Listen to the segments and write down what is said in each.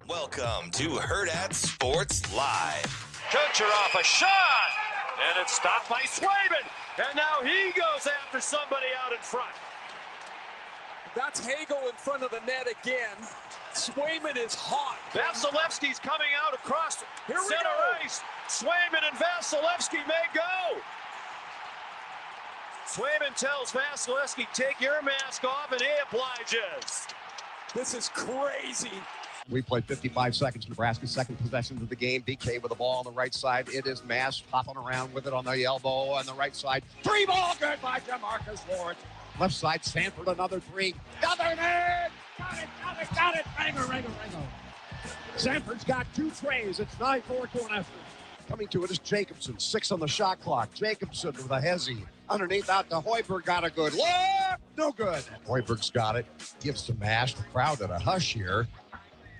Welcome to Hurrdat Sports Live. Kucherov, a shot, and it's stopped by Swayman, and now he goes after somebody out in front. That's Hagel in front of the net again. Swayman is hot. Vasilevsky's coming out across center ice. Swayman and Vasilevsky may go. Swayman tells Vasilevsky, take your mask off, and he obliges. This is crazy. We played 55 seconds. Nebraska's second possession of the game. DK with the ball on the right side. It is Mass hopping around with it on the elbow on the right side. Three ball good by DeMarcus Lawrence. Left side, Sandfort, another three. Other net! Got it! Ringo. Sanford's got two trays. It's 9-4 to an effort. Coming to it is Jacobson. 6 on the shot clock. Jacobson with a hezzy. Underneath out to Hoiberg. Got a good look. No good. Hoiberg's got it. Gives to Mass. The crowd at a hush here.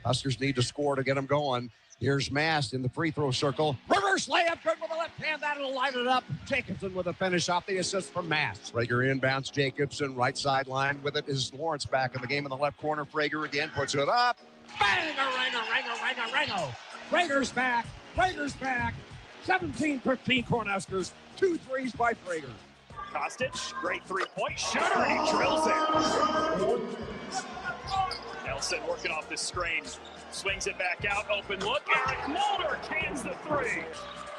Huskers need to score to get them going. Here's Mast in the free throw circle. Reverse layup, good with the left hand. That'll light it up. Jacobson with a finish off the assist from Mast. Frager inbounds Jacobson. Right sideline with it is Lawrence back in the game in the left corner. Frager again puts it up. Bang! Ringo. Frager's back. 17-15 Cornhuskers. 2 threes by Frager. Kostic, great three-point shooter, and he drills it. Nelson working off this screen. Swings it back out, open look. Eric Mulder cans the three.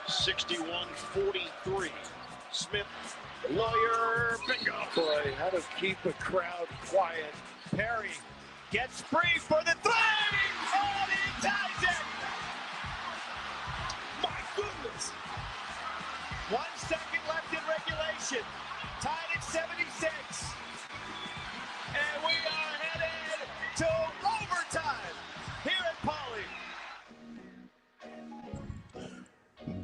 61-43. Smith, Lawyer, bingo. Boy, how to keep a crowd quiet. Perry gets free for the three. Oh, he ties it. My goodness. 1 second left in regulation. Tied at 76. And we are headed to overtime here at Pauley.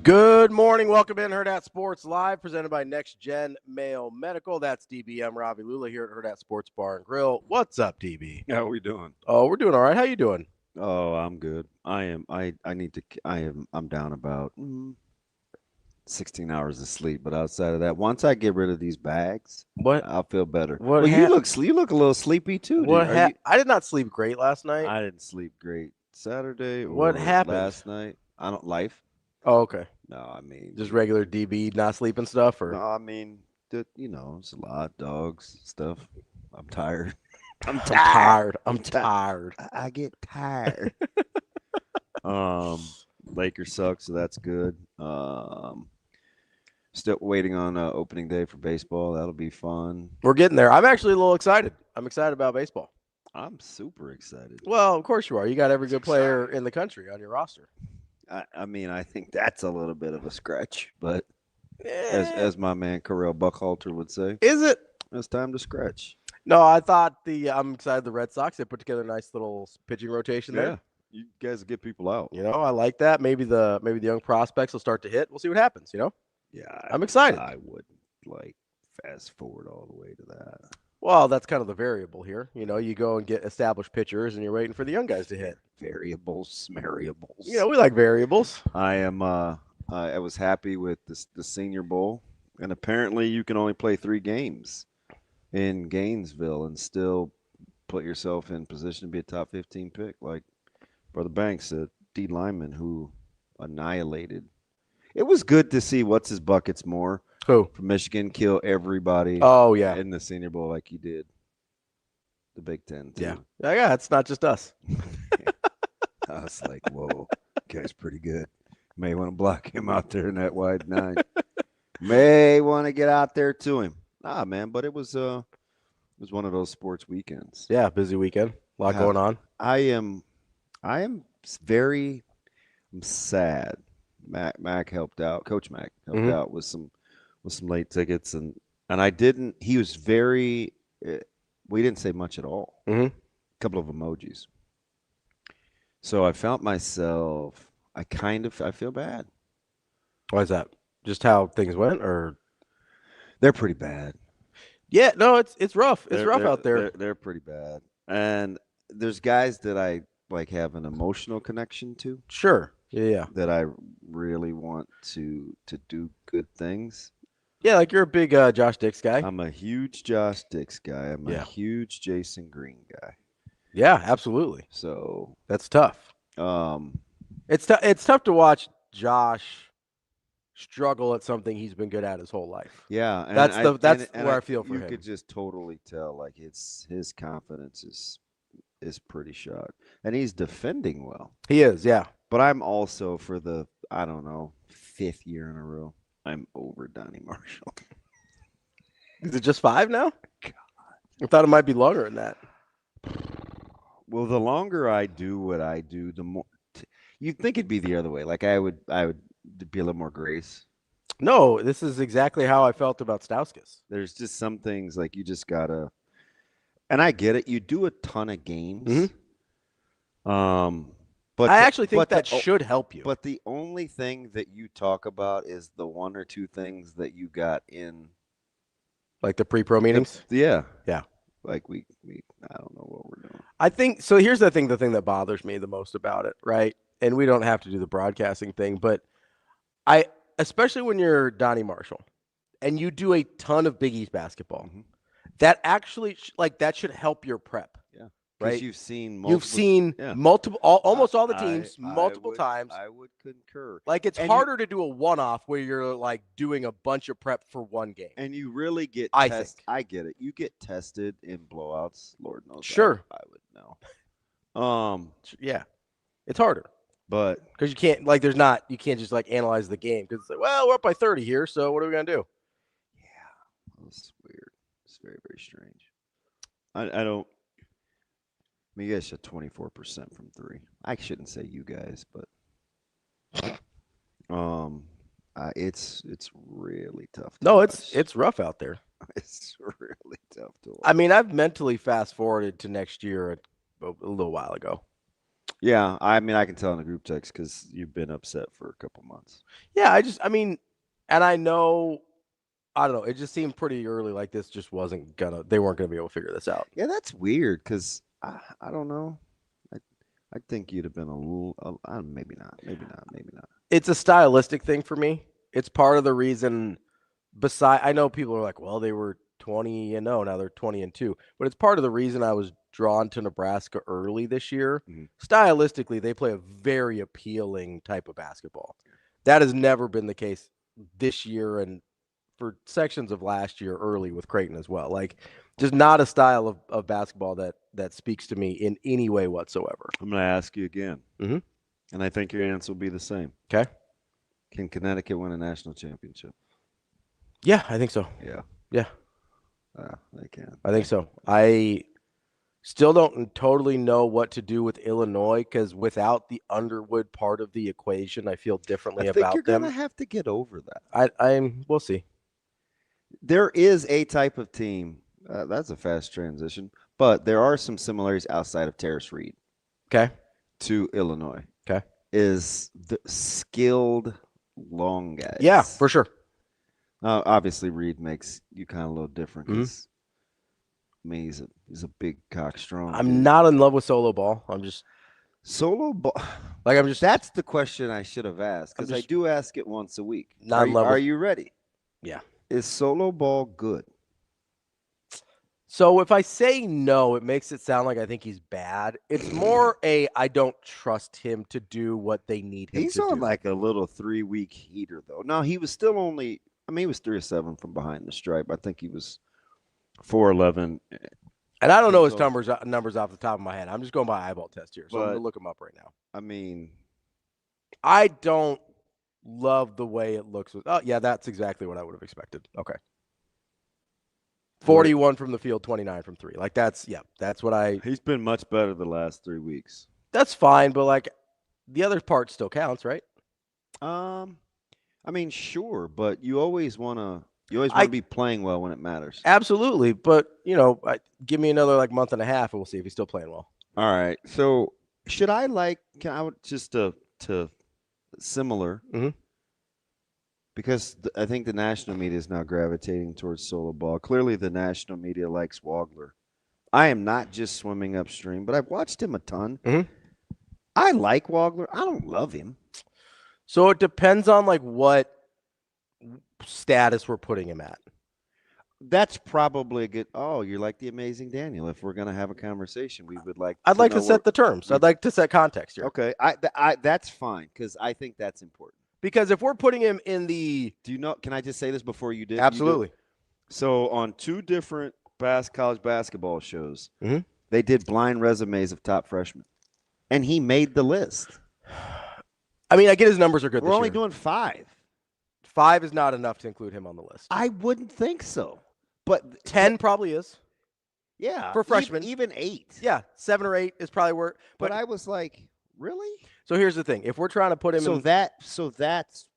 Good morning. Welcome in Hurrdat Sports Live, presented by NextGen Male Medical. That's DBM Ravi, Lulla here at Hurrdat Sports Bar and Grill. What's up, DB? How we doing? Oh, we're doing all right. How you doing? Oh, I'm good. I'm down about 16 hours of sleep, but outside of that, once I get rid of these bags, I'll feel better. You look a little sleepy too. I did not sleep great last night. I didn't sleep great Saturday. What happened last night? I don't life. Oh, okay. No, I mean just regular DB not sleeping stuff, or no, I mean it's a lot dogs stuff. I'm tired. I'm tired. I get tired. Lakers suck, so that's good. Still waiting on opening day for baseball. That'll be fun. We're getting there. I'm actually a little excited. I'm excited about baseball. I'm super excited. Well, of course you are. You got every good player in the country on your roster. I mean, I think that's a little bit of a stretch, but as my man Carell Buckhalter would say, is it? It's time to stretch. No, I thought I'm excited. The Red Sox, they put together a nice little pitching rotation there. Yeah, you guys get people out. I like that. Maybe the young prospects will start to hit. We'll see what happens. Yeah, I'm excited. I would fast forward all the way to that. Well, that's kind of the variable here. You go and get established pitchers, and you're waiting for the young guys to hit. Variables. We like variables. I am. I was happy with the Senior Bowl, and apparently you can only play 3 games in Gainesville and still put yourself in position to be a top 15 pick, like Brother Banks, a D lineman who annihilated. It was good to see what's his buckets more. Who? From Michigan kill everybody. Oh yeah, in the Senior Bowl like he did the Big Ten too. Yeah. It's not just us. I was like, whoa, guy's pretty good. May want to block him out there in that wide 9. May want to get out there to him. Nah, man, but it was one of those sports weekends. Yeah, busy weekend. A lot going on. I am very sad. Mac helped out. Coach Mac helped out with some late tickets, and I didn't. He was very. We didn't say much at all. A couple of emojis. So I felt myself. I feel bad. Why is that? Just how things went, or they're pretty bad. Yeah, no, it's rough. It's rough out there. They're pretty bad, and there's guys that I have an emotional connection to. Sure. Yeah. That I really want to do good things. Yeah, like you're a big Josh Dix guy. I'm a huge Josh Dix guy. I'm a huge Jason Green guy. Yeah, absolutely. So that's tough. It's tough to watch Josh struggle at something he's been good at his whole life. Yeah, and that's where I feel for him. You could just totally tell, like his confidence is pretty shot, and he's defending well. He is, yeah. But I'm also for the 5th year in a row, I'm over Donnie Marshall. Is it just 5 now? God. I thought it might be longer than that. Well, the longer I do what I do, the more you'd think it'd be the other way. Like I would be a little more grace. No, this is exactly how I felt about Stauskas. There's just some things like you just gotta, and I get it. You do a ton of games. But I actually think that should help you. But the only thing that you talk about is the 1 or 2 things that you got in, like the pre-pro meetings. Yeah. Like we I don't know what we're doing. I think so. Here's the thing that bothers me the most about it, right? And we don't have to do the broadcasting thing, but especially when you're Donnie Marshall and you do a ton of Big East basketball, that actually that should help your prep. Yeah. Right. You've seen multiple, almost all the teams multiple times. I would concur. Like it's harder to do a one-off where you're like doing a bunch of prep for one game. And you really get I get it. You get tested in blowouts. Lord knows. Sure. I would know. Yeah. It's harder. But because you can't you can't just like analyze the game because it's like, well, we're up by 30 here, so what are we gonna do? Yeah. It's weird. It's very, very strange. I don't. I mean, you guys shot 24% from 3. I shouldn't say you guys, but it's really tough. It's rough out there. It's really tough to watch. I mean, I've mentally fast forwarded to next year a little while ago. Yeah, I mean, I can tell in the group text because you've been upset for a couple months. Yeah, and I know. I don't know. It just seemed pretty early like this just they weren't going to be able to figure this out. Yeah, that's weird because I don't know. I think you'd have been a little, maybe not. It's a stylistic thing for me. It's part of the reason. I know people are like, well, they were 20-0, now they're 20-2, but it's part of the reason I was drawn to Nebraska early this year. Stylistically, they play a very appealing type of basketball. That has never been the case this year and for sections of last year early with Creighton as well. Like, just not a style of basketball that speaks to me in any way whatsoever. I'm going to ask you again, and I think your answer will be the same. Okay. Can Connecticut win a national championship? Yeah, I think so. Yeah. They can. I think so. I still don't totally know what to do with Illinois because without the Underwood part of the equation, I feel differently about them. I think you're going to have to get over that. We'll see. There is a type of team. That's a fast transition. But there are some similarities outside of Terrace Reed. Okay. To Illinois. Okay. Is the skilled long guys. Yeah, for sure. Obviously, Reed makes UConn a little different because he's a big cock strong. I'm not in love with solo ball. Solo ball. That's the question I should have asked because I do ask it once a week. Are you ready? Yeah. Is solo ball good? So if I say no, it makes it sound like I think he's bad. It's more I don't trust him to do what they need him to do. He's on like a little 3-week heater, though. No, he was still only – he was 3 of 7 from behind the stripe. I think he was 4-11. And I don't know his numbers off the top of my head. I'm just going by eyeball test here, so I'm going to look him up right now. I don't love the way it looks. Oh, yeah, that's exactly what I would have expected. Okay. 41 from the field, 29 from 3. Like that's what He's been much better the last 3 weeks. That's fine, but like the other part still counts, right? Sure, but you always want to be playing well when it matters. Absolutely, but give me another like month and a half and we'll see if he's still playing well. All right. So, should I to similar because I think the national media is now gravitating towards solo ball. Clearly, the national media likes Wagler. I am not just swimming upstream, but I've watched him a ton. I like Wagler. I don't love him. So it depends on like what status we're putting him at. That's probably a good. Oh, you're like the amazing Daniel. If we're going to have a conversation, we would like. I'd like to set the terms. I'd like to set context here. Okay, that's fine because I think that's important. Because if we're putting him in the – Do you know – can I just say this before you did? Absolutely. So on 2 different college basketball shows, Mm-hmm. they did blind resumes of top freshmen, and he made the list. I mean, I get his numbers are good We're this only year. doing 5. 5 is not enough to include him on the list. I wouldn't think so. But 10 probably is. Yeah. For freshmen. Even 8. Yeah, 7 or 8 is probably where. But I was like, really? So here's the thing. If we're trying to put him So in. that's.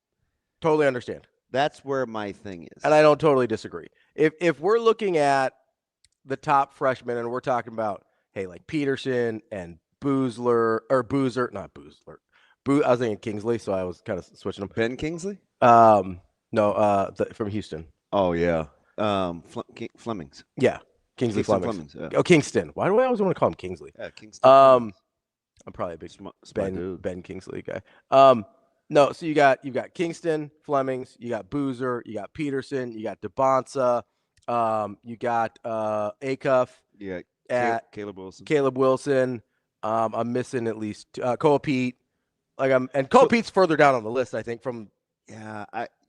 Totally understand. That's where my thing is. And I don't totally disagree. If we're looking at the top freshmen and we're talking about, hey, like Peterson and Boozer. I was thinking Kingsley, so I was kind of switching them. Ben Kingsley? No, from Houston. Oh, yeah. Flemings. Yeah, Kingsley Flemings. Flemings. Oh, Kingston. Why do I always want to call him Kingsley? Yeah, Kingston. I'm probably a big dude. Ben Kingsley guy. No, so you've got Kingston, Flemings, you got Boozer, you got Peterson, you got DeBonsa, you got Acuff. Yeah, Caleb Wilson. I'm missing at least Cole Pete. Cole Pete's further down on the list, I think.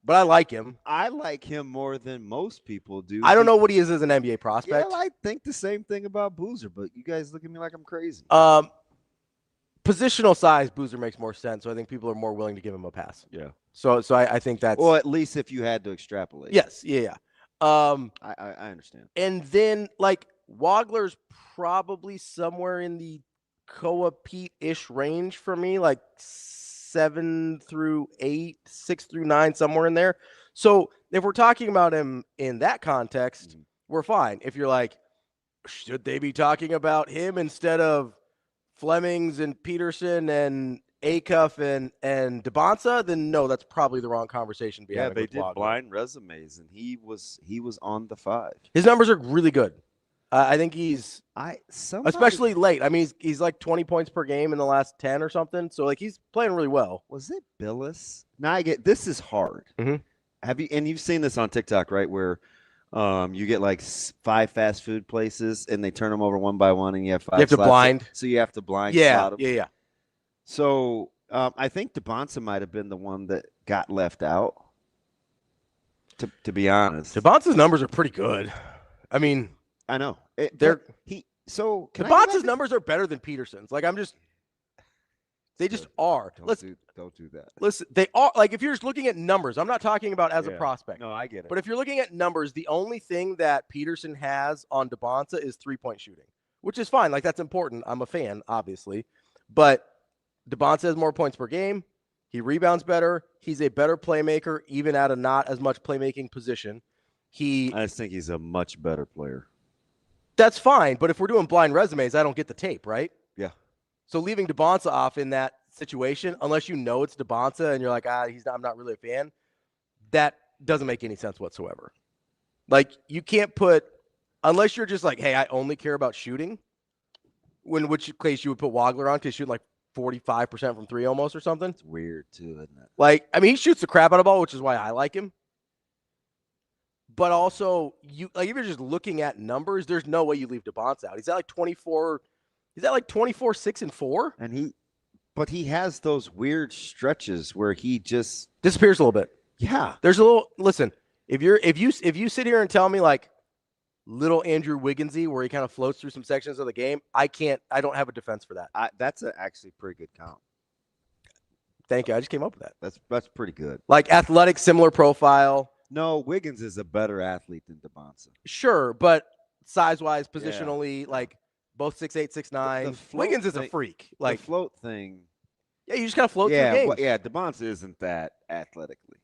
But I like him. I like him more than most people do. I don't know what he is as an NBA prospect. Yeah, I think the same thing about Boozer, but you guys look at me like I'm crazy. Positional size, Boozer makes more sense, so I think people are more willing to give him a pass. Yeah. So I think that's. Well, at least if you had to extrapolate. Yes. Yeah. I understand. And then Wagler's probably somewhere in the Koa Pete-ish range for me, like 7 through 8, 6 through 9, somewhere in there. So if we're talking about him in that context, we're fine. If you're like, should they be talking about him instead of Flemings and Peterson and Acuff and DeBonsa, then no, that's probably the wrong conversation. Yeah, they did blind resumes, and he was on the 5. His numbers are really good. I think he's especially late. I mean, he's like 20 points per game in the last 10 or something. So he's playing really well. Was it Billis? Now I get this is hard. Mm-hmm. You've seen this on TikTok, right? Where you get like 5 fast food places and they turn them over one by one, and you have 5. You have to blind. So you have to blind. Yeah. them. Yeah. So I think DeBonsa might have been the one that got left out. To be honest, DeBonsa's numbers are pretty good. I mean. I know. DeBonsa's numbers are better than Peterson's. They just are. Don't do that. Listen, they are. If you're just looking at numbers, I'm not talking about as a prospect. No, I get it. But if you're looking at numbers, the only thing that Peterson has on DeBonsa is 3-point shooting, which is fine. That's important. I'm a fan, obviously. But DeBonsa has more points per game. He rebounds better. He's a better playmaker, even at a not as much playmaking position. I just think he's a much better player. That's fine, but if we're doing blind resumes, I don't get the tape, right? Yeah. So leaving DeBonsa off in that situation, unless you know it's DeBonsa and you're like, I'm not really a fan, that doesn't make any sense whatsoever. You can't put, unless you're just like, hey, I only care about shooting, which case you would put Wagler on because he's shooting 45% from 3 almost or something. It's weird too, isn't it? He shoots the crap out of the ball, which is why I like him. But also, if you're just looking at numbers, there's no way you leave DeBonsa out. He's at 24. He's at 24, 6 and 4. But he has those weird stretches where he just disappears a little bit. Yeah. There's a little. Listen, if you sit here and tell me little Andrew Wigginsy where he kind of floats through some sections of the game, I don't have a defense for that. That's actually pretty good count. Thank you. I just came up with that. That's pretty good. Athletic, similar profile. No, Wiggins is a better athlete than DeBonsa. Sure, but size-wise, positionally, both 6'8", 6'9". Wiggins is a freak. The float thing. Yeah, you just kind of float through games. DeBonsa isn't that athletically.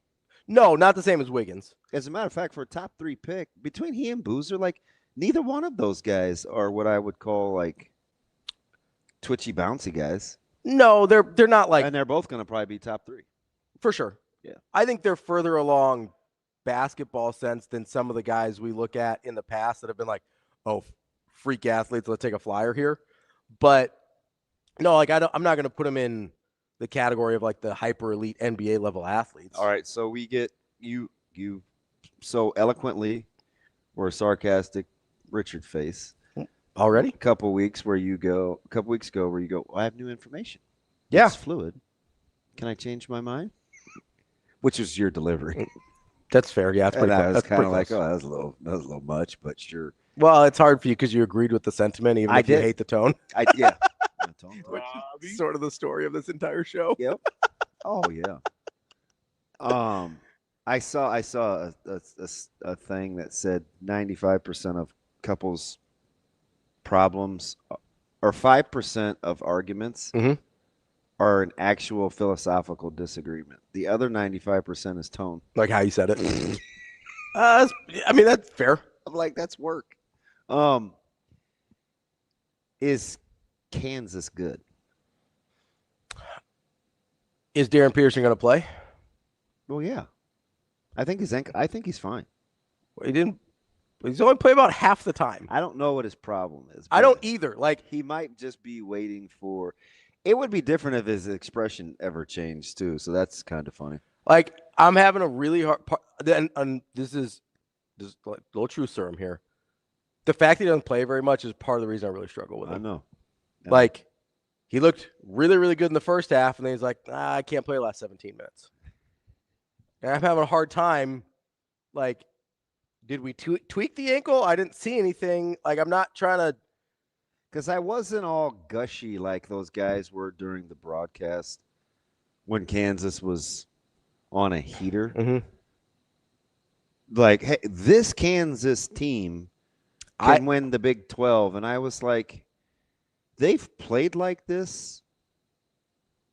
No, not the same as Wiggins. As a matter of fact, for a top 3 pick, between he and Boozer, neither one of those guys are what I would call twitchy, bouncy guys. No, they're not and they're both going to probably be top 3. For sure. Yeah. I think they're further along basketball sense than some of the guys we look at in the past that have been freak athletes, let's take a flyer here. But no, I'm not going to put them in the category of the hyper elite NBA level athletes. All right, so we get you so eloquently or a sarcastic Richard face. Already? A couple weeks ago where you go, well, I have new information. Yeah. It's fluid. Can I change my mind? Which is your delivery. That's fair. Yeah, that's And pretty I close. was That's kind of pretty like, close. oh, that was a little much, but sure. Well, it's hard for you because you agreed with the sentiment, even if you hate the tone. Yeah. Which is sort of the story of this entire show. Yep. Oh yeah. I saw a thing that said 95% of couples problems or 5% of arguments are an actual philosophical disagreement. The other 95% is tone. Like how you said it. I mean, that's fair. I'm like, that's work. Is Kansas good? Is Darren Pearson going to play? Well, yeah. I think he's fine. He didn't. He's only played about half the time. I don't know what his problem is. I don't either. Like, he might just be waiting for. It would be different if his expression ever changed too. So that's kind of funny. Like, I'm having a really hard part. And this is like a little true serum here. The fact that he doesn't play very much is part of the reason I really struggle with him. I know. Yeah. Like, he looked really, really good in the first half, and then he's like, I can't play the last 17 minutes. And I'm having a hard time. Like, did we tweak the ankle? I didn't see anything. Like, I'm not trying to. Because I wasn't all gushy like those guys were during the broadcast when Kansas was on a heater. Mm-hmm. Like, hey, this Kansas team can win the Big 12. And I was like, they've played like this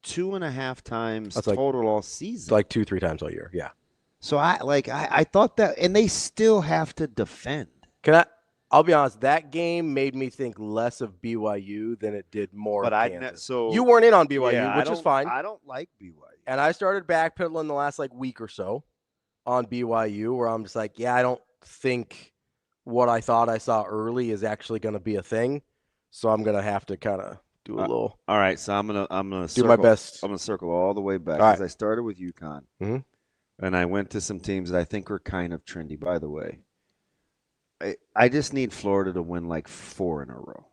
2.5 times total all season. Like 2-3 times all year. Yeah. So I thought that, and they still have to defend. I'll be honest, that game made me think less of BYU than it did more of Kansas. So you weren't in on BYU, yeah, which is fine. I don't like BYU. And I started backpedaling the last week or so on BYU, where I'm just like, yeah, I don't think what I thought I saw early is actually going to be a thing. So I'm going to have to kind of do a little. All right, so I'm gonna do my best. I'm gonna circle all the way back because I started with UConn, and I went to some teams that I think are kind of trendy. By the way, I just need Florida to win like 4 in a row.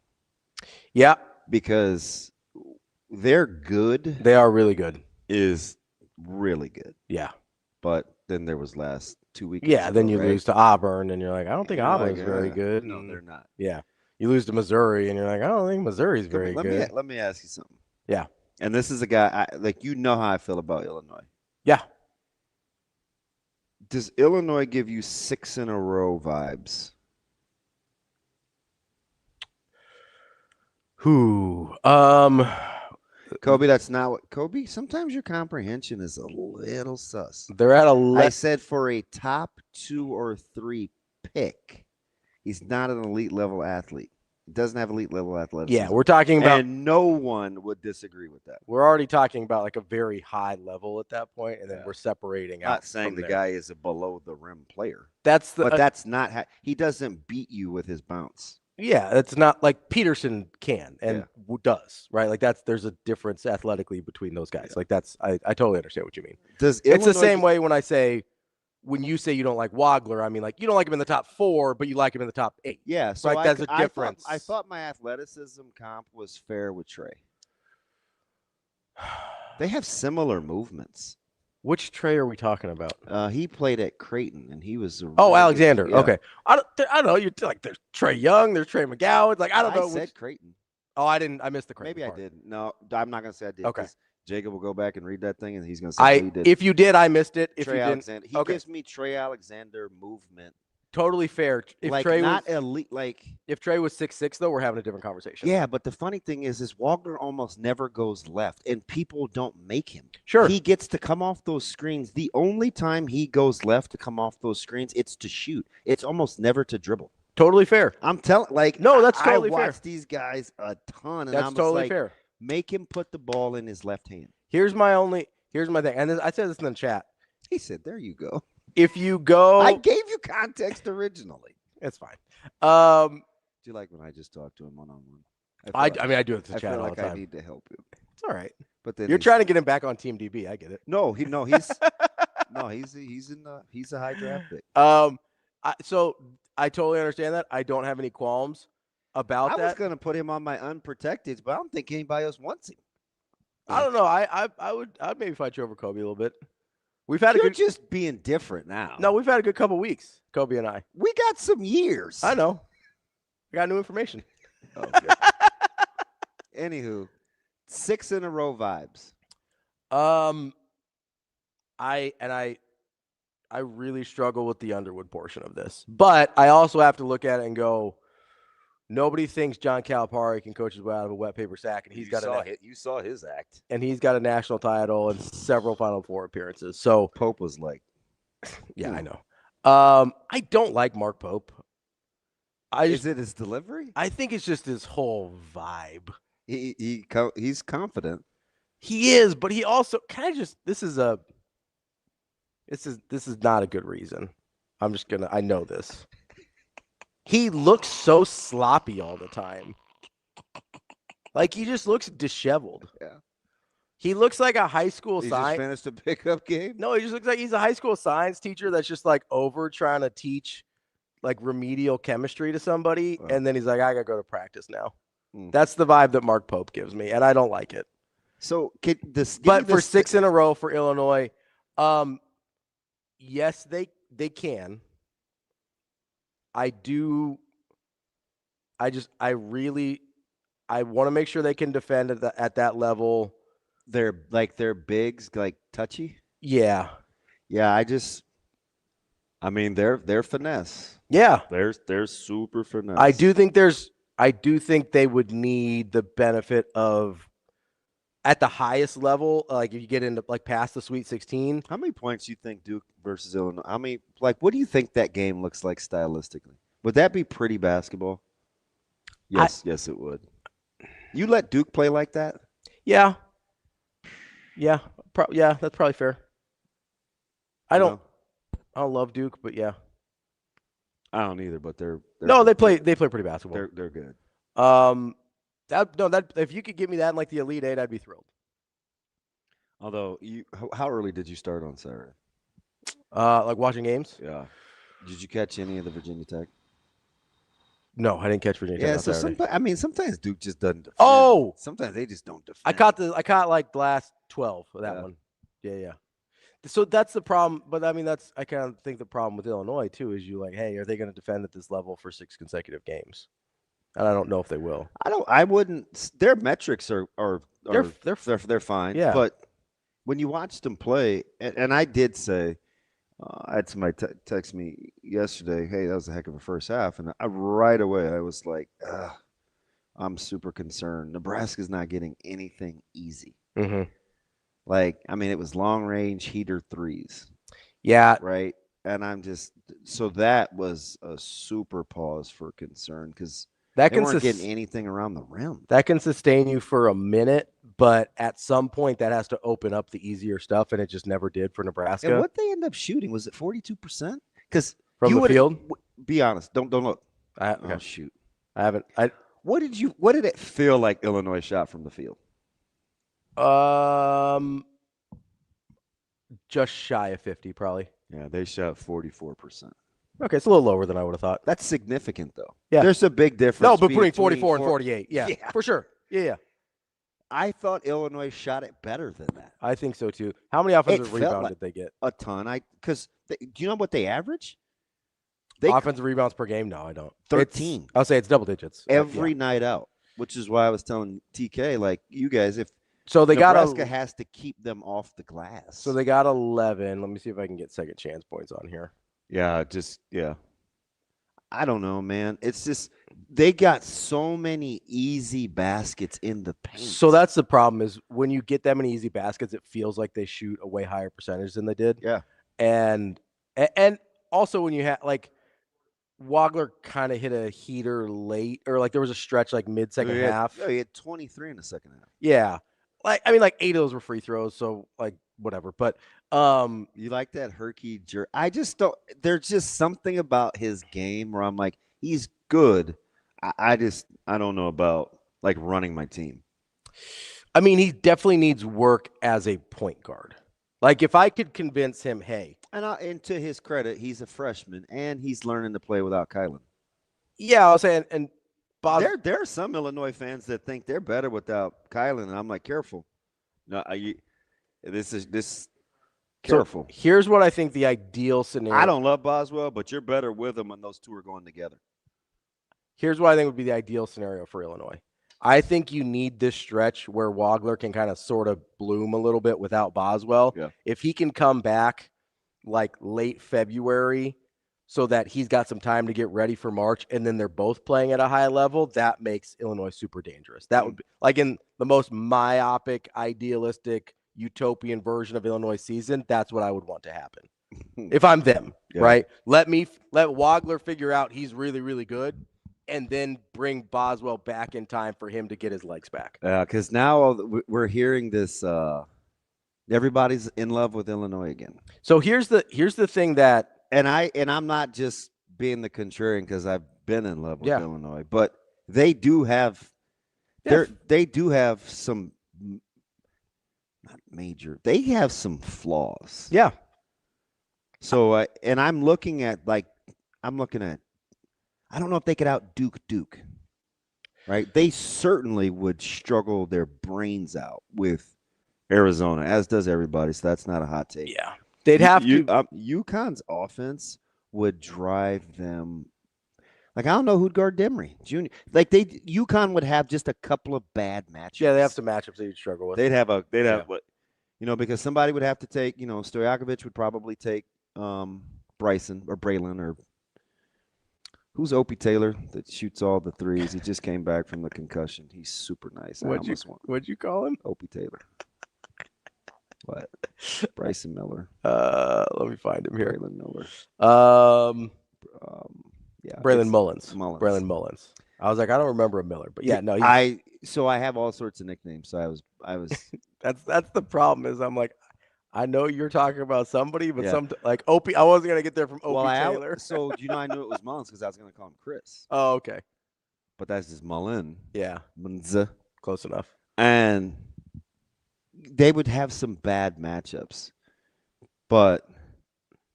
Yeah, because they're good. They are really good. Is really good. Yeah, but then there was last 2 weeks. Yeah, then you lose to Auburn, and you're like, I don't think Auburn's very good. No, they're not. Yeah. You lose to Missouri, and you're like, I don't think Missouri's very good. Let me ask you something. Yeah. And this is a guy, you know how I feel about Illinois. Yeah. Does Illinois give you 6 in a row vibes? Kobe, that's not what Kobe. Sometimes your comprehension is a little sus. They're at I said for a top 2 or 3 pick, he's not an elite level athlete. He doesn't have elite level athleticism. Yeah, we're talking about, and no one would disagree with that. We're already talking about like a very high level at that point, and then we're separating out. Not saying the guy is a below the rim player. But that's not how he doesn't beat you with his bounce. Yeah, it's not like Peterson can and does, right? Like there's a difference athletically between those guys. Like I totally understand what you mean. It's the same way when you say you don't like Wagler, I mean, like, you don't like him in the top 4, but you like him in the top 8. Yeah, so like that's a difference. I thought my athleticism comp was fair with Trey. They have similar movements. Which Trey are we talking about? He played at Creighton, and he was Alexander. Yeah. Okay, I don't know. You're like, there's Trey Young, there's Trey McGowan. Like, I don't know. I said Creighton. Oh, I didn't. I missed the Creighton. Maybe part. I did. No, I'm not gonna say I did. Okay. Jacob will go back and read that thing, and he's gonna say he did. If you did, I missed it. If Trey you didn't, Alexander. He gives me Trey Alexander movement. Totally fair. If like Trey not was, elite, like if Trey was 6'6", though, we're having a different conversation. Yeah, but the funny thing is Wagner almost never goes left, and people don't make him. Sure, he gets to come off those screens. The only time he goes left to come off those screens, it's to shoot. It's almost never to dribble. Totally fair. I'm telling, no, that's totally fair. I watch these guys a ton, and that's totally fair. Make him put the ball in his left hand. Here's my thing, and I said this in the chat. He said, "There you go." If you go, I gave you context originally. It's fine. Do you like when I just talk to him one-on-one? I mean, I do it to the chat feel all like the time. I need to help him. It's all right. But then you're trying to get him back on Team DB. I get it. He's he's a high draft pick. So I totally understand that. I don't have any qualms about that. I was going to put him on my unprotected, but I don't think anybody else wants him. I don't know. I'd maybe fight you over Kobe a little bit. We've had You're just being different now. No, we've had a good couple weeks, Kobe and I. We got some years. I know. I got new information. Okay. Anywho, 6 in a row vibes. I really struggle with the Underwood portion of this, but I also have to look at it and go, nobody thinks John Calipari can coach his way out of a wet paper sack, and you saw his act, and he's got a national title and several Final Four appearances. So Pope was like, yeah, I know. I don't like Mark Pope. Is it his delivery? I think it's just his whole vibe. He's confident. He is, but he also kind of just this is not a good reason. I know this. He looks so sloppy all the time. Like he just looks disheveled. Yeah. He looks like a high school science. Just finished a pickup game? No, he just looks like he's a high school science teacher that's just like over trying to teach like remedial chemistry to somebody, and then he's like, I gotta go to practice now. That's the vibe that Mark Pope gives me, and I don't like it. So for 6 in a row for Illinois, yes, they can. I want to make sure they can defend at that level. They're bigs, like touchy. Yeah. Yeah. They're finesse. Yeah. They're super finesse. I do think they would need the benefit of at the highest level, like if you get into like past the Sweet 16. How many points do you think Duke versus Illinois? What do you think that game looks like stylistically? Would that be pretty basketball? Yes, yes, it would. You let Duke play like that? Yeah. Yeah. That's probably fair. I don't love Duke, but yeah. I don't either, but they play pretty basketball. They're good. If you could give me that in like the Elite Eight, I'd be thrilled. Although how early did you start on Saturday? Like watching games? Yeah. Did you catch any of the Virginia Tech? No, I didn't catch Virginia Tech. Yeah, so sometimes Duke just doesn't defend. Oh, sometimes they just don't defend. I caught like the last 12 of that one. Yeah. So that's the problem, but I kind of think the problem with Illinois too is you like, hey, are they going to defend at this level for 6 consecutive games? And I don't know if they will. I wouldn't. Their metrics are they're fine. Yeah. But when you watched them play, and I did say, I had somebody text me yesterday, hey, that was a heck of a first half, and right away I was like, I'm super concerned. Nebraska's not getting anything easy. Mm-hmm. It was long range heater threes. Yeah. Right. And so that was a super pause for concern because they weren't getting anything around the rim. That can sustain you for a minute, but at some point that has to open up the easier stuff, and it just never did for Nebraska. And what they end up shooting, was it 42%? Because from the field? Be honest. Don't look. Okay. Oh, shoot. I haven't. What did it feel like Illinois shot from the field? Just shy of 50, probably. Yeah, they shot 44%. Okay, it's a little lower than I would have thought. That's significant, though. Yeah, there's a big difference. No, but between 44 and 48, yeah, for sure. Yeah. I thought Illinois shot it better than that. I think so too. How many offensive rebounds did they get? A ton. Do you know what they average? Offensive rebounds per game? No, I don't. 13. I'll say it's double digits every night out, which is why I was telling TK, like, you guys, Nebraska has to keep them off the glass. So they got 11. Let me see if I can get second chance points on here. Yeah, I don't know, man. It's just they got so many easy baskets in the paint. So that's the problem is when you get that many easy baskets, it feels like they shoot a way higher percentage than they did. Yeah. And also when you have like Wagler kind of hit a heater late, or like there was a stretch like mid-second half. Yeah, he had 23 in the second half. Yeah. Like 8 of those were free throws, so like whatever. But you like that Herky jerk? I just don't. There's just something about his game where I'm like, he's good. I don't know about like running my team. He definitely needs work as a point guard. Like if I could convince him, hey, And to his credit, he's a freshman, and he's learning to play without Kylan. Yeah, I was saying, and There are some Illinois fans that think they're better without Kylan, and I'm like, careful. No, careful. So here's what I think the ideal scenario. I don't love Boswell, but you're better with him when those two are going together. Here's what I think would be the ideal scenario for Illinois. I think you need this stretch where Wagler can kind of sort of bloom a little bit without Boswell. Yeah. If he can come back like late February so that he's got some time to get ready for March, and then they're both playing at a high level, that makes Illinois super dangerous. That would be like in the most myopic, idealistic, utopian version of Illinois season. That's what I would want to happen if I'm them, right? Let Wagler figure out he's really, really good, and then bring Boswell back in time for him to get his legs back. Because now we're hearing this. Everybody's in love with Illinois again. So here's the thing that. And I'm not just being the contrarian because I've been in love with Illinois, but they do have some not major. They have some flaws. Yeah. So and I'm looking at I don't know if they could out Duke. Right? They certainly would struggle their brains out with Arizona, as does everybody. So that's not a hot take. Yeah. They'd have to. UConn's offense would drive them. Like, I don't know who'd guard Demery Jr. Like, UConn would have just a couple of bad matchups. Yeah, they have some matchups that you'd struggle with. They'd have because somebody would have to take, Stojakovic would probably take Bryson or Braylon or who's Opie Taylor that shoots all the threes. He just came back from the concussion. He's super nice. What'd you call him? Opie Taylor. What? Bryson Miller. Let me find him here. Braylon Miller. Braylon Mullins. Braylon Mullins. I was like, I don't remember a Miller, but yeah, no. I have all sorts of nicknames. So I was. That's the problem. Is I'm like, I know you're talking about somebody, but like Opie. I wasn't gonna get there from Opie Taylor. So I knew it was Mullins because I was gonna call him Chris. Oh, okay. But that's just Mullen. Yeah. Munza. Close enough. And they would have some bad matchups, but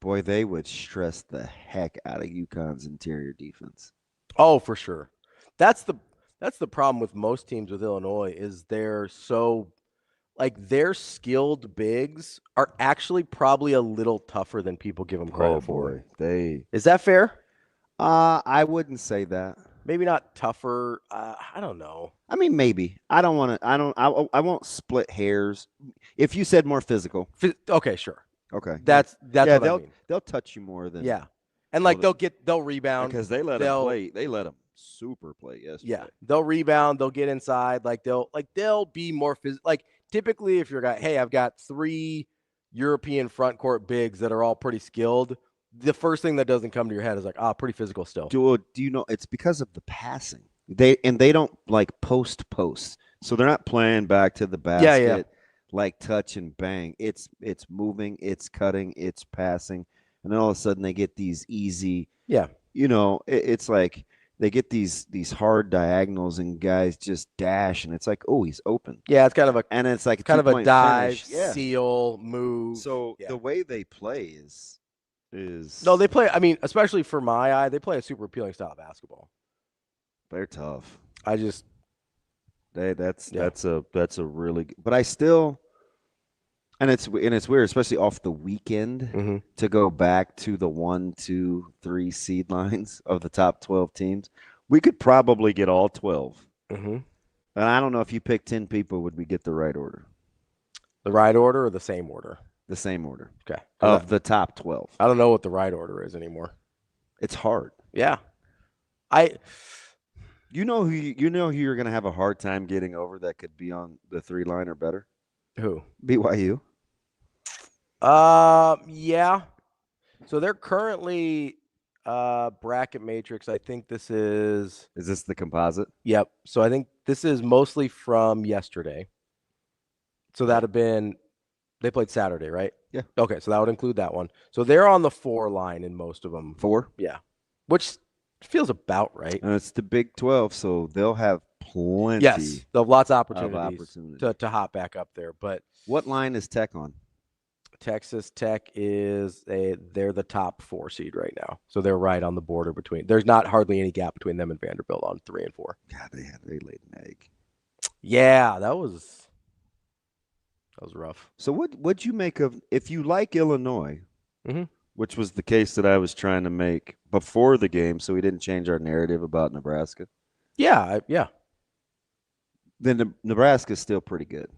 boy, they would stress the heck out of UConn's interior defense. Oh, for sure. That's the problem with most teams with Illinois is they're so their skilled bigs are actually probably a little tougher than people give them credit for. Is that fair? I wouldn't say that. Maybe not tougher. I don't know. I mean, maybe. I won't split hairs. If you said more physical. Okay, sure. Okay. That's what I mean. They'll touch you more than. Yeah. And they'll rebound. Because they let them play. They let them super play yesterday. Yeah. They'll rebound. They'll get inside. They'll be more physical. Typically if you're a guy, hey, I've got 3 European front court bigs that are all pretty skilled. The first thing that doesn't come to your head is pretty physical still. Do you know it's because of the passing? They don't post. So they're not playing back to the basket like touch and bang. It's moving, it's cutting, it's passing. And then all of a sudden they get these easy it's like they get these hard diagonals and guys just dash and it's like, oh, he's open. Yeah, it's kind of a dive, seal, move. So the way they play is no, they play. I mean, especially for my eye, they play a super appealing style of basketball. They're tough. That's a really good, but I still, and it's weird, especially off the weekend to go back to the 1, 2, 3 seed lines of the top 12 teams. We could probably get all 12. And I don't know if you pick 10 people, would we get the right order? The right order or the same order? The same order. Okay. Of the top 12. I don't know what the right order is anymore. It's hard. Yeah. You know who you're going to have a hard time getting over that could be on the 3 line or better? Who? BYU. Yeah. So they're currently bracket matrix. I think this is. Is this the composite? Yep. So I think this is mostly from yesterday. So that'd have been. They played Saturday, right? Yeah. Okay, so that would include that one. So they're on the 4 line in most of them. 4? Yeah. Which feels about right. And it's the Big 12, so they'll have plenty. Yes, they'll have lots of opportunities to hop back up there. But what line is Tech on? Texas Tech they're the top 4 seed right now. So they're right on the border between. There's not hardly any gap between them and Vanderbilt on 3 and 4. God, they laid an egg. Yeah, that was rough. So what'd you make of, if you like Illinois, Mm-hmm. which was the case that I was trying to make before the game, so we didn't change our narrative about Nebraska? Yeah, yeah. Then Nebraska's still pretty good.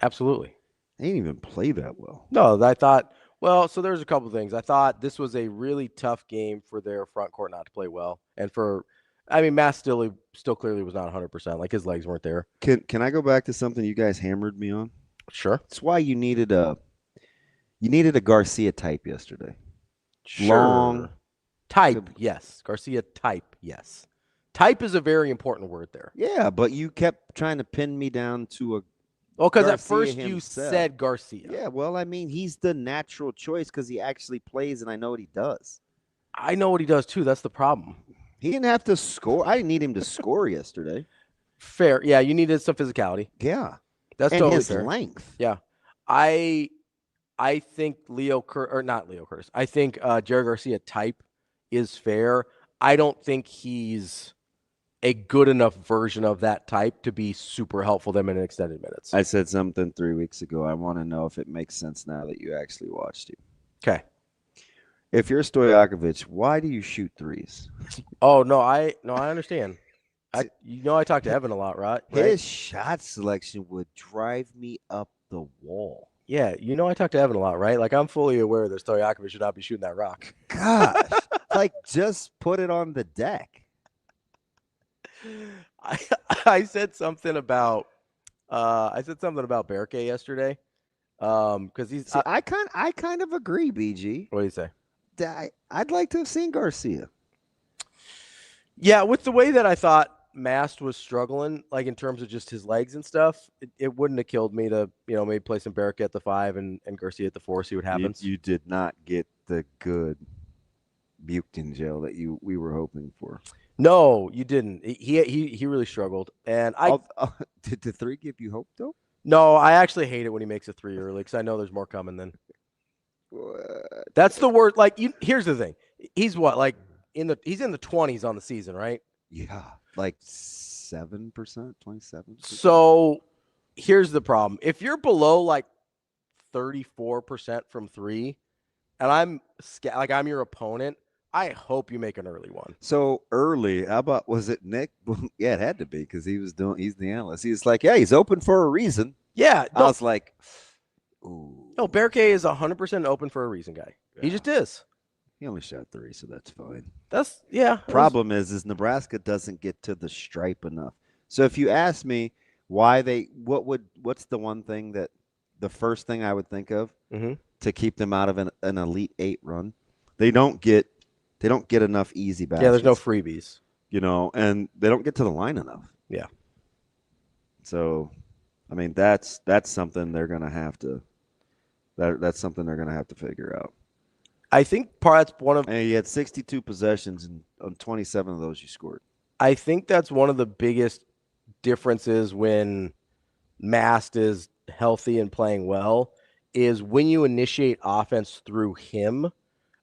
Absolutely. They didn't even play that well. No, I thought, well, so there's a couple things. I thought this was a really tough game for their front court not to play well. And Matt still clearly was not 100%. Like, his legs weren't there. Can I go back to something you guys hammered me on? Sure. That's why you needed a Garcia type yesterday. Sure. Long type, yes. Garcia type, yes. Type is a very important word there. Yeah, but you kept trying to pin me down to a Well, because at Garcia first you himself. said Garcia. Yeah, well, I mean, he's the natural choice because he actually plays, and I know what he does. I know what he does, too. That's the problem. He didn't have to score. I didn't need him to score yesterday. Fair. Yeah, you needed some physicality. Yeah. That's and totally his fair. length. Yeah. I think not Leo Curtis. I think Jared Garcia type is fair. I don't think he's a good enough version of that type to be super helpful to them in extended minutes. I said something 3 weeks ago. I want to know if it makes sense now that you actually watched him. Okay. If you're Stojakovic, why do you shoot threes? Oh, no, I understand. I talked to Evan a lot, right? His shot selection would drive me up the wall. Yeah, I talked to Evan a lot, right? Like, I'm fully aware that Stojakovic should not be shooting that rock. Gosh. Just put it on the deck. I said something about Berke yesterday. Because he's I kind of agree, BG. What do you say? I'd like to have seen Garcia. Yeah, with the way that I thought Mast was struggling, like in terms of just his legs and stuff, it wouldn't have killed me to, maybe play some Berke at the 5 and Garcia at the 4, see what happens. You did not get the good Buchton gel that we were hoping for. No, you didn't. He really struggled. And did the 3 give you hope though? No, I actually hate it when he makes a 3 early because I know there's more coming then. What? That's the word. Like, here's the thing. He's what, like he's in the 20s on the season, right? Yeah, like 7%, 27%. So here's the problem. If you're below like 34% from 3, and I'm your opponent, I hope you make an early one. So early, how about, was it Nick? Yeah, it had to be because he's the analyst. He's like, yeah, he's open for a reason. Yeah. I was like, ooh. No, Berke is 100% open for a reason, guy. Yeah. He just is. He only shot 3, so that's fine. Problem is Nebraska doesn't get to the stripe enough. So if you ask me why what's the one thing that the first thing I would think of to keep them out of an Elite 8 run, they don't get enough easy baskets. Yeah, there's no freebies. And they don't get to the line enough. Yeah. So, I mean, that's something they're going to have to that's something they're going to have to figure out. I think that's one of. And you had 62 possessions, and on 27 of those you scored. I think that's one of the biggest differences when Mast is healthy and playing well is when you initiate offense through him.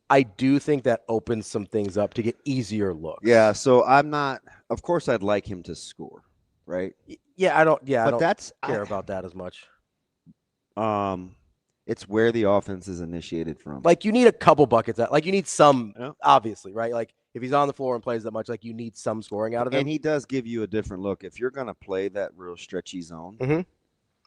I do think that opens some things up to get easier looks. Yeah, so I'm not. Of course, I'd like him to score, right? Yeah, I don't. Yeah, but I don't care about that as much. It's where the offense is initiated from. Like, you need a couple buckets. Like, you need some, obviously, right? Like, if he's on the floor and plays that much, like, you need some scoring out of him. And he does give you a different look. If you're going to play that real stretchy zone.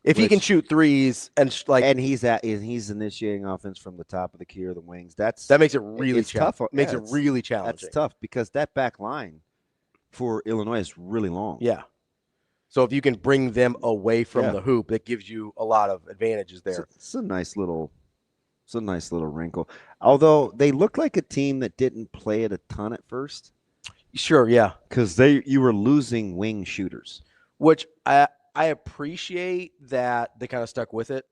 If he can shoot threes and he's initiating offense from the top of the key or the wings, that makes it really tough. Makes it really challenging. That's tough because that back line for Illinois is really long. Yeah. So if you can bring them away from the hoop, that gives you a lot of advantages there. It's a nice little wrinkle. Although they look like a team that didn't play it a ton at first. Sure, yeah. Because you were losing wing shooters. Which I appreciate that they kind of stuck with it.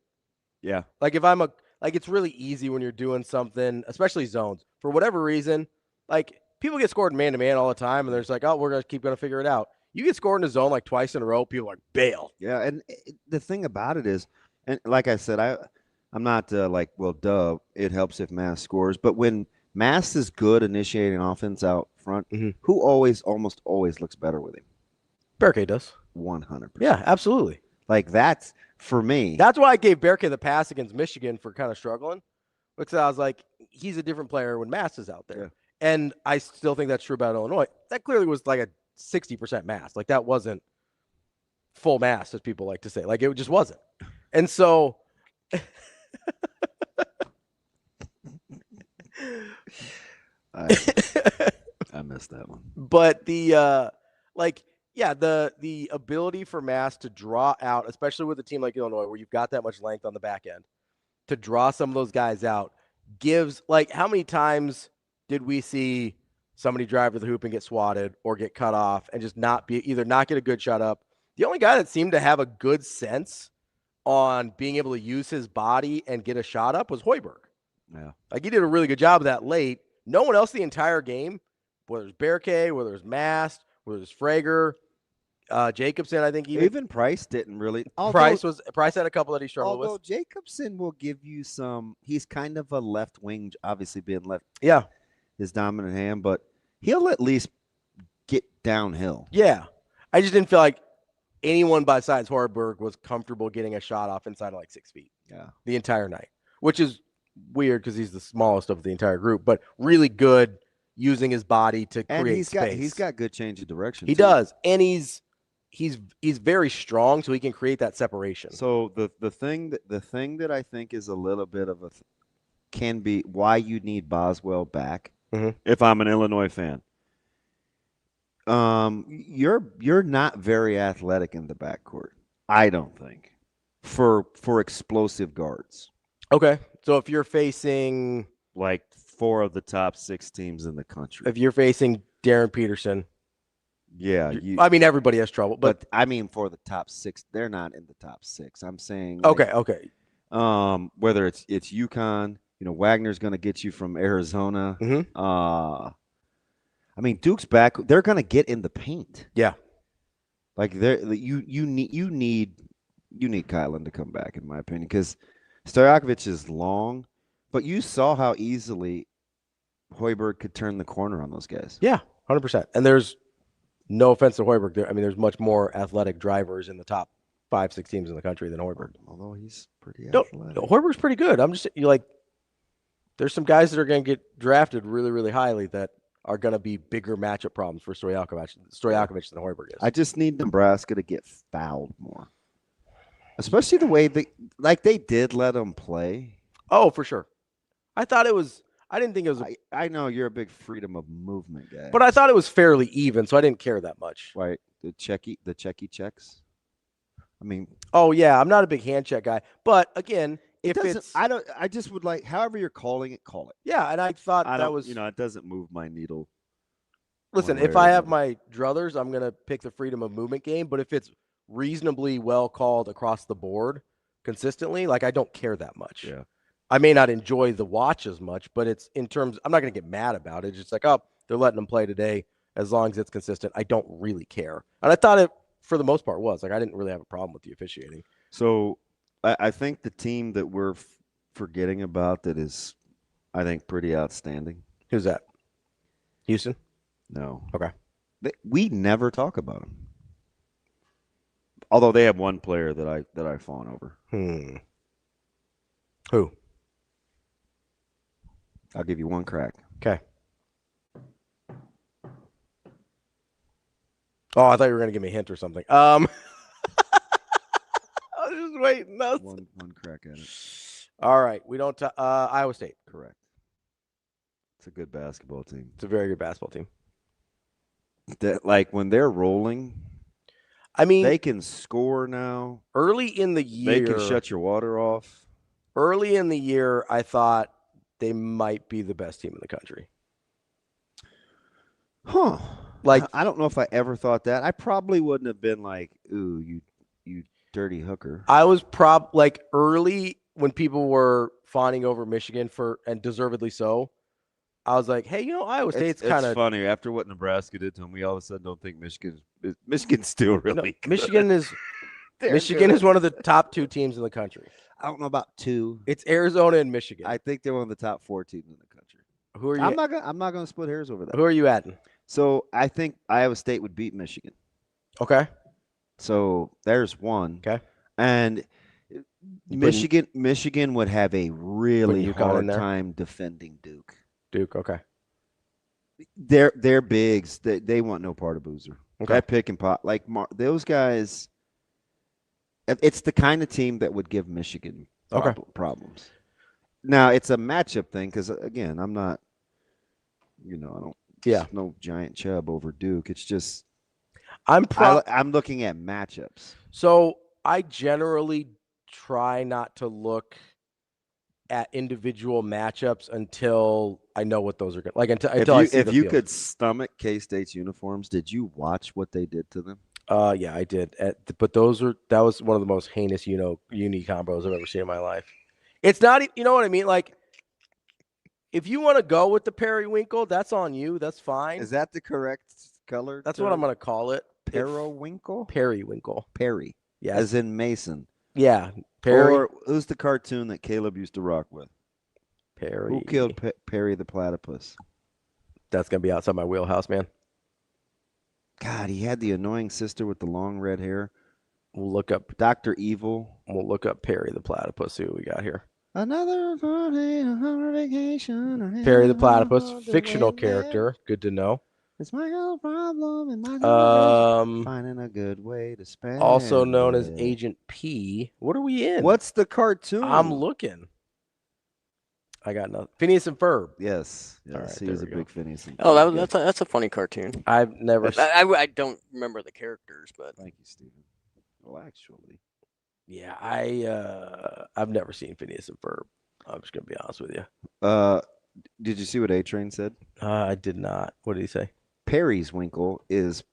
Yeah. Like, it's really easy when you're doing something, especially zones. For whatever reason, like, people get scored man-to-man all the time, and they're just like, oh, we're going to figure it out. You get scored in a zone like twice in a row, people are like, bail. Yeah, and the thing about it is, and like I said, I'm not like, well, duh, it helps if Mass scores. But when Mass is good initiating offense out front, who almost always looks better with him? Berke does. 100%. Yeah, absolutely. Like, that's, for me. That's why I gave Berke the pass against Michigan for kind of struggling. Because I was like, he's a different player when Mass is out there. Yeah. And I still think that's true about Illinois. That clearly was like a 60% Mass. Like, that wasn't full Mass, as people like to say. Like, it just wasn't. And so I missed that one. But the ability for Mass to draw out, especially with a team like Illinois, where you've got that much length on the back end, to draw some of those guys out gives, like, how many times did we see somebody drive to the hoop and get swatted or get cut off and just not get a good shot up? The only guy that seemed to have a good sense on being able to use his body and get a shot up was Hoiberg. Yeah. Like, he did a really good job of that late. No one else the entire game, whether it's Berke, whether it's Mast, whether it's Frager, Jacobson, I think even Pryce didn't really. Pryce had a couple that he struggled with. Although Jacobson will give you some, he's kind of a left wing, obviously being left. Yeah. His dominant hand, but he'll at least get downhill. Yeah. I just didn't feel like anyone besides Hoiberg was comfortable getting a shot off inside of like 6 feet. Yeah. The entire night, which is weird because he's the smallest of the entire group, but really good using his body to create space. He's got good change of direction. He does. And he's very strong, so he can create that separation. So the thing that I think is a little bit of can be why you need Boswell back. If I'm an Illinois fan, you're not very athletic in the backcourt. I don't think for explosive guards. Okay, so if you're facing like 4 of the top 6 teams in the country, if you're facing Darren Peterson. Yeah, I mean, everybody has trouble, but I mean, for the top 6, they're not in the top 6. I'm saying, okay. Whether it's UConn, Wagner's going to get you from Arizona. I mean, Duke's back; they're going to get in the paint. Yeah, like you need Kylan to come back, in my opinion, because Stojakovic is long, but you saw how easily Hoiberg could turn the corner on those guys. Yeah, 100%. And there's no offense to Hoiberg there. I mean, there's much more athletic drivers in the top 5-6 teams in the country than Hoiberg. Although he's pretty athletic. No, Hoiberg's pretty good. I'm just there's some guys that are going to get drafted really, really highly that are going to be bigger matchup problems for Stojakovic than Hoiberg is. I just need Nebraska to get fouled more, especially the way they did let them play. Oh, for sure. I didn't think it was. I know you're a big freedom of movement guy, but I thought it was fairly even, so I didn't care that much. Right, the checky checks. I mean, oh yeah, I'm not a big hand check guy, but again, I just would like, however you're calling it, call it. Yeah, and I thought it doesn't move my needle. Listen, if I have my druthers, I'm gonna pick the freedom of movement game. But if it's reasonably well called across the board consistently, like, I don't care that much. Yeah. I may not enjoy the watch as much, but it's I'm not going to get mad about it. It's just like, oh, they're letting them play today. As long as it's consistent, I don't really care. And I thought it, for the most part, was. Like, I didn't really have a problem with the officiating. So I think the team that we're forgetting about that is, I think, pretty outstanding. Who's that? Houston? No. Okay. We never talk about them. Although they have one player that I've fallen over. Who? I'll give you one crack. Okay. Oh, I thought you were going to give me a hint or something. I was just waiting. One crack at it. All right. We don't Iowa State. Correct. It's a good basketball team. It's a very good basketball team. When they're rolling, I mean, they can score now. Early in the year, they can shut your water off. Early in the year, I thought they might be the best team in the country. Huh. Like, I don't know if I ever thought that. I probably wouldn't have been like, ooh, you dirty hooker. I was early when people were fawning over Michigan and deservedly so. I was like, hey, Iowa State's kind of funny. After what Nebraska did to them, we all of a sudden don't think Michigan's still really good. Michigan is one of the top 2 teams in the country. I don't know about 2. It's Arizona and Michigan. I think they're one of the top 4 teams in the country. Who are you? I'm not gonna split hairs over that. Who are you at? So I think Iowa State would beat Michigan. Okay. So there's one. Okay. And Michigan would have a really hard time defending Duke. Duke, okay. They're bigs. They want no part of Boozer. Okay. That pick and pop, like those guys. It's the kind of team that would give Michigan problems. Now it's a matchup thing because again, I'm not. I don't. Yeah. No giant chub over Duke. It's just. I'm looking at matchups. So I generally try not to look at individual matchups until I know what those are going to like. Until I see if the you field. could stomach K-State's uniforms, did you watch what they did to them? Yeah, I did. But that was one of the most heinous, uni combos I've ever seen in my life. It's not, you know what I mean? Like, if you want to go with the periwinkle, that's on you. That's fine. Is that the correct color? That's what I'm going to call it. Periwinkle? Periwinkle. Perry. Yeah. As in Mason. Yeah. Perry. Or who's the cartoon that Caleb used to rock with? Perry. Who killed Perry the platypus? That's going to be outside my wheelhouse, man. God, he had the annoying sister with the long red hair. We'll look up Dr. Evil. We'll look up Perry the platypus. See what we got here. Another vacation. Perry the platypus, fictional character. Good to know. It's my own problem and my finding a good way to spend. Also known as Agent P. What are we in? What's the cartoon? I'm looking. I got nothing. Phineas and Ferb. Yes. All right, he was a big Phineas and Ferb. Oh, that's a funny cartoon. I've never. I don't remember the characters, but thank you, Stephen. Well, actually, yeah, I've never seen Phineas and Ferb. I'm just gonna be honest with you. Did you see what A-Train said? I did not. What did he say? Perry's Winkle is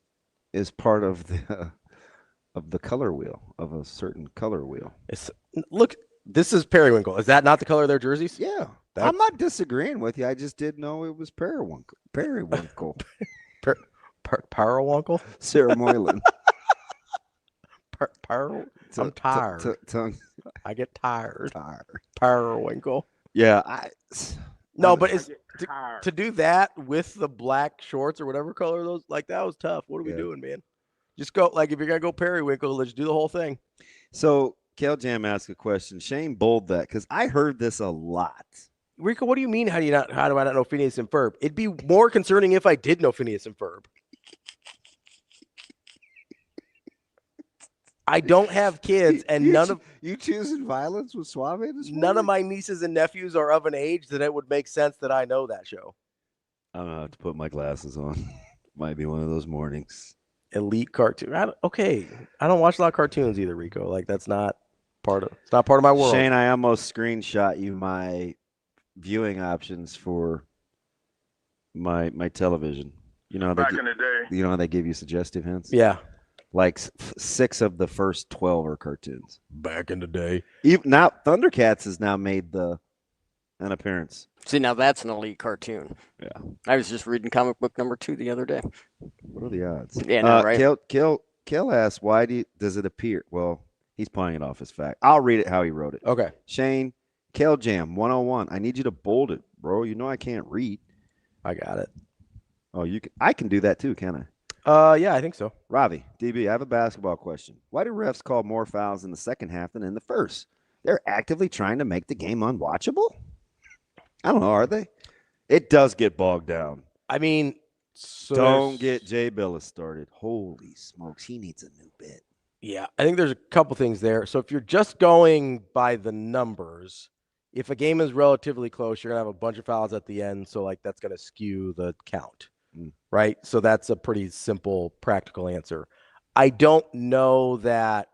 part of the color wheel of a certain color wheel. Look, this is Periwinkle. Is that not the color of their jerseys? Yeah. I'm not disagreeing with you. I just didn't know it was Periwinkle. Periwinkle. Periwinkle? Sarah Moylan. I'm tired. I get tired. Periwinkle. Yeah. No, but to do that with the black shorts or whatever color those, like, that was tough. What are we doing, man? Just go, like, if you're going to go Periwinkle, let's do the whole thing. So, Kel Jam asked a question. Shane bold that because I heard this a lot. Rico, what do you mean? How do I not know Phineas and Ferb? It'd be more concerning if I did know Phineas and Ferb. I don't have kids, and you choosing violence with Suave this morning? None of my nieces and nephews are of an age that it would make sense that I know that show. I'm gonna have to put my glasses on. Might be one of those mornings. Elite cartoon. I don't watch a lot of cartoons either, Rico. Like, it's not part of my world. Shane, I almost screenshot you my viewing options for my television. Back in the day. You know how they give you suggestive hints? Yeah. Like 6 of the first 12 are cartoons. Back in the day. Even now, Thundercats has now made an appearance. See, now that's an elite cartoon. Yeah. I was just reading comic book number 2 the other day. What are the odds? Yeah, no, right? Kel asks, why does it appear? Well, he's playing it off as fact. I'll read it how he wrote it. Okay. Shane, Kel Jam 101. I need you to bold it, bro. You know I can't read. I got it. Oh, I can do that too, can I? Yeah, I think so. Ravi, DB, I have a basketball question. Why do refs call more fouls in the second half than in the first? They're actively trying to make the game unwatchable? I don't know, are they? It does get bogged down. I mean, don't get Jay Billis started. Holy smokes, he needs a new bit. Yeah, I think there's a couple things there. So if you're just going by the numbers, if a game is relatively close, you're going to have a bunch of fouls at the end, so like that's going to skew the count. Right? So that's a pretty simple, practical answer. I don't know that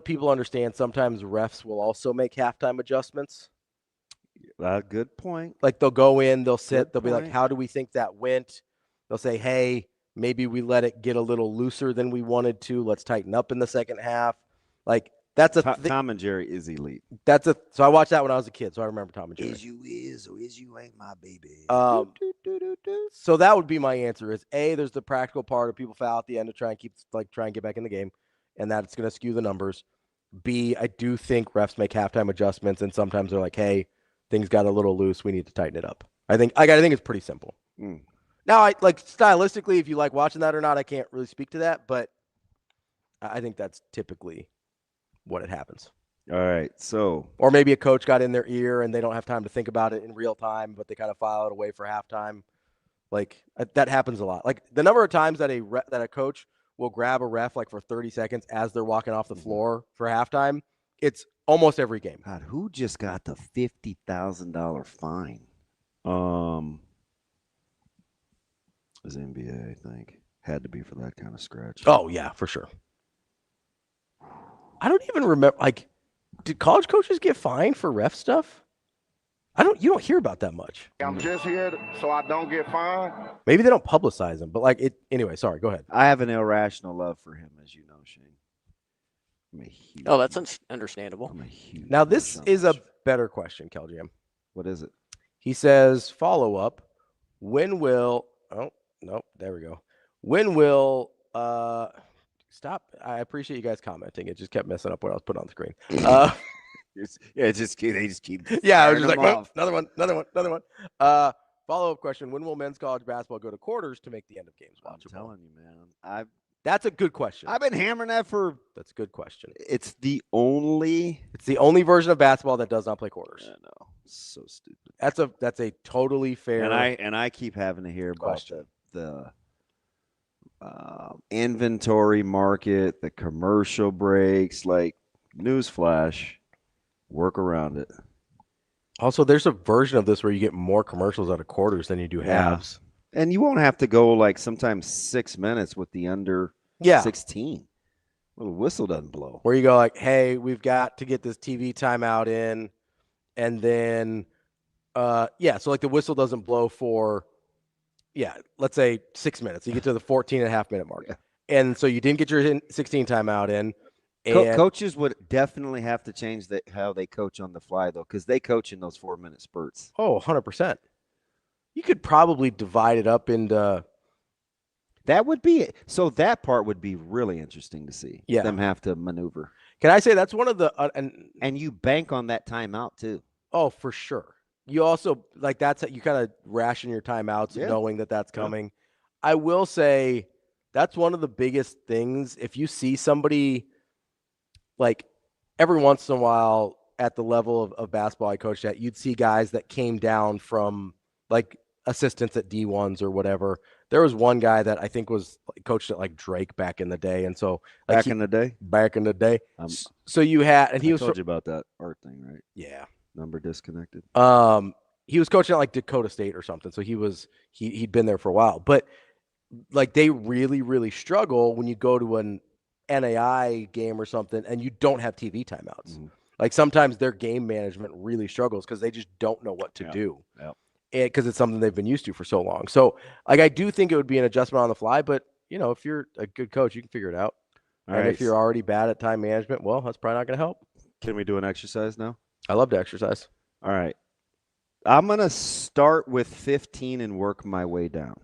people understand sometimes refs will also make halftime adjustments. Good point. Like they'll go in, they'll sit, they'll be like, how do we think that went? They'll say, hey, maybe we let it get a little looser than we wanted to. Let's tighten up in the second half. Like, that's a Tom and Jerry is elite. So I watched that when I was a kid, so I remember Tom and Jerry. Is you is or is you ain't my baby. So that would be my answer is A, there's the practical part of people foul at the end to try and get back in the game, and that's going to skew the numbers. B, I do think refs make halftime adjustments, and sometimes they're like, hey, things got a little loose. We need to tighten it up. I think it's pretty simple. Now, I like stylistically, if you like watching that or not, I can't really speak to that, but I think that's typically what it happens. All right, so or maybe a coach got in their ear and they don't have time to think about it in real time, but they kind of file it away for halftime. Like that happens a lot. Like the number of times that a coach will grab a ref like for 30 seconds as they're walking off the floor for halftime, it's almost every game. God, who just got the $50,000 fine? It was NBA, I think. Had to be for that kind of scratch. Oh yeah, for sure. I don't even remember. Like, did college coaches get fined for ref stuff? You don't hear about that much. I'm just here so I don't get fined. Maybe they don't publicize them, but like it anyway. Sorry, go ahead. I have an irrational love for him, as you know, Shane. Oh, that's understandable. Now this is a better question, KelJam. What is it? He says, follow up. When will? Oh no, there we go. When will? Stop. I appreciate you guys commenting. It just kept messing up what I was putting on the screen. They just keep. Yeah, I was just like, oh, another one. Follow-up question: when will men's college basketball go to quarters to make the end of games watchable? I'm telling you, man. That's a good question. I've been hammering that for. That's a good question. It's the only version of basketball that does not play quarters. I know. So stupid. That's a totally fair. And I keep having to hear about the inventory market, the commercial breaks. Like, newsflash, work around it. Also, there's a version of this where you get more commercials out of quarters than you do halves. And you won't have to go like sometimes 6 minutes with the under 16. Well, the whistle doesn't blow. Where you go like, hey, we've got to get this TV timeout in. And then, so like the whistle doesn't blow for, let's say 6 minutes. You get to the 14.5-minute mark. Yeah. And so you didn't get your 16 timeout in. And coaches would definitely have to change how they coach on the fly, though, because they coach in those 4-minute spurts. Oh, 100%. You could probably divide it up into. That would be it. So that part would be really interesting to see. Yeah. Them have to maneuver. Can I say that's one of the and you bank on that timeout too. Oh, for sure. You also like that's you kind of ration your timeouts knowing that that's coming. Yeah. I will say that's one of the biggest things. If you see somebody like every once in a while at the level of basketball I coached at, you'd see guys that came down from like assistants at D1s or whatever. There was one guy that I think was coached at like Drake back in the day. And so like back in the day. So you had, and he was told you about that art thing, right? Yeah. Number disconnected. He was coaching at like Dakota State or something. So he'd been there for a while, but like they really, really struggle when you go to an NAI game or something and you don't have TV timeouts. Mm-hmm. Like sometimes their game management really struggles because they just don't know what to do. Yeah. Because it's something they've been used to for so long. So, like, I do think it would be an adjustment on the fly, but, you know, if you're a good coach, you can figure it out. If you're already bad at time management, well, that's probably not going to help. Can we do an exercise now? I love to exercise. All right. I'm going to start with 15 and work my way down.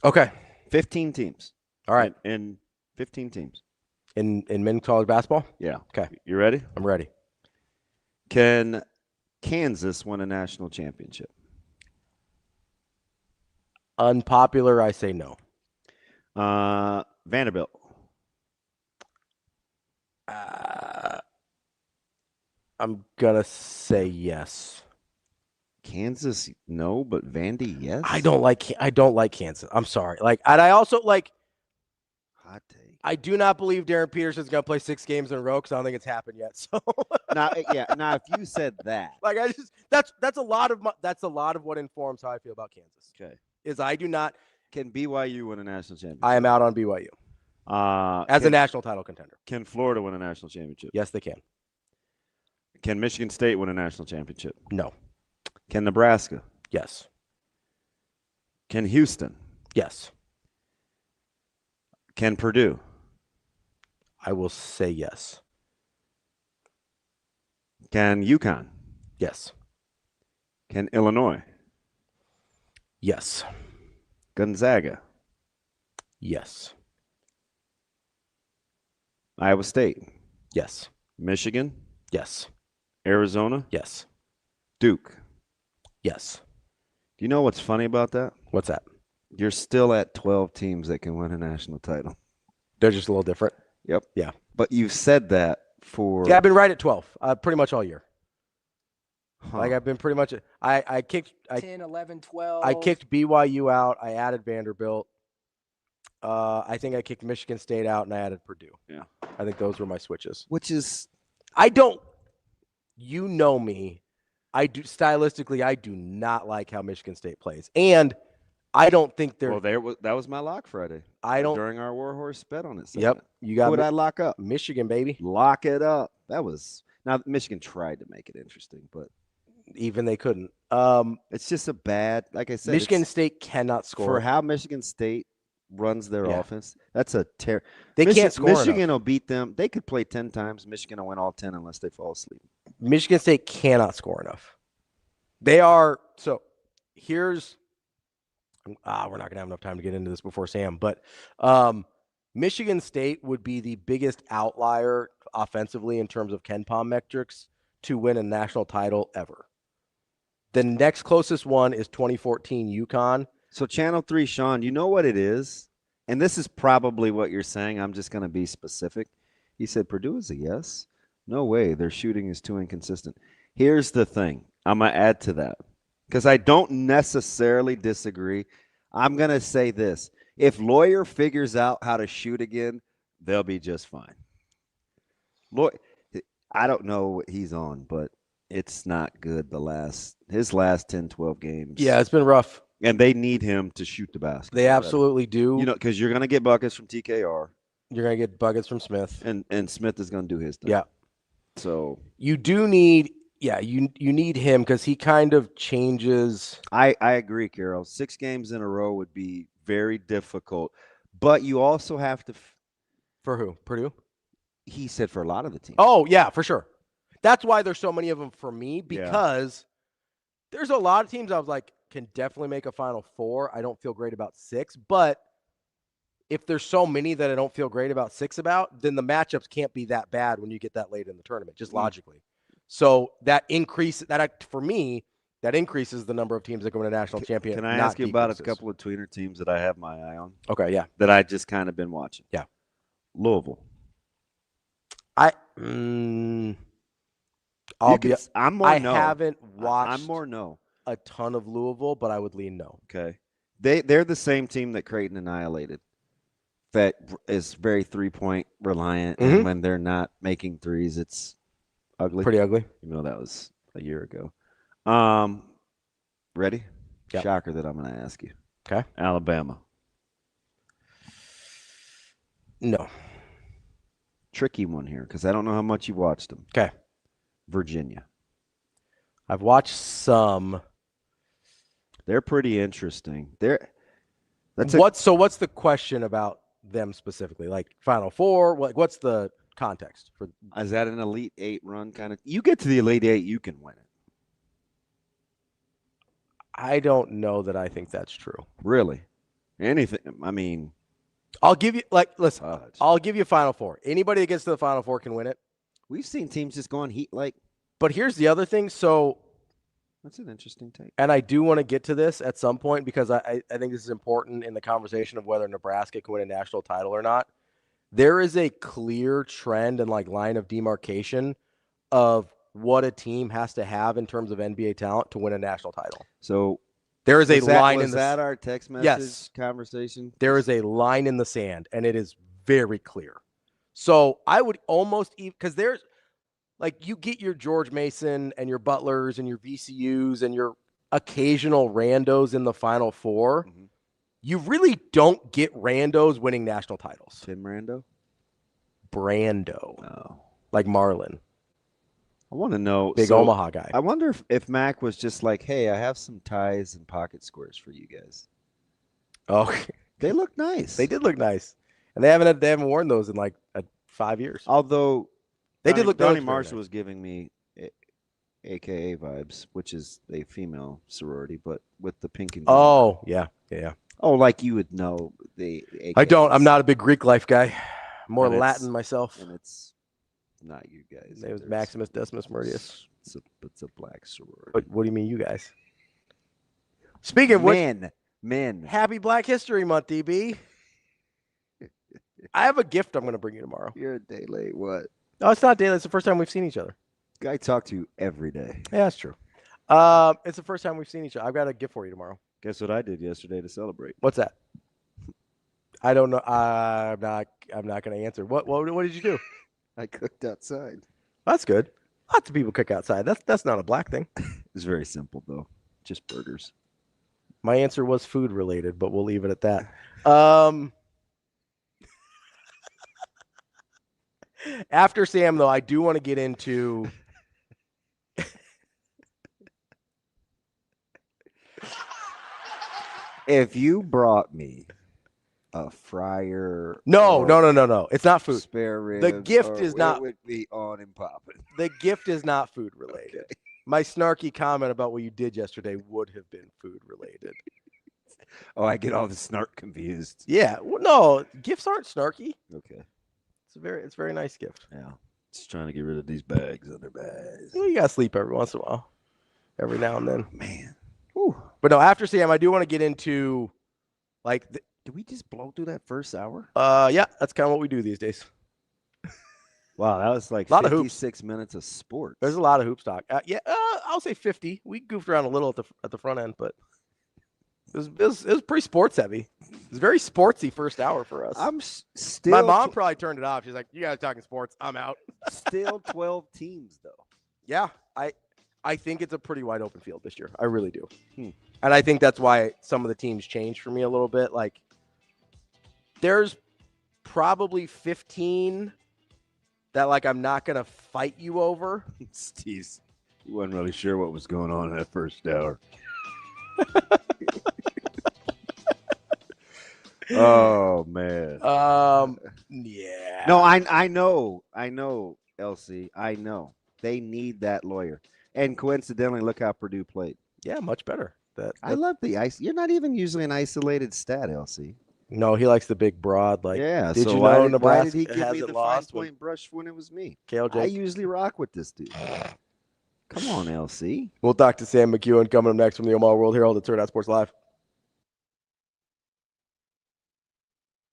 Okay. 15 teams. All right. And 15 teams. In men's college basketball? Yeah. Okay. You ready? I'm ready. Can Kansas win a national championship? Unpopular, I say no. Vanderbilt. I'm going to say yes. Kansas, no, but Vandy, yes. I don't like Kansas. I'm sorry. Like, and I also like. Hot take. I do not believe Darren Peterson's going to play 6 games in a row because I don't think it's happened yet. So now, if you said that, like that's a lot of what informs how I feel about Kansas. Okay. Is I do not. Can BYU win a national championship? I am out on BYU. As a national title contender. Can Florida win a national championship? Yes, they can. Can Michigan State win a national championship? No. Can Nebraska? Yes. Can Houston? Yes. Can Purdue? I will say yes. Can UConn? Yes. Can Illinois? Yes. Gonzaga? Yes. Iowa State? Yes. Michigan, Yes. Arizona, Yes. Duke. Yes. Do you know what's funny about that? What's that? You're still at 12 teams that can win a national title. They're just a little different. Yep. Yeah. But you've said that for. Yeah, I've been right at 12 pretty much all year. Huh. Like I've been pretty much I kicked 10, 11, 12. I kicked BYU out. I added Vanderbilt. I think I kicked Michigan State out and I added Purdue. Yeah. I think those were my switches. Which is. I don't. You know me. I do stylistically. I do not like how Michigan State plays, and I don't think they're. Well, that was my lock Friday. I don't during our Warhorse bet on it. Yep, you got. Who would I lock up? Michigan, baby. Lock it up. That was now Michigan tried to make it interesting, but even they couldn't. It's just a bad. Like I said, Michigan State cannot score for how Michigan State runs their offense. That's a They can't score. Michigan enough. will beat them. They could play 10 times. Michigan will win all 10 unless they fall asleep. Michigan State cannot score enough. They are so. Here's. We're not gonna have enough time to get into this before Sam, but Michigan State would be the biggest outlier offensively in terms of KenPom metrics to win a national title ever. The next closest one is 2014 UConn. So Channel 3, Sean, you know what it is? And this is probably what you're saying. I'm just going to be specific. He said Purdue is a yes. No way. Their shooting is too inconsistent. Here's the thing. I'm going to add to that because I don't necessarily disagree. I'm going to say this. If Lawyer figures out how to shoot again, they'll be just fine. I don't know what he's on, but it's not good his last 10, 12 games. Yeah, it's been rough. And they need him to shoot the basket. They absolutely do. You know, because you're going to get buckets from TKR. You're going to get buckets from Smith. And Smith is going to do his thing. Yeah. So you do need you need him because he kind of changes. I agree, Carol. 6 games in a row would be very difficult. But you also have to For who? Purdue? He said for a lot of the teams. Oh, yeah, for sure. That's why there's so many of them for me because there's a lot of teams I was like, can definitely make a Final Four. I don't feel great about 6, but if there's so many that I don't feel great about 6 about, then the matchups can't be that bad when you get that late in the tournament, just logically. So that increases the number of teams that go to a national championship. Can I ask you about a couple of tweener teams that I have my eye on? Okay, yeah. That I just kind of been watching. Yeah. Louisville. I'm more no. I haven't watched. I'm more no. A ton of Louisville, but I would lean no. Okay. They're the same team that Creighton annihilated. That is very 3-point reliant, and when they're not making threes, it's ugly. Pretty ugly. You know that was a year ago. Ready? Yep. Shocker that I'm going to ask you. Okay. Alabama. No. Tricky one here because I don't know how much you watched them. Okay. Virginia. I've watched some. They're pretty interesting. What's the question about them specifically? Like Final Four? What's the context for? Is that an Elite 8 run kind of? You get to the Elite 8, you can win it. I don't know that I think that's true. Really? Anything? I mean, I'll give you I'll give you Final Four. Anybody that gets to the Final Four can win it. We've seen teams just go on heat like. But here's the other thing. So that's an interesting take. And I do want to get to this at some point because I think this is important in the conversation of whether Nebraska can win a national title or not. There is a clear trend and line of demarcation of what a team has to have in terms of NBA talent to win a national title. So there is a line in the that our text message conversation? There is a line in the sand, and it is very clear. So I would almost – because there's – you get your George Mason and your Butlers and your VCUs and your occasional randos in the Final Four. Mm-hmm. You really don't get randos winning national titles. Tim Rando? Brando. Oh. Like Marlin. I want to know. Big Omaha guy. I wonder if Mac was just like, hey, I have some ties and pocket squares for you guys. Oh. They look nice. They did look nice. And they haven't worn those in 5 years. Although they did look Donnie Marshall was giving me AKA vibes, which is a female sorority, but with the pink and green. Oh, yeah. Oh, like you would know the AKAs. I don't. I'm not a big Greek life guy. More Latin myself. And it's not you guys. His name was Maximus Decimus Meridius. It's a black sorority. What do you mean, you guys? Speaking of men. Happy Black History Month, DB. I have a gift I'm going to bring you tomorrow. You're a day late. What? No, it's not day late. It's the first time we've seen each other. Guy talk to you every day. Yeah, that's true. It's the first time we've seen each other. I've got a gift for you tomorrow. Guess what I did yesterday to celebrate? What's that? I don't know. I'm not going to answer. What did you do? I cooked outside. That's good. Lots of people cook outside. That's not a black thing. It's very simple though. Just burgers. My answer was food related, but we'll leave it at that. After Sam, though, I do want to get into if you brought me a fryer. No. It's not food. Spare ribs. The gift is not. It would be on and popping. The gift is not food related. Okay. My snarky comment about what you did yesterday would have been food related. Oh, I get all the snark confused. Yeah. Well, no, gifts aren't snarky. Okay. It's a very nice gift. Yeah. Just trying to get rid of these bags under bags. Well, you gotta sleep every once in a while. Every now and then. Man. Whew. But no, after Sam, I do want to get into like did we just blow through that first hour? Yeah, that's kind of what we do these days. Wow, that was like 56 minutes of sports. There's a lot of hoops talk. I'll say 50. We goofed around a little at the front end, but it was pretty sports heavy. It was very sportsy first hour for us. I'm still. My mom probably turned it off. She's like, "You guys talking sports? I'm out." Still 12 teams though. Yeah, I think it's a pretty wide open field this year. I really do, and I think that's why some of the teams changed for me a little bit. Like, there's probably 15 that like I'm not gonna fight you over. Steve, you wasn't really sure what was going on in that first hour. Oh man. Yeah. No, I know, LC. I know. They need that lawyer. And coincidentally, look how Purdue played. Yeah, much better. I love the ice. You're not even usually an isolated stat, LC. No, he likes the big broad. Like, yeah. Did so you why know did Nebraska he give me hasn't the lost 5-point brush when it was me? Kale Jake. I usually rock with this dude. Come on, LC. We'll talk to Sam McKEWON coming up next from the Omaha World Herald at Hurrdat Sports Live.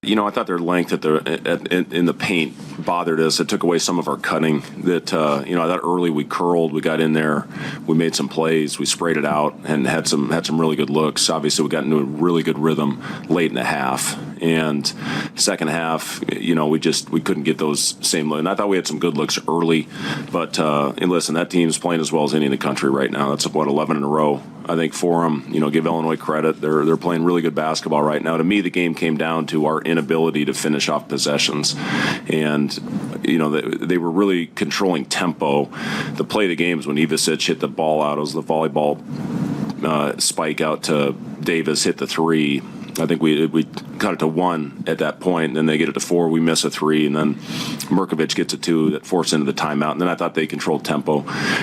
You know, I thought their length in the paint bothered us. It took away some of our cutting. That I thought early we curled, we got in there, we made some plays, we sprayed it out, and had some really good looks. Obviously, we got into a really good rhythm late in the half, and second half, we couldn't get those same looks. And I thought we had some good looks early, but and listen, that team's playing as well as any in the country right now. That's 11 in a row, I think, for them. Give Illinois credit. They're playing really good basketball right now. To me, the game came down to our inability to finish off possessions, and they were really controlling tempo. The play of the game is when Ivicic hit the ball out. It was the volleyball spike out to Davis, hit the three. I think we cut it to 1 at that point, and then they get it to 4. We miss a 3, and then Mrkovic gets a 2 that forced into the timeout. And then I thought they controlled tempo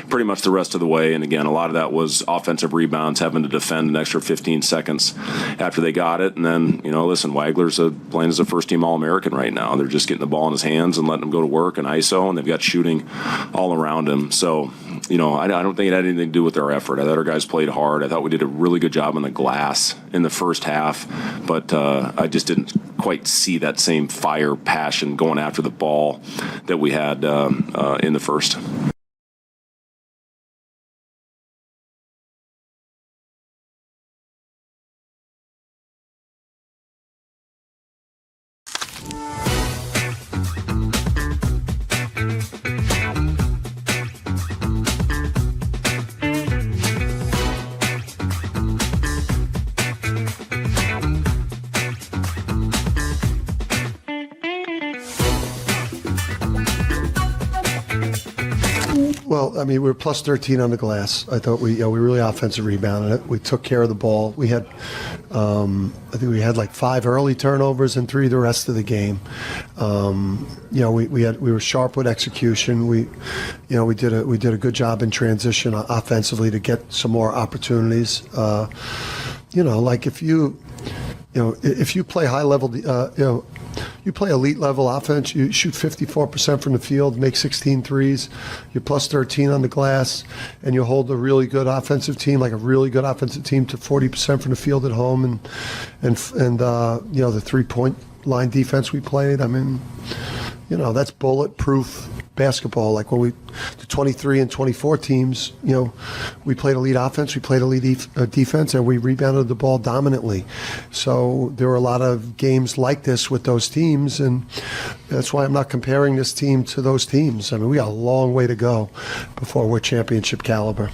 pretty much the rest of the way. And again, a lot of that was offensive rebounds, having to defend an extra 15 seconds after they got it. And then, listen, Wagler's playing as a first-team All-American right now. They're just getting the ball in his hands and letting him go to work and ISO, and they've got shooting all around him. So, I don't think it had anything to do with our effort. I thought our guys played hard. I thought we did a really good job on the glass in the first half, but I just didn't quite see that same fire, passion going after the ball that we had in the first. Well, I mean, we were plus 13 on the glass. I thought we really offensive rebounded it. We took care of the ball. We had, I think we had like 5 early turnovers and 3 the rest of the game. We were sharp with execution. We did a good job in transition offensively to get some more opportunities. Like if you play high level, you play elite level offense. You shoot 54% from the field, make 16 threes. You're plus 13 on the glass, and you hold a really good offensive team, like a really good offensive team, to 40% from the field at home, and the 3-point line defense we played. I mean, that's bulletproof basketball. Like when the 23 and 24 teams, we played elite offense, we played elite defense, and we rebounded the ball dominantly. So there were a lot of games like this with those teams, and that's why I'm not comparing this team to those teams. I mean, we got a long way to go before we're championship caliber.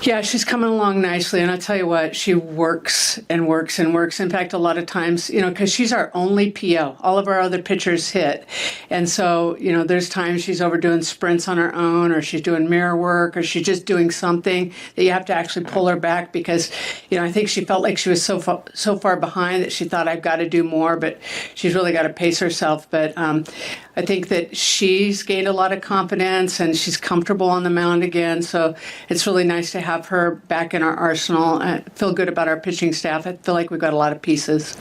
Yeah, she's coming along nicely, and I'll tell you what, she works and works and works. In fact, a lot of times, because she's our only PO. All of our other pitchers hit. And so, there's times she's over doing sprints on her own, or she's doing mirror work, or she's just doing something that you have to actually pull her back because, I think she felt like she was so far behind that she thought, I've got to do more, but she's really got to pace herself. But I think that she's gained a lot of confidence, and she's comfortable on the mound again. So it's really nice to have her back in our arsenal. I feel good about our pitching staff. I feel like we've got a lot of pieces.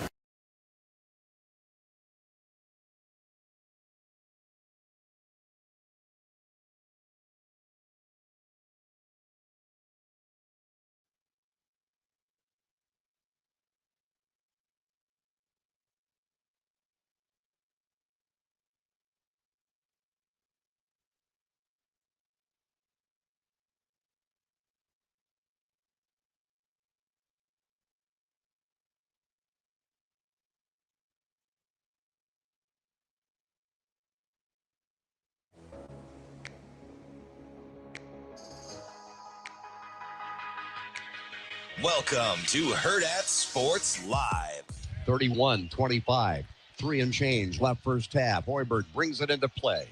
Welcome to Hurrdat Sports Live. 31-25. 3 and change left first half. Hoiberg brings it into play.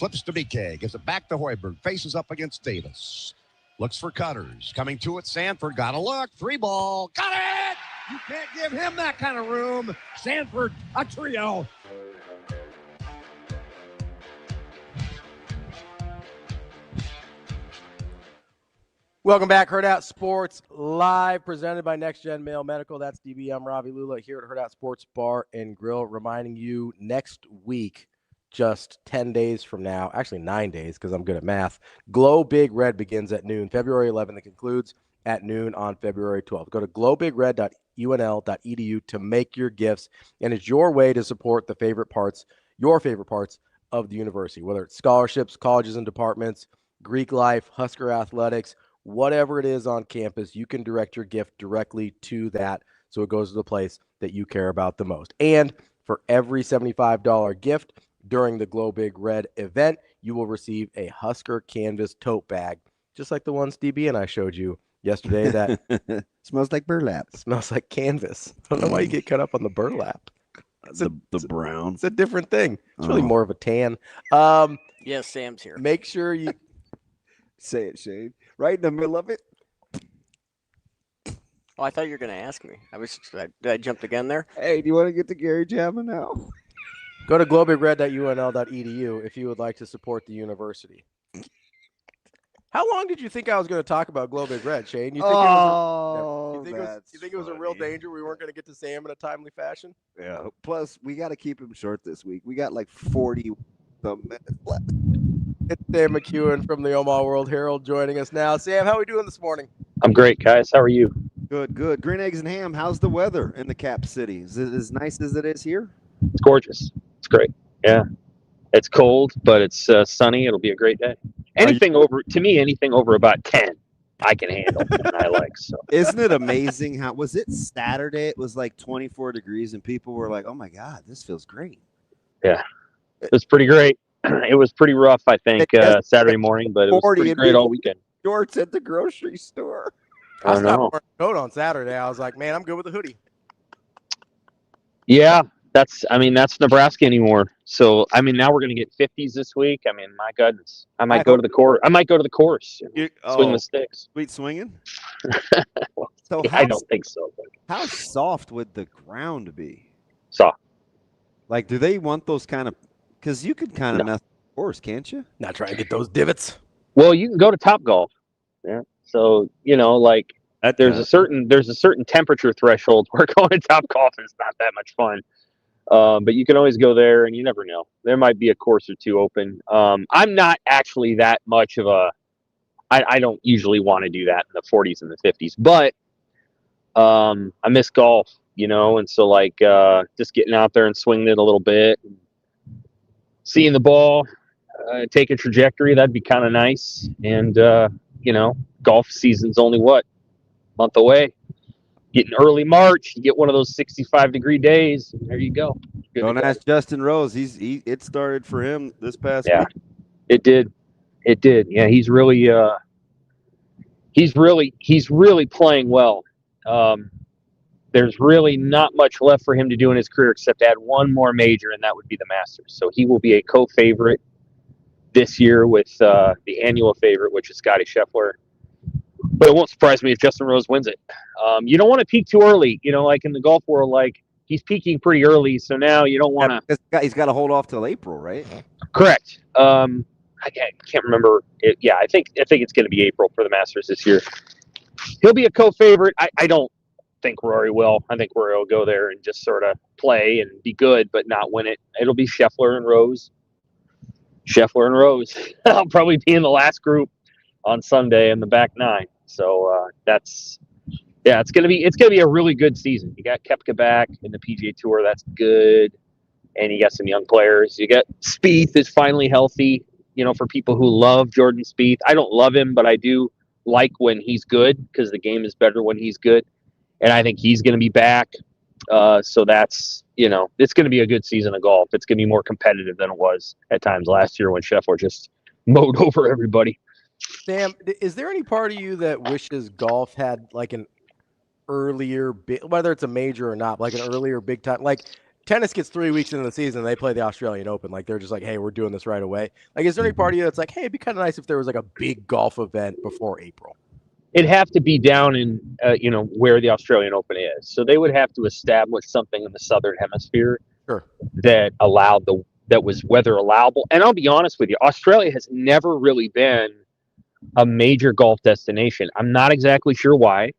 Flips to BK. Gives it back to Hoiberg. Faces up against Davis. Looks for cutters. Coming to it. Sandfort got a look. 3-ball. Got it! You can't give him that kind of room. Sandfort, a trio. Welcome back, Hurrdat Sports Live, presented by NextGen Male Medical. That's DB. I'm Ravi Lulla here at Hurrdat Sports Bar and Grill, reminding you next week, just 10 days from now, actually 9 days because I'm good at math, Glow Big Red begins at noon, February 11th, and concludes at noon on February 12th. Go to glowbigred.unl.edu to make your gifts, and it's your way to support your favorite parts of the university, whether it's scholarships, colleges and departments, Greek life, Husker athletics, whatever it is on campus, you can direct your gift directly to that, so it goes to the place that you care about the most. And for every $75 gift during the Glow Big Red event, you will receive a Husker canvas tote bag, just like the ones DB and I showed you yesterday. That smells like burlap. Smells like canvas. I don't know why you get cut up on the burlap. The brown. It's a different thing. It's really more of a tan. Yes, Sam's here. Make sure you say it, Shane. Right in the middle of it. Oh, I thought you were going to ask me. Did I jump the gun there? Hey, do you want to get the Gary Jamming now? Go to globigred.unl.edu if you would like to support the university. How long did you think I was going to talk about Glow Big Red, Shane? You think it was a real danger we weren't going to get to Sam in a timely fashion? Yeah. Plus, we got to keep him short this week. We got like 40 minutes left. It's Sam McKEWON from the Omaha World Herald joining us now. Sam, how are we doing this morning? I'm great, guys. How are you? Good, good. Green Eggs and Ham, how's the weather in the Cap City? Is it as nice as it is here? It's gorgeous. It's great. Yeah. It's cold, but it's sunny. It'll be a great day. Anything over about 10, I can handle and I like. So isn't it amazing how was it Saturday? It was like 24 degrees and people were like, "Oh my God, this feels great." Yeah. It was pretty great. It was pretty rough, I think, Saturday morning, but it was pretty great all weekend. Shorts at the grocery store. I stopped wearing a coat on Saturday. I was like, man, I'm good with a hoodie. Yeah, that's Nebraska anymore. So, now we're going to get 50s this week. My goodness. I might go to the course. Swing the sticks. Sweet swinging? So I don't think so. But. How soft would the ground be? Soft. Like, do they want those kind of – because you could kind of mess with the course, can't you? Not trying to get those divots. Well, you can go to Topgolf. Yeah. So, there's a certain temperature threshold where going to Topgolf is not that much fun. But you can always go there, and you never know. There might be a course or two open. I'm not actually that much of a – I don't usually want to do that in the 40s and the 50s. But I miss golf, and so, just getting out there and swinging it a little bit, seeing the ball take a trajectory, that'd be kind of nice. And, golf season's only, month away. Getting early March, you get one of those 65-degree days. There you go. Don't ask Justin Rose. It started for him this past week. It did. Yeah, he's really playing well. There's really not much left for him to do in his career except add one more major, and that would be the Masters. So he will be a co-favorite this year with the annual favorite, which is Scottie Scheffler. But it won't surprise me if Justin Rose wins it. You don't want to peak too early. Like in the golf world, he's peaking pretty early. So now you don't want to. He's got to hold off till April, right? Correct. I can't remember. I think it's going to be April for the Masters this year. He'll be a co-favorite. I don't think Rory will. I think Rory will go there and just sort of play and be good, but not win it. It'll be Scheffler and Rose. I'll probably be in the last group on Sunday in the back nine. So it's gonna be a really good season. You got Koepka back in the PGA Tour, that's good, and you got some young players. You got Spieth is finally healthy. For people who love Jordan Spieth, I don't love him, but I do like when he's good because the game is better when he's good, and I think he's gonna be back. So that's it's gonna be a good season of golf. It's gonna be more competitive than it was at times last year when Scheffler just mowed over everybody. Sam, is there any part of you that wishes golf had like an earlier, whether it's a major or not, like an earlier big time? Like tennis gets 3 weeks into the season, they play the Australian Open. Like they're just like, hey, we're doing this right away. Like, is there any part of you that's like, hey, it'd be kind of nice if there was like a big golf event before April? It'd have to be down in, where the Australian Open is. So they would have to establish something in the Southern Hemisphere that was weather allowable. And I'll be honest with you, Australia has never really been a major golf destination. I'm not exactly sure why.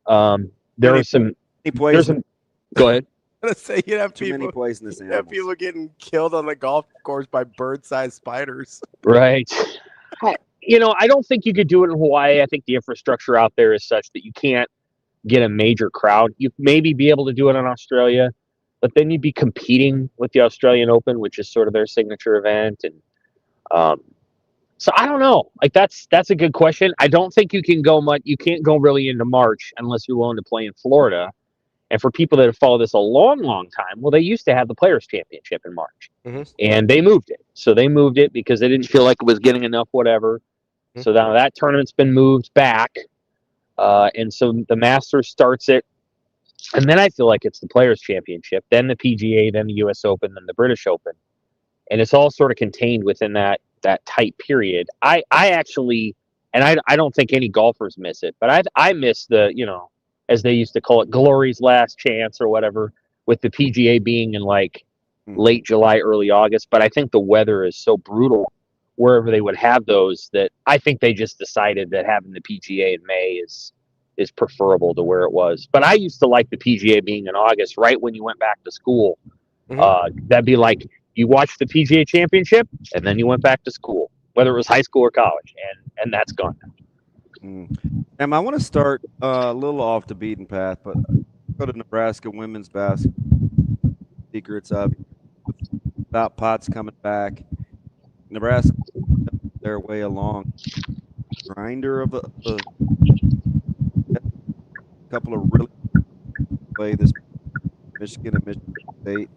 There are some. Go ahead. I'm gonna say you'd have too many poisonous animals. Have people getting killed on the golf course by bird-sized spiders. Right. I don't think you could do it in Hawaii. I think the infrastructure out there is such that you can't get a major crowd. You maybe be able to do it in Australia, but then you'd be competing with the Australian Open, which is sort of their signature event. And so I don't know. Like that's a good question. I don't think you can go much. You can't go really into March unless you're willing to play in Florida. And for people that have followed this a long, long time, well, they used to have the Players' Championship in March, and they moved it. So they moved it because they didn't feel like it was getting enough whatever. So now that tournament's been moved back, and so the Masters starts it, and then I feel like it's the Players' Championship, then the PGA, then the U.S. Open, then the British Open, and it's all sort of contained within that tight period. I actually, and I don't think any golfers miss it, but I miss the as they used to call it, Glory's last chance or whatever, with the PGA being in like late July, early August. But I think the weather is so brutal wherever they would have those that I think they just decided that having the PGA in May is preferable to where it was. But I used to like the PGA being in August, right when you went back to school. That'd be like you watched the PGA Championship and then you went back to school, whether it was high school or college, and that's gone now. I want to start a little off the beaten path, but go to Nebraska women's basketball. Secrets of without Potts coming back, Nebraska their way along. Grinder of a couple of really play this Michigan and Michigan State.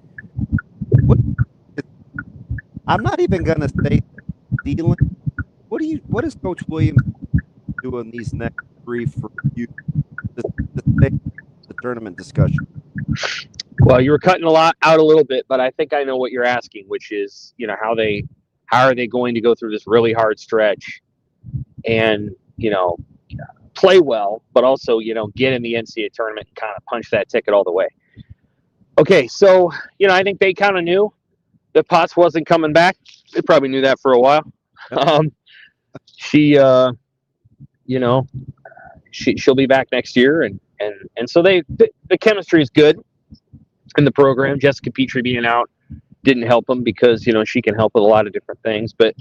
I'm not even gonna say stealing. What is Coach Williams doing these next 3 for you to take the tournament discussion? Well, you were cutting out a little bit, but I think I know what you're asking, which is, how are they going to go through this really hard stretch and, play well, but also, get in the NCAA tournament and kind of punch that ticket all the way. Okay, so, I think they kind of knew that Potts wasn't coming back. They probably knew that for a while. She'll be back next year, and so the chemistry is good in the program. Jessica Petrie being out didn't help them because she can help with a lot of different things. But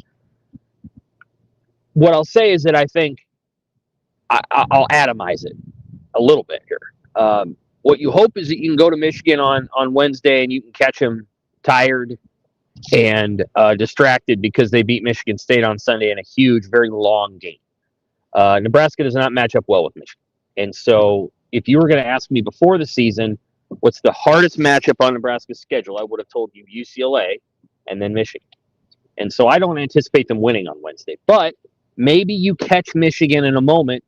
what I'll say is that I think I'll atomize it a little bit here. What you hope is that you can go to Michigan on Wednesday and you can catch them tired and distracted because they beat Michigan State on Sunday in a huge, very long game. Nebraska does not match up well with Michigan. And so if you were going to ask me before the season, what's the hardest matchup on Nebraska's schedule, I would have told you UCLA and then Michigan. And so I don't anticipate them winning on Wednesday. But maybe you catch Michigan in a moment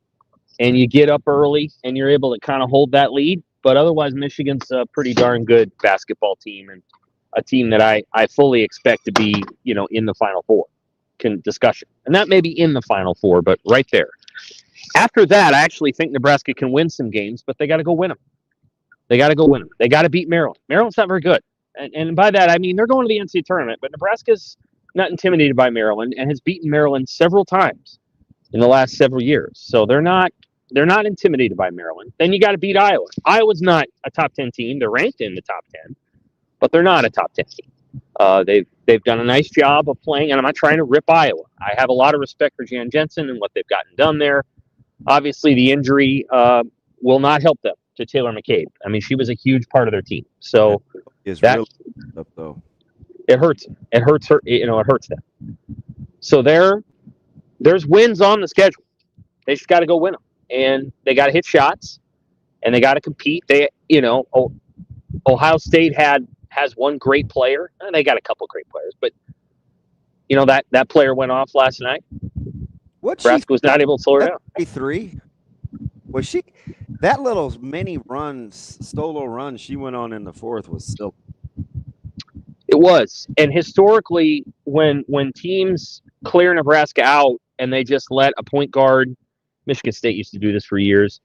and you get up early and you're able to kind of hold that lead. But otherwise, Michigan's a pretty darn good basketball team and a team that I fully expect to be, in the Final Four discussion. And that may be in the Final Four, but right there. After that, I actually think Nebraska can win some games, but they got to go win them. They got to beat Maryland. Maryland's not very good. And by that, I mean they're going to the NCAA tournament, but Nebraska's not intimidated by Maryland and has beaten Maryland several times in the last several years. So they're not intimidated by Maryland. Then you got to beat Iowa. Iowa's not a top 10 team. They're ranked in the top 10, but they're not a top 10 team. They've done a nice job of playing, and I'm not trying to rip Iowa. I have a lot of respect for Jan Jensen and what they've gotten done there. Obviously, the injury will not help them to Taylor McCabe. I mean, she was a huge part of their team. So that really up, though. It hurts them. It hurts her. It hurts them. So there's wins on the schedule. They just got to go win them, and they got to hit shots, and they got to compete. Ohio State has one great player. And they got a couple great players, but that player went off last night. Nebraska was not able to slow her down. 3 was she? That little mini solo run she went on in the fourth was still. It was, and historically, when teams clear Nebraska out and they just let a point guard, Michigan State used to do this for years.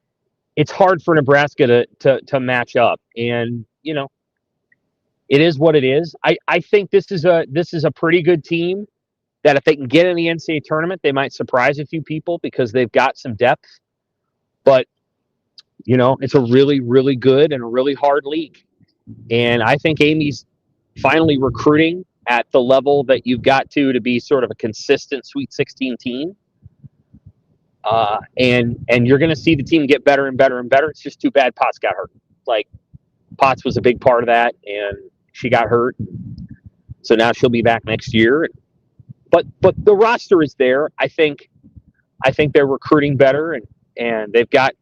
It's hard for Nebraska to match up, and it is what it is. I think this is a pretty good team that if they can get in the NCAA tournament, they might surprise a few people because they've got some depth. But it's a really, really good and a really hard league. And I think Amy's finally recruiting at the level that you've got to be sort of a consistent Sweet 16 team. And you're going to see the team get better and better and better. It's just too bad Potts got hurt. Like, Potts was a big part of that, and she got hurt. So now she'll be back next year. But the roster is there. I think they're recruiting better, and they've got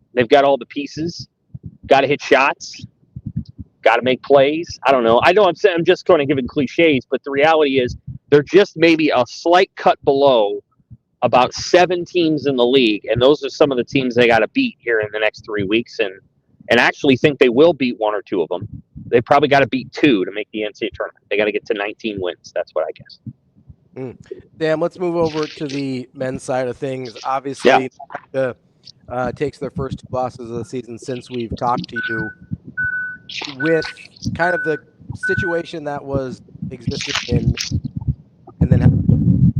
all the pieces. Got to hit shots. Got to make plays. I don't know. I know I'm just kind of giving cliches, but the reality is they're just maybe a slight cut below about 7 teams in the league, and those are some of the teams they got to beat here in the next 3 weeks, and actually think they will beat 1 or 2 of them. They probably got to beat 2 to make the NCAA tournament. They got to get to 19 wins. That's what I guess. Dan, let's move over to the men's side of things. Obviously, the takes their first 2 losses of the season since we've talked to you, with kind of the situation that was existing in, and then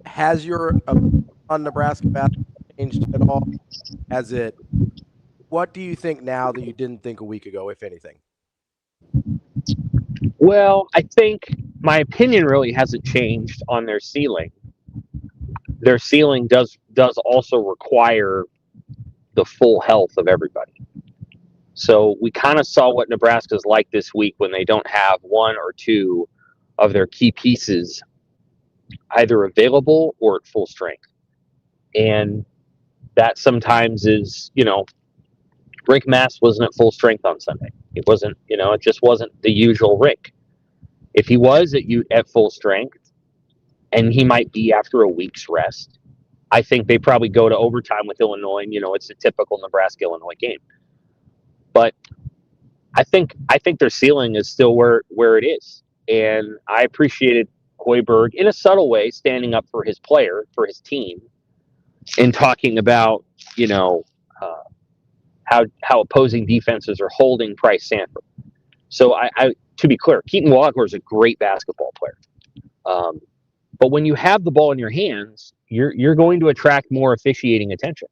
has your on Nebraska basketball changed at all? What do you think now that you didn't think a week ago, if anything? Well, I think my opinion really hasn't changed on their ceiling. Their ceiling does also require the full health of everybody. So we kind of saw what Nebraska's like this week when they don't have 1 or 2 of their key pieces either available or at full strength. And that sometimes is, Rick Mass wasn't at full strength on Sunday. It wasn't, it just wasn't the usual Rick. If he was at full strength, and he might be after a week's rest, I think they probably go to overtime with Illinois, and it's a typical Nebraska-Illinois game. But I think their ceiling is still where it is. And I appreciated Hoiberg in a subtle way standing up for his player, for his team, and talking about, how opposing defenses are holding Pryce Sandfort. So I to be clear, Keaton Walker is a great basketball player. But when you have the ball in your hands, you're going to attract more officiating attention.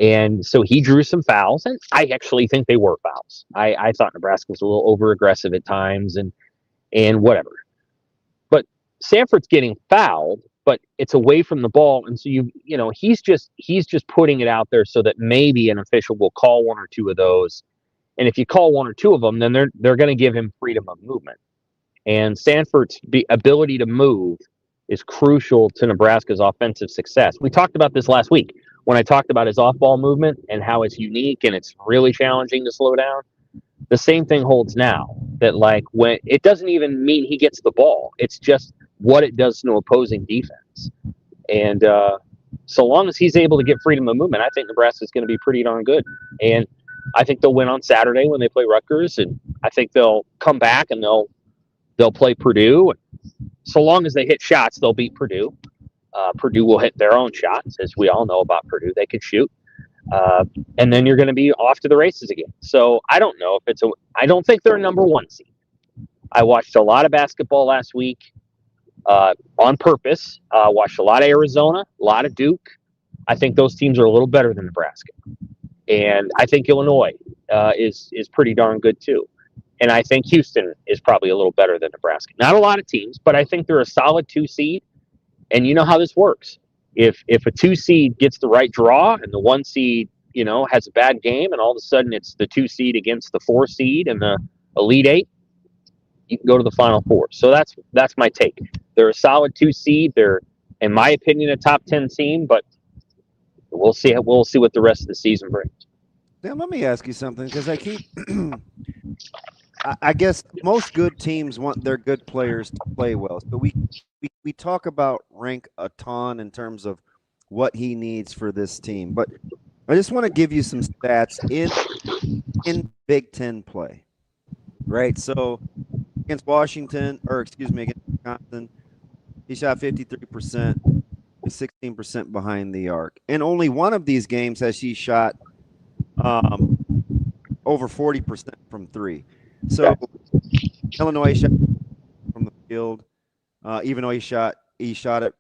And so he drew some fouls, and I actually think they were fouls. I thought Nebraska was a little over aggressive at times and whatever. But Sanford's getting fouled, but it's away from the ball, and so he's just putting it out there so that maybe an official will call 1 or 2 of those. And if you call 1 or 2 of them, then they're going to give him freedom of movement. And Sanford's ability to move is crucial to Nebraska's offensive success. We talked about this last week when I talked about his off-ball movement and how it's unique and it's really challenging to slow down. The same thing holds now, that when it doesn't even mean he gets the ball. It's just what it does to opposing defense. And so long as he's able to get freedom of movement, I think Nebraska's going to be pretty darn good. And I think they'll win on Saturday when they play Rutgers, and I think they'll come back and they'll play Purdue. So long as they hit shots, they'll beat Purdue. Purdue will hit their own shots, as we all know about Purdue. They can shoot. And then you're going to be off to the races again. So I don't know if I don't think they're a number 1 seed. I watched a lot of basketball last week on purpose. Watched a lot of Arizona, a lot of Duke. I think those teams are a little better than Nebraska. And I think Illinois is pretty darn good too. And I think Houston is probably a little better than Nebraska. Not a lot of teams, but I think they're a solid 2 seed. And you know how this works. If a 2 seed gets the right draw and the 1 seed, has a bad game, and all of a sudden it's the 2 seed against the 4 seed and the Elite 8, you can go to the Final 4. So that's my take. They're a solid 2 seed. They're, in my opinion, a top 10 team, but we'll see what the rest of the season brings. Now, let me ask you something, because I guess most good teams want their good players to play well. So we talk about Rank a ton in terms of what he needs for this team. But I just want to give you some stats in Big Ten play. Right? So against Wisconsin, he shot 53%, 16% behind the arc. In only one of these games has he shot over 40% from 3. So Illinois shot from the field, even though he shot at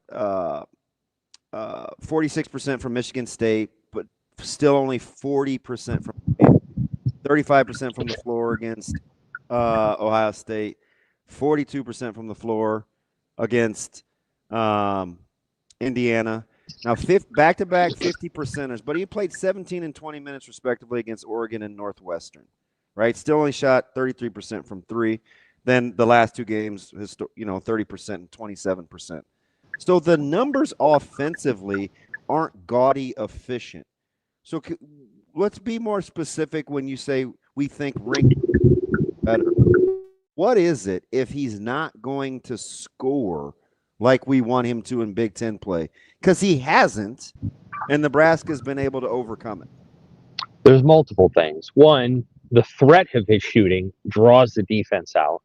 46% from Michigan State, but still only 40% from 35% from the floor against Ohio State, 42% from the floor against Indiana. Now, back-to-back 50%ers, but he played 17 and 20 minutes respectively against Oregon and Northwestern. Right, still only shot 33% from 3. Then the last 2 games, 30% and 27%. So the numbers offensively aren't gaudy efficient. So let's be more specific when you say we think Rink better. What is it if he's not going to score like we want him to in Big Ten play? Because he hasn't, and Nebraska's been able to overcome it. There's multiple things. One, the threat of his shooting draws the defense out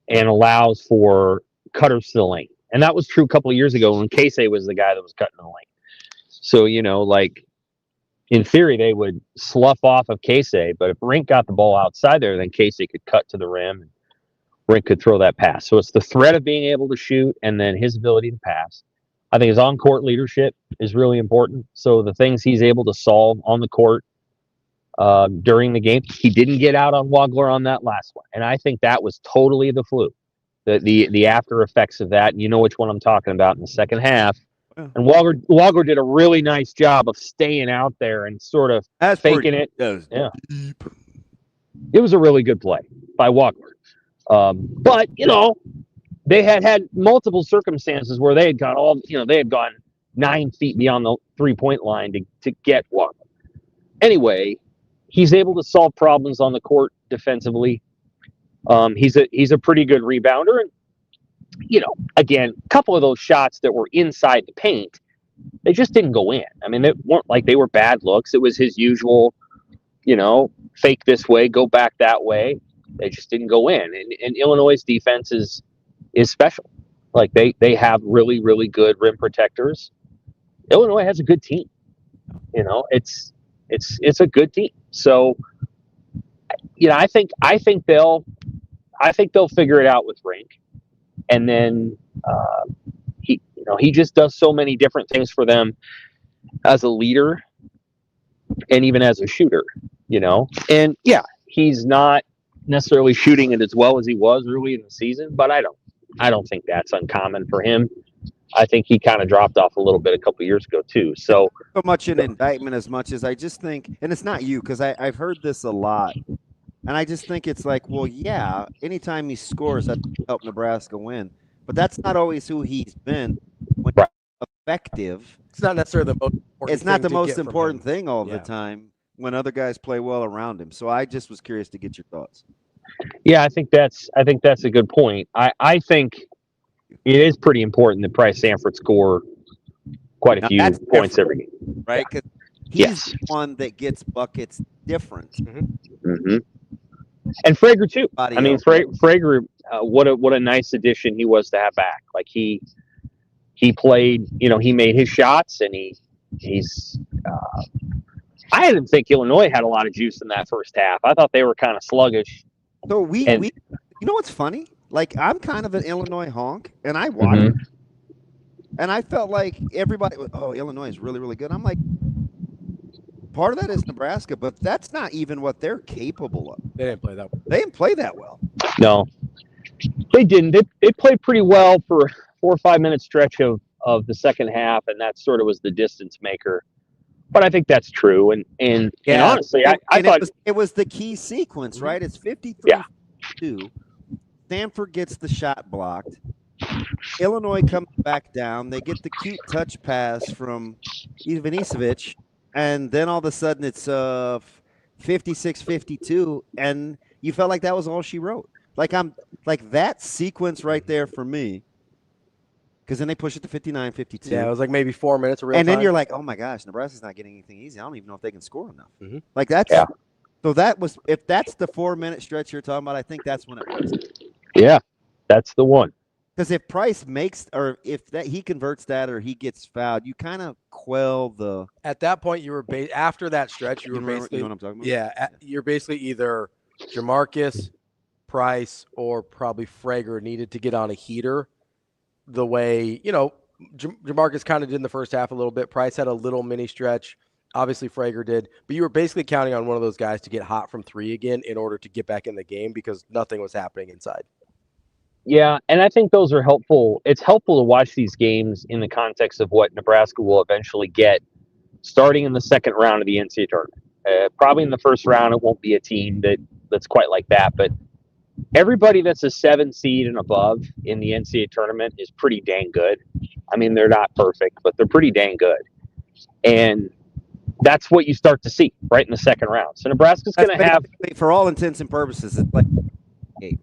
and allows for cutters to the lane. And that was true a couple of years ago when Casey was the guy that was cutting the lane. So, like in theory, they would slough off of Casey, but if Rink got the ball outside there, then Casey could cut to the rim and Rink could throw that pass. So it's the threat of being able to shoot and then his ability to pass. I think his on-court leadership is really important. So the things he's able to solve on the court during the game, he didn't get out on Wagler on that last one. And I think that was totally the fluke. The after effects of that, and you know which one I'm talking about in the second half. And Wagler did a really nice job of staying out there and sort of faking it. Yeah. It was a really good play by Wagler. But, they had multiple circumstances where they had gone they had gone 9 feet beyond the 3-point line to get Wagler. Anyway, he's able to solve problems on the court defensively. He's a pretty good rebounder. And, again, a couple of those shots that were inside the paint, they just didn't go in. I mean, they weren't like they were bad looks. It was his usual, fake this way, go back that way. They just didn't go in. And Illinois' defense is special. Like they have really, really good rim protectors. Illinois has a good team. It's a good team. So, I think they'll figure it out with Rink. And then he just does so many different things for them as a leader and even as a shooter, And yeah, he's not necessarily shooting it as well as he was early in the season, but I don't think that's uncommon for him. I think he kind of dropped off a little bit a couple years ago too. So much an indictment as much as I just think, and it's not you, because I've heard this a lot, and I just think it's like, well, yeah, anytime he scores, that help Nebraska win, but that's not always who he's been. When effective, it's not necessarily the most important. It's not the most important thing all the time when other guys play well around him. So I just was curious to get your thoughts. Yeah, I think that's a good point. I think it is pretty important that Pryce Sandfort score quite a few points every game, right? Because he's the one that gets buckets different. Mm-hmm. And Frager too. I mean, Frager, what a nice addition he was to have back. Like he played, he made his shots, and he's. I didn't think Illinois had a lot of juice in that first half. I thought they were kind of sluggish. So we you know what's funny? Like, I'm kind of an Illinois honk, and I watched, and I felt like everybody was, Illinois is really, really good. I'm like, part of that is Nebraska, but that's not even what they're capable of. They didn't play that well. They didn't play that well. No, they didn't. They played pretty well for 4 or 5 minute stretch of the second half, and that sort of was the distance maker. But I think that's true. And honestly, I thought it was the key sequence, right? It's 53-2. Sandfort gets the shot blocked. Illinois comes back down. They get the cute touch pass from Ivanisevic, and then all of a sudden it's 56-52, and you felt like that was all she wrote. Like that sequence right there for me. Because then they push it to 59-52. Yeah, it was like maybe 4 minutes of real and then time. You're like, oh my gosh, Nebraska's not getting anything easy. I don't even know if they can score enough. Like that's so that was, if that's the 4 minute stretch you're talking about, I think that's when it was. Yeah, that's the one. Because if Pryce makes, or if that he converts that, or he gets fouled, you kind of quell the. At that point, you were after that stretch, you were basically. You know what I'm talking about? Yeah, you're basically either Jamarcus, Pryce, or probably Frager needed to get on a heater. The way, Jamarcus kind of did in the first half a little bit. Pryce had a little mini stretch. Obviously, Frager did. But you were basically counting on one of those guys to get hot from three again in order to get back in the game because nothing was happening inside. Yeah, and I think those are helpful. It's helpful to watch these games in the context of what Nebraska will eventually get starting in the second round of the NCAA tournament. Probably in the first round, it won't be a team that's quite like that, but everybody that's a 7 seed and above in the NCAA tournament is pretty dang good. I mean, they're not perfect, but they're pretty dang good. And that's what you start to see right in the second round. So Nebraska's going to have, for all intents and purposes, it's like 8,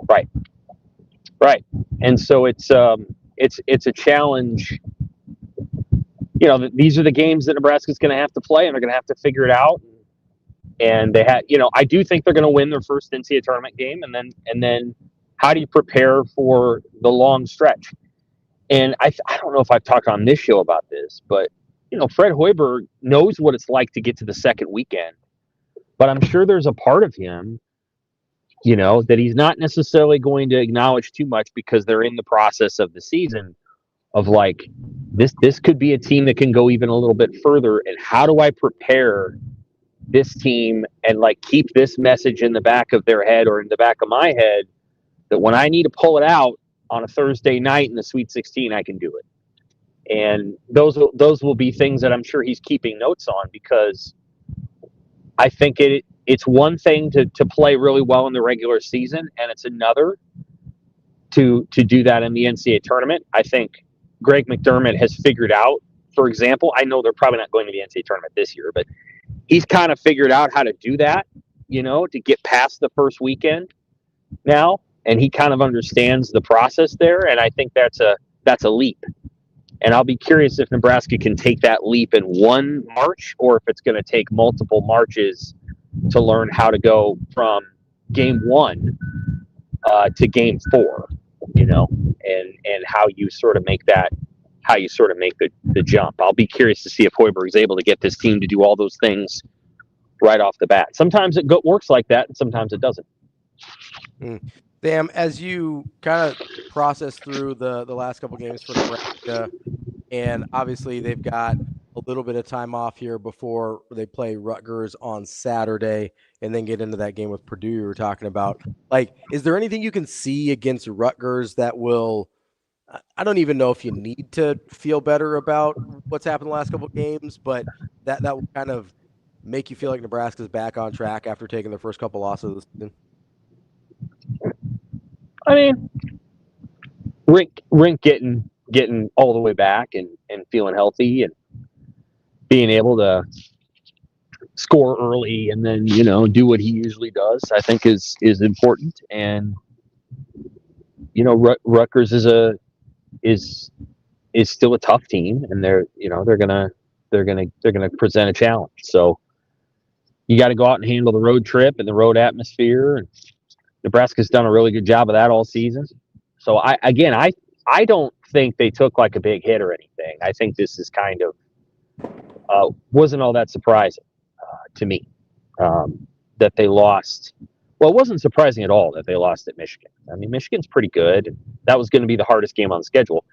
right? Right. And so it's a challenge. These are the games that Nebraska's going to have to play, and they're going to have to figure it out. And they had, I do think they're going to win their first NCAA tournament game, and then how do you prepare for the long stretch? And I don't know if I've talked on this show about this, but Fred Hoiberg knows what it's like to get to the second weekend, but I'm sure there's a part of him, that he's not necessarily going to acknowledge too much because they're in the process of the season of like, this could be a team that can go even a little bit further. And how do I prepare this team and like keep this message in the back of their head or in the back of my head that when I need to pull it out on a Thursday night in the Sweet 16, I can do it. And those will be things that I'm sure he's keeping notes on, because I think it's one thing to play really well in the regular season, and it's another to do that in the NCAA tournament. I think Greg McDermott has figured out, for example, I know they're probably not going to the NCAA tournament this year, but he's kind of figured out how to do that, to get past the first weekend now, and he kind of understands the process there, and I think that's a leap. And I'll be curious if Nebraska can take that leap in one March, or if it's going to take multiple Marches to learn how to go from game 1 to game 4, and how you sort of make the jump. I'll be curious to see if Hoiberg is able to get this team to do all those things right off the bat. Sometimes it works like that, and sometimes it doesn't. Sam, as you kind of process through the last couple games for Nebraska, and obviously they've got a little bit of time off here before they play Rutgers on Saturday and then get into that game with Purdue you were talking about. Like, is there anything you can see against Rutgers that will, I don't even know if you need to feel better about what's happened the last couple of games, but that will kind of make you feel like Nebraska's back on track after taking their first couple losses of the season? I mean, Rink getting all the way back and feeling healthy and being able to score early and then, do what he usually does, I think is important. And, Rutgers is still a tough team, and they're gonna present a challenge. So you got to go out and handle the road trip and the road atmosphere. And Nebraska's done a really good job of that all season. So I don't think they took like a big hit or anything. I think this is kind of wasn't all that surprising to me that they lost. Well, it wasn't surprising at all that they lost at Michigan. I mean, Michigan's pretty good. That was going to be the hardest game on the schedule.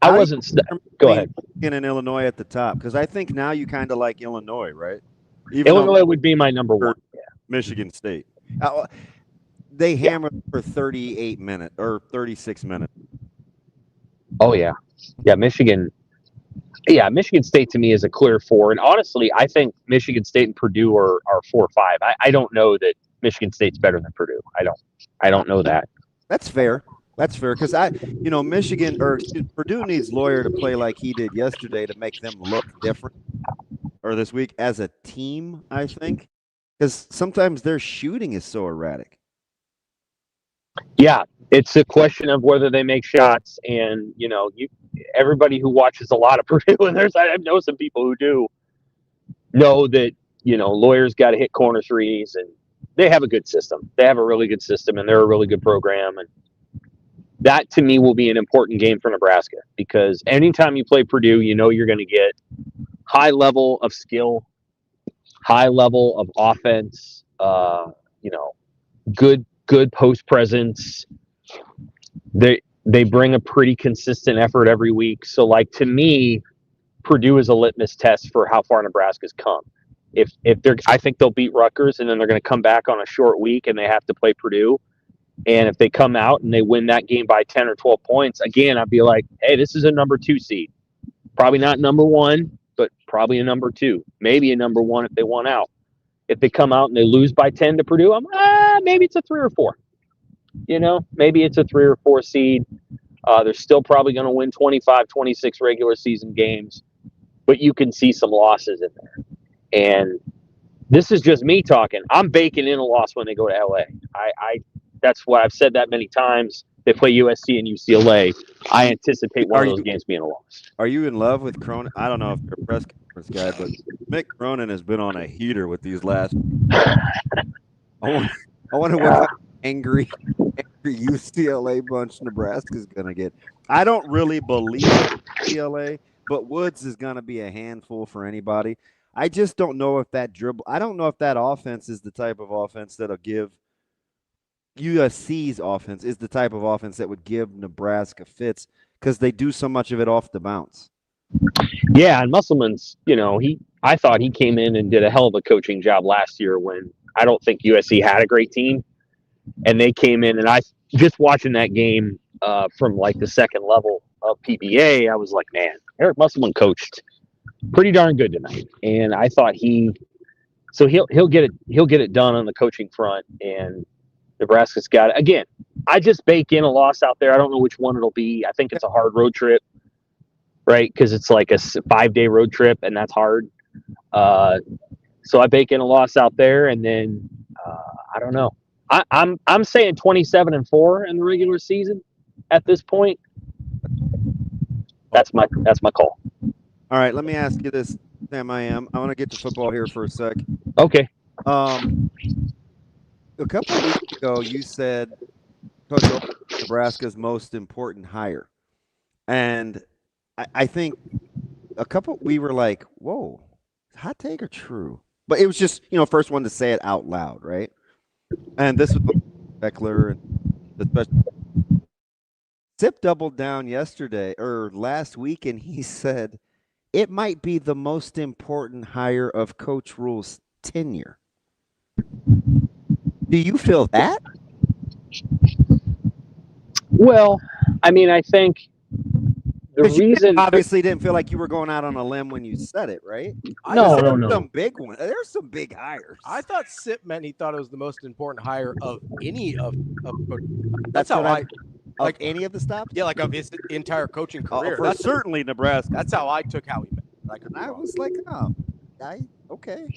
Go ahead. Michigan and Illinois at the top, because I think now you kind of like Illinois, right? Illinois would be my number one. Yeah. Michigan State. They hammered for 38 minutes or 36 minutes. Oh, yeah. Yeah, Michigan State to me is a clear 4. And honestly, I think Michigan State and Purdue are 4 or 5. I don't know that Michigan State's better than Purdue. I don't know that. That's fair. Because Purdue needs Lawyer to play like he did yesterday to make them look different, or this week as a team, I think. Because sometimes their shooting is so erratic. Yeah, it's a question of whether they make shots, and everybody who watches a lot of Purdue, and I know some people who do know that Lawyer's got to hit corner threes, and they have a good system. They have a really good system, and they're a really good program, and that to me will be an important game for Nebraska, because anytime you play Purdue, you're going to get high level of skill, high level of offense, good post presence. They bring a pretty consistent effort every week. So, like, to me, Purdue is a litmus test for how far Nebraska's come. I think they'll beat Rutgers, and then they're going to come back on a short week and they have to play Purdue. And if they come out and they win that game by 10 or 12 points, again, I'd be like, hey, this is a number 2 seed. Probably not number 1, but probably a number 2, maybe a number 1 if they won out. If they come out and they lose by 10 to Purdue, I'm maybe it's a 3 or 4. Maybe it's a 3 or 4 seed. They're still probably going to win 25, 26 regular season games, but you can see some losses in there. And this is just me talking. I'm baking in a loss when they go to LA. That's why I've said that many times. They play USC and UCLA. I anticipate one of those games being a loss. Are you in love with Cronin? I don't know if you're a press conference guy, but Mick Cronin has been on a heater with these last. I wonder what angry UCLA bunch Nebraska's going to get. I don't really believe UCLA, but Woods is going to be a handful for anybody. I just don't know if that dribble. I don't know if that offense is the type of offense that'll give USC's offense is the type of offense that would give Nebraska fits because they do so much of it off the bounce. Yeah, and Musselman's, I thought he came in and did a hell of a coaching job last year when I don't think USC had a great team. And they came in, and I just watching that game from like the second level of PBA, I was like, man, Eric Musselman coached pretty darn good tonight. And I thought he'll get it done on the coaching front, and Nebraska's got it. Again, I just bake in a loss out there. I don't know which one it'll be. I think it's a hard road trip, right? Because it's like a 5-day road trip, and that's hard. So I bake in a loss out there, and then I don't know. I'm saying 27-4 in the regular season at this point. That's my call. All right, let me ask you this, Sam. I want to get to football here for a sec. Okay. A couple of weeks ago, you said Coach Nebraska's most important hire, and I think we were like, "Whoa, hot take or true?" But it was just first one to say it out loud, right? And this was Beckler and the special. Zip doubled down last week, and he said it might be the most important hire of Coach Rhule's tenure. Do you feel that? Well, I mean, I think the reason obviously didn't feel like you were going out on a limb when you said it, right? No. Some big one. There's some big hires. I thought Sip meant he thought it was the most important hire of any of That's how like any of the stops. Yeah, like of his entire coaching career. That's certainly Nebraska. That's how I took how he meant. Like I was like, okay.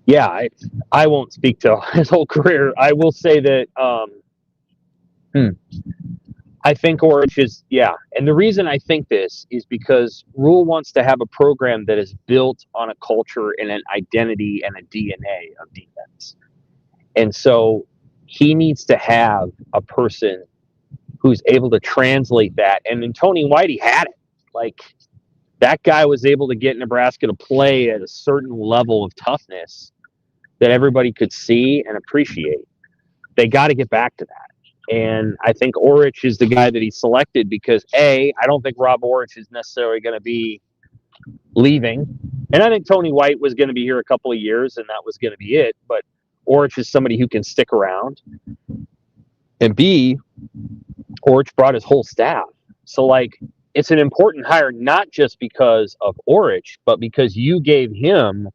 Yeah, I won't speak to his whole career. I will say that I think Orich is, and the reason I think this is because Rhule wants to have a program that is built on a culture and an identity and a DNA of defense. And so he needs to have a person who's able to translate that. And in Tony White, he had it. Like, that guy was able to get Nebraska to play at a certain level of toughness that everybody could see and appreciate. They got to get back to that. And I think Orich is the guy that he selected because, I don't think Rob Orich is necessarily going to be leaving. And I think Tony White was going to be here a couple of years, and that was going to be it. But Orich is somebody who can stick around. And B, Orich brought his whole staff. So, it's an important hire, not just because of Orich, but because you gave him,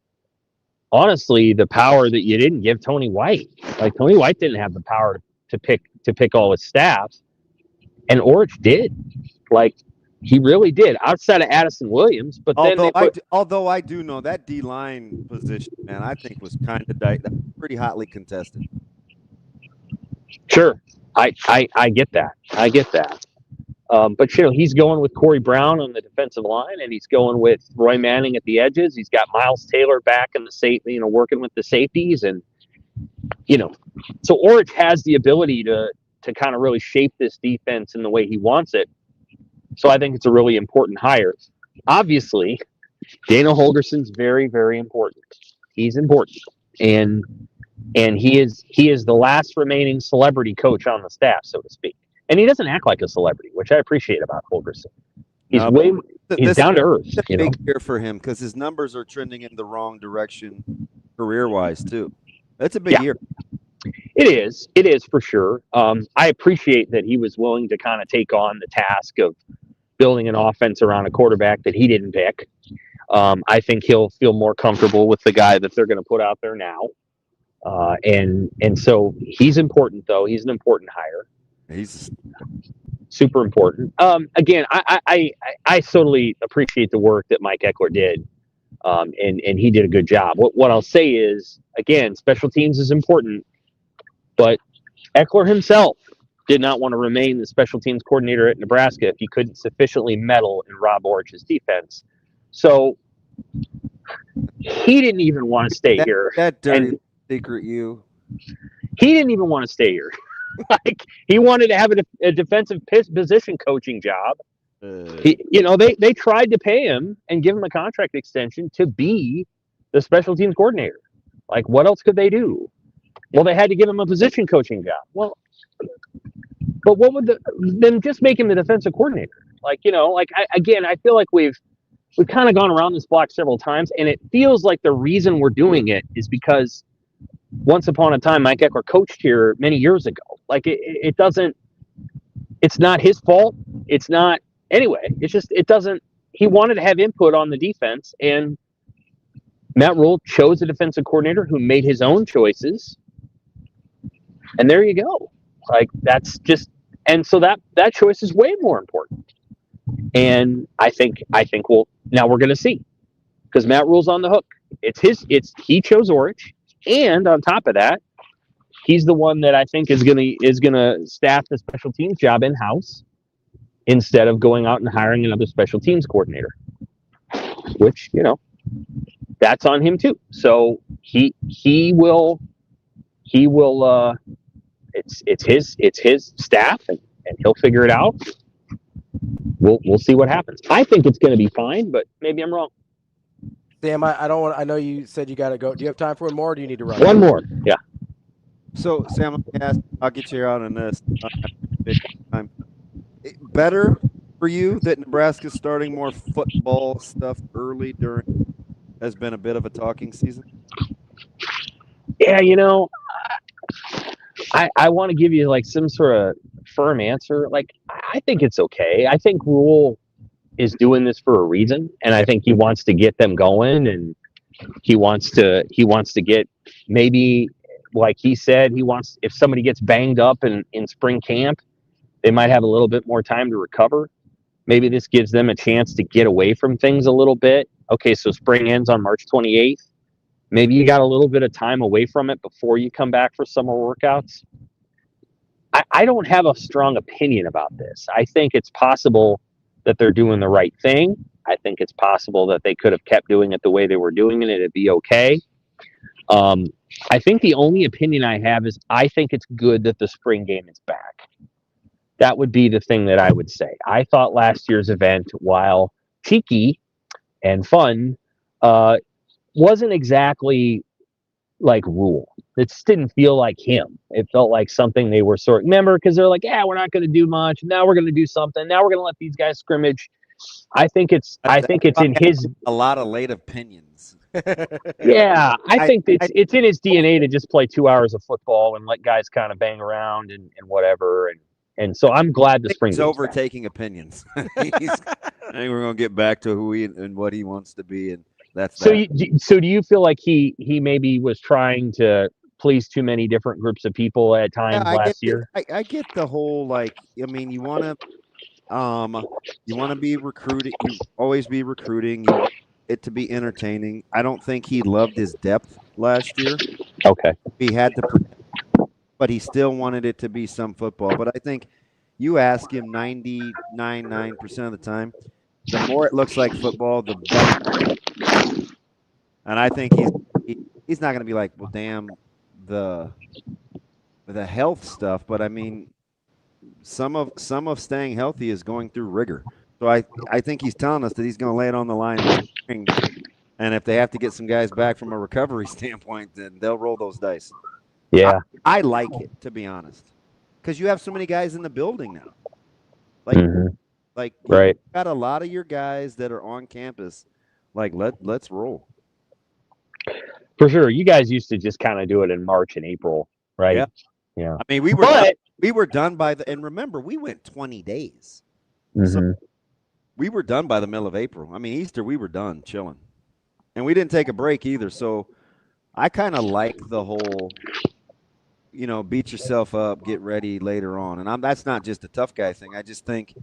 honestly, the power that you didn't give Tony White. Like, Tony White didn't have the power to pick all his staff, and Orich did. Like, he really did, outside of Addison Williams. But although I do know that D-line position, man, I think was kind of pretty hotly contested. Sure, I get that. But he's going with Corey Brown on the defensive line, and he's going with Roy Manning at the edges. He's got Miles Taylor back in the working with the safeties, and so Orich has the ability to kind of really shape this defense in the way he wants it. So I think it's a really important hire. Obviously, Dana Holgerson's very, very important. He's important, and he is the last remaining celebrity coach on the staff, so to speak. And he doesn't act like a celebrity, which I appreciate about Holgerson. He's down to earth. It's a big year for him because his numbers are trending in the wrong direction career-wise too. That's a big year. It is for sure. I appreciate that he was willing to kind of take on the task of building an offense around a quarterback that he didn't pick. I think he'll feel more comfortable with the guy that they're going to put out there now. And so he's important, though. He's an important hire. He's super important. Again, I totally appreciate the work that Mike Eckler did, and he did a good job. What I'll say is, again, special teams is important, but Eckler himself did not want to remain the special teams coordinator at Nebraska if he couldn't sufficiently meddle in Rob Orich's defense. So he didn't even want to stay here. That dirty secret, you. He didn't even want to stay here. He wanted to have a defensive position coaching job, They tried to pay him and give him a contract extension to be the special teams coordinator. Like, what else could they do? Well, they had to give him a position coaching job. Well, but what would then just make him the defensive coordinator? Like, I feel like we've kind of gone around this block several times, and it feels like the reason we're doing it is because once upon a time, Mike Eckler coached here many years ago. Like, it's not his fault. It's not, anyway, he wanted to have input on the defense, and Matt Rhule chose a defensive coordinator who made his own choices. And there you go. Like, that's just, and so that choice is way more important. And I think now we're going to see, because Matt Rhule's on the hook. He chose Orich, and on top of that, he's the one that I think is gonna staff the special teams job in house instead of going out and hiring another special teams coordinator. Which, that's on him too. So he will. It's his staff, and he'll figure it out. We'll see what happens. I think it's going to be fine, but maybe I'm wrong. Sam, I don't want. I know you said you got to go. Do you have time for one more, or do you need to run? One more, yeah. So, Sam, let me ask, I'll get you out on this. Better for you that Nebraska's starting more football stuff early has been a bit of a talking season? Yeah, I want to give you like some sort of firm answer. Like, I think it's okay. I think Rhule is doing this for a reason, and I think he wants to get them going, and he wants to get, maybe, like he said, if somebody gets banged up in spring camp, they might have a little bit more time to recover. Maybe this gives them a chance to get away from things a little bit. Okay, so spring ends on March 28th. Maybe you got a little bit of time away from it before you come back for summer workouts. I don't have a strong opinion about this. I think it's possible that they're doing the right thing. I think it's possible that they could have kept doing it the way they were doing it and it'd be okay. I think the only opinion I have is I think it's good that the spring game is back. That would be the thing that I would say. I thought last year's event, while cheeky and fun, wasn't exactly like Rhule. It just didn't feel like him. It felt like something they were remember, because they're like, we're not going to do much. Now we're going to do something. Now we're going to let these guys scrimmage. I think it's in his, a lot of late opinions. Yeah, I think it's in his DNA to just play 2 hours of football and let guys kind of bang around and whatever. And so I'm glad the spring. He's overtaking opinions. I think we're going to get back to who he and what he wants to be, and that's so. So do you feel like he maybe was trying to please too many different groups of people at times last year? I get the whole, like, I mean, you want to be recruiting. You always be recruiting. You want it to be entertaining. I don't think he loved his depth last year. Okay, he had to, but he still wanted it to be some football. But I think you ask him 99% of the time, the more it looks like football, the better. And I think he's not going to be like, well, damn, the health stuff. But I mean, some of staying healthy is going through rigor. So I think he's telling us that he's going to lay it on the line. And if they have to get some guys back from a recovery standpoint, then they'll roll those dice. Yeah, I like it, to be honest, because you have so many guys in the building now. Like, right. You've got a lot of your guys that are on campus. Like, let's roll. For sure. You guys used to just kind of do it in March and April, right? Yeah. I mean, we were done by and remember, we went 20 days. So we were done by the middle of April. I mean, Easter, we were done chilling. And we didn't take a break either. So I kind of like the whole, beat yourself up, get ready later on. And that's not just a tough guy thing. I just think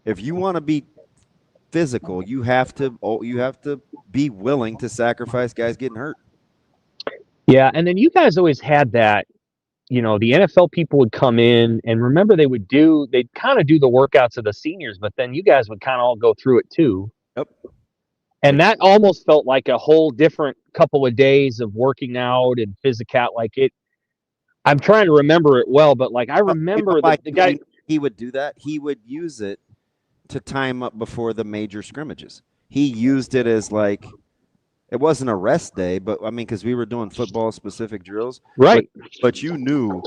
if you want to be physical, you have to be willing to sacrifice guys getting hurt. Yeah, and then you guys always had that, the NFL people would come in, and remember they'd kind of do the workouts of the seniors, but then you guys would kind of all go through it too. Yep. And that almost felt like a whole different couple of days of working out and physical. Like it, I'm trying to remember it well, but like I remember the guy. He would do that. He would use it to time up before the major scrimmages. He used it as like, it wasn't a rest day, but I mean, because we were doing football specific drills, right? But you knew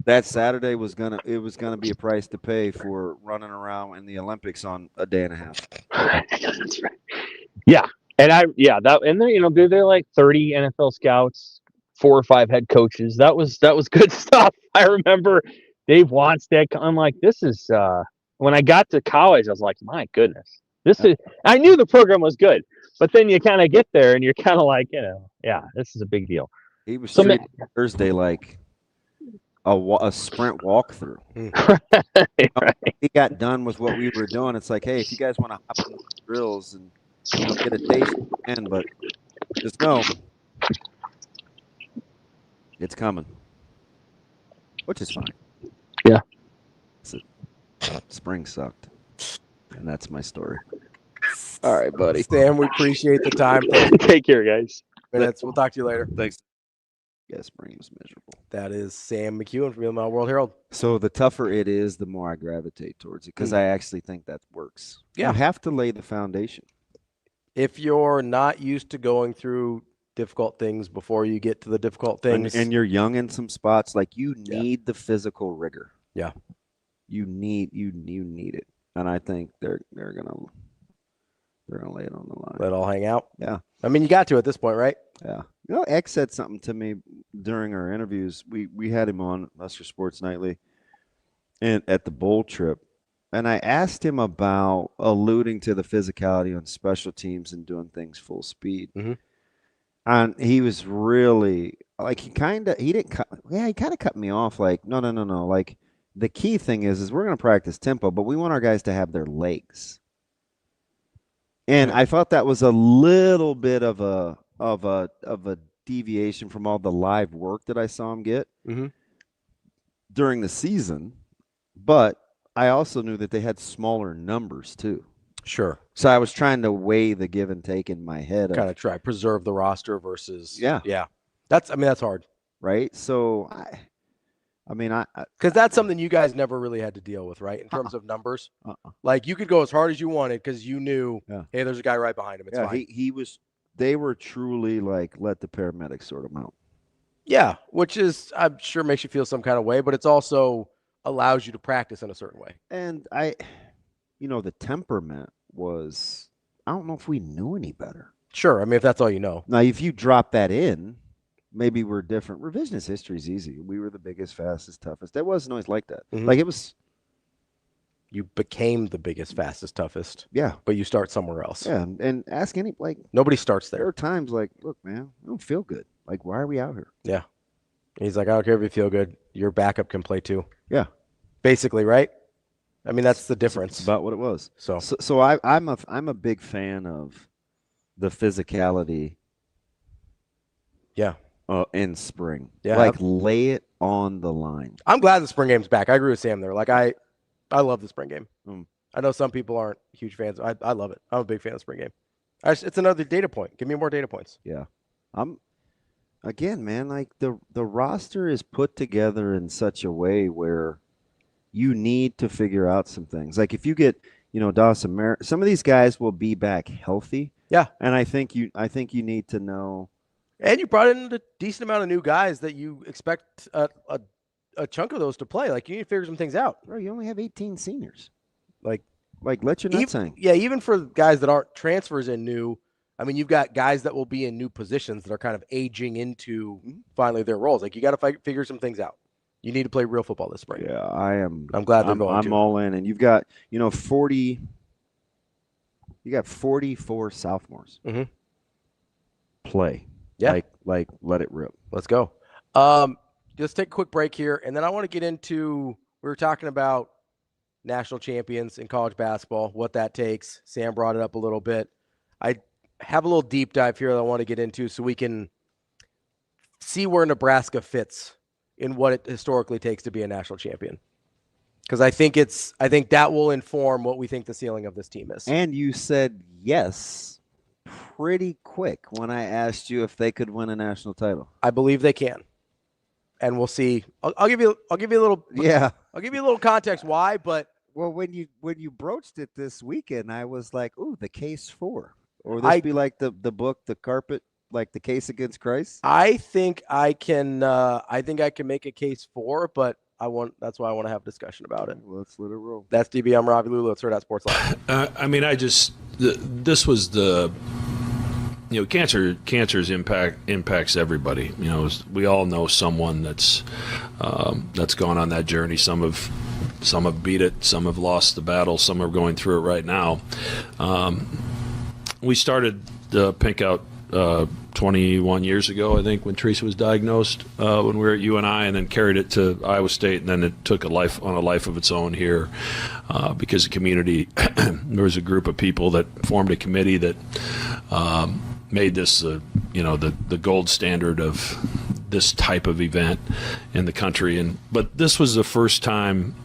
that Saturday was gonna be a price to pay for running around in the Olympics on a day and a half. That's right. Yeah, and they're like 30 NFL scouts, 4 or 5 head coaches. That was good stuff. I remember Dave Wanstead. I'm like, this is when I got to college, I was like, my goodness, I knew the program was good, but then you kind of get there and you're kind of like, this is a big deal. He was treating Thursday like a sprint walkthrough. Right. He got done with what we were doing. It's like, hey, if you guys want to hop in the drills and get a taste, but just know it's coming, which is fine. Yeah. Spring sucked, and that's my story. All right, buddy. Stan, we appreciate the time. Take care, guys. Minutes. We'll talk to you later. Thanks. Yeah, spring was miserable. That is Sam McKEWON from EAMONN World Herald. So the tougher it is, the more I gravitate towards it because I actually think that works. Yeah. You have to lay the foundation. If you're not used to going through difficult things before you get to the difficult things, and you're young in some spots, like you need the physical rigor. Yeah. You need it. And I think they're gonna lay it on the line. Let it all hang out. Yeah. I mean, you got to at this point, right? Yeah. X said something to me during our interviews. We had him on Husker Sports Nightly and at the bowl trip. And I asked him about alluding to the physicality on special teams and doing things full speed. Mm-hmm. And he was really like, he kind of cut me off. Like, no. Like the key thing is we're going to practice tempo, but we want our guys to have their legs. And I thought that was a little bit of a deviation from all the live work that I saw him get during the season. But I also knew that they had smaller numbers too. Sure. So I was trying to weigh the give and take in my head. Kind of try preserve the roster versus yeah. That's hard, right? So I mean, because that's something you guys never really had to deal with, right? In terms of numbers, like you could go as hard as you wanted because you knew, hey, there's a guy right behind him. It's fine. He was. They were truly like, let the paramedics sort him out. Yeah, which is, I'm sure, makes you feel some kind of way, but it's also allows you to practice in a certain way. And the temperament was, I don't know if we knew any better. Sure, I mean, if that's all you know. Now, if you drop that in, maybe we're different. Revisionist history is easy. We were the biggest, fastest, toughest. That wasn't always like that. Mm-hmm. Like it was. You became the biggest, fastest, toughest. Yeah. But you start somewhere else. Yeah. And ask nobody starts there. There are times like, look, man, I don't feel good. Like, why are we out here? Yeah. He's like, I don't care if you feel good. Your backup can play too. Yeah. Basically, right? I mean, that's the difference. It's about what it was. So I'm a big fan of the physicality. Yeah. In spring. Yeah. Like lay it on the line. I'm glad the spring game's back. I agree with Sam there. Like I love the spring game. I know some people aren't huge fans. I love it. I'm a big fan of the spring game. It's another data point. Give me more data points. Yeah. Again, man, like the roster is put together in such a way where you need to figure out some things. Like if you get, Dawson, some of these guys will be back healthy. Yeah. And I think you need to know. And you brought in a decent amount of new guys that you expect a chunk of those to play. Like you need to figure some things out. Bro, you only have 18 seniors. Like let your nuts hang. Yeah, even for guys that aren't transfers in new, I mean, you've got guys that will be in new positions that are kind of aging into finally their roles. Like you got to figure some things out. You need to play real football this spring. Yeah, I am. I'm glad they're going. I'm all in, and you've got 40. You got 44 sophomores. Play. Yeah. Like let it rip. Let's go. Just take a quick break here, and then I want to get into. We were talking about national champions in college basketball, what that takes. Sam brought it up a little bit. I have a little deep dive here that I want to get into so we can see where Nebraska fits in what it historically takes to be a national champion. Because I think that will inform what we think the ceiling of this team is. And you said yes pretty quick when I asked you if they could win a national title. I believe they can. And we'll see. I'll give you a little I'll give you a little context why, but Well, when you broached it this weekend, I was like, "Ooh, the case for," or this be like the book, the carpet, like the case against Christ. I think I can. I think I can make a case for, but that's why I want to have a discussion about it. Well, let's let it roll. That's DB. I'm Ravi Lulla. It's Hurrdat Sports Live. I mean, this was the. Cancer's impacts everybody. We all know someone that's gone on that journey. Some have beat it. Some have lost the battle. Some are going through it right now. We started the Pink Out 21 years ago, I think, when Teresa was diagnosed, when we were at UNI, and then carried it to Iowa State, and then it took a life of its own here because the community, there was a group of people that formed a committee that made this, the gold standard of this type of event in the country. But this was the first time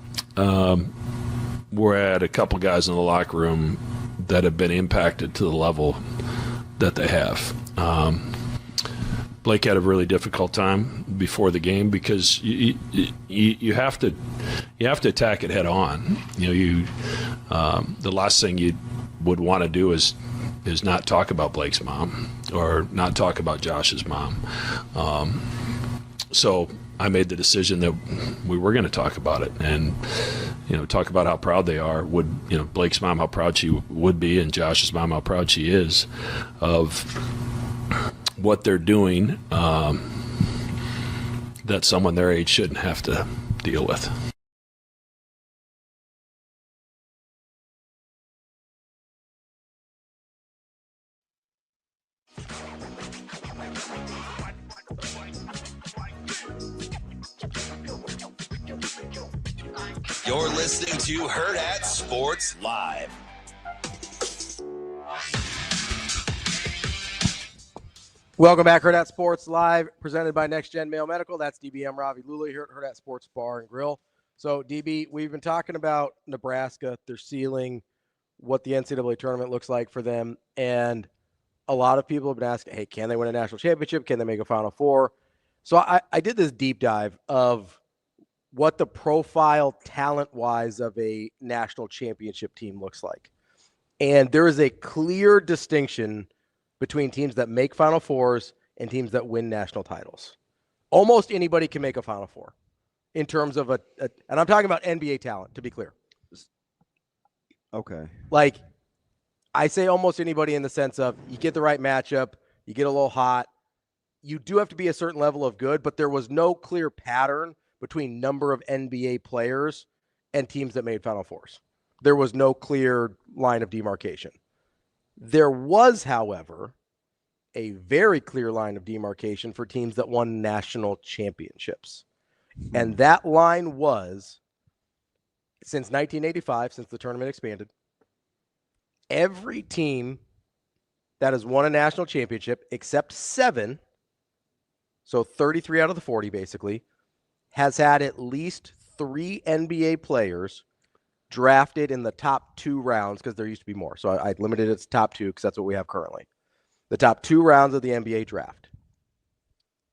we're at a couple guys in the locker room that have been impacted to the level that they have. Blake had a really difficult time before the game because you have to attack it head on. The last thing you would want to do is not talk about Blake's mom or not talk about Josh's mom. So I made the decision that we were going to talk about it and, talk about how proud they are. Blake's mom, how proud she would be, and Josh's mom, how proud she is of what they're doing that someone their age shouldn't have to deal with. You're listening to Hurrdat Sports Live. Welcome back, Hurrdat Sports Live, presented by NextGen Male Medical. That's DBM Ravi Lulla here at Hurrdat Sports Bar and Grill. So, DB, we've been talking about Nebraska, their ceiling, what the NCAA tournament looks like for them, and a lot of people have been asking, hey, can they win a national championship? Can they make a Final Four? So I did this deep dive of what the profile talent-wise of a national championship team looks like. And there is a clear distinction between teams that make Final Fours and teams that win national titles. Almost anybody can make a Final Four in terms of and I'm talking about NBA talent, to be clear. Okay. Like, I say almost anybody in the sense of you get the right matchup, you get a little hot. You do have to be a certain level of good, but there was no clear pattern between number of NBA players and teams that made Final Fours. There was no clear line of demarcation. There was, however, a very clear line of demarcation for teams that won national championships. And that line was, since 1985, since the tournament expanded, every team that has won a national championship, except 7, so 33 out of the 40 basically, has had at least 3 NBA players drafted in the top 2 rounds, because there used to be more. So I limited it to top 2 because that's what we have currently. The top 2 rounds of the NBA draft.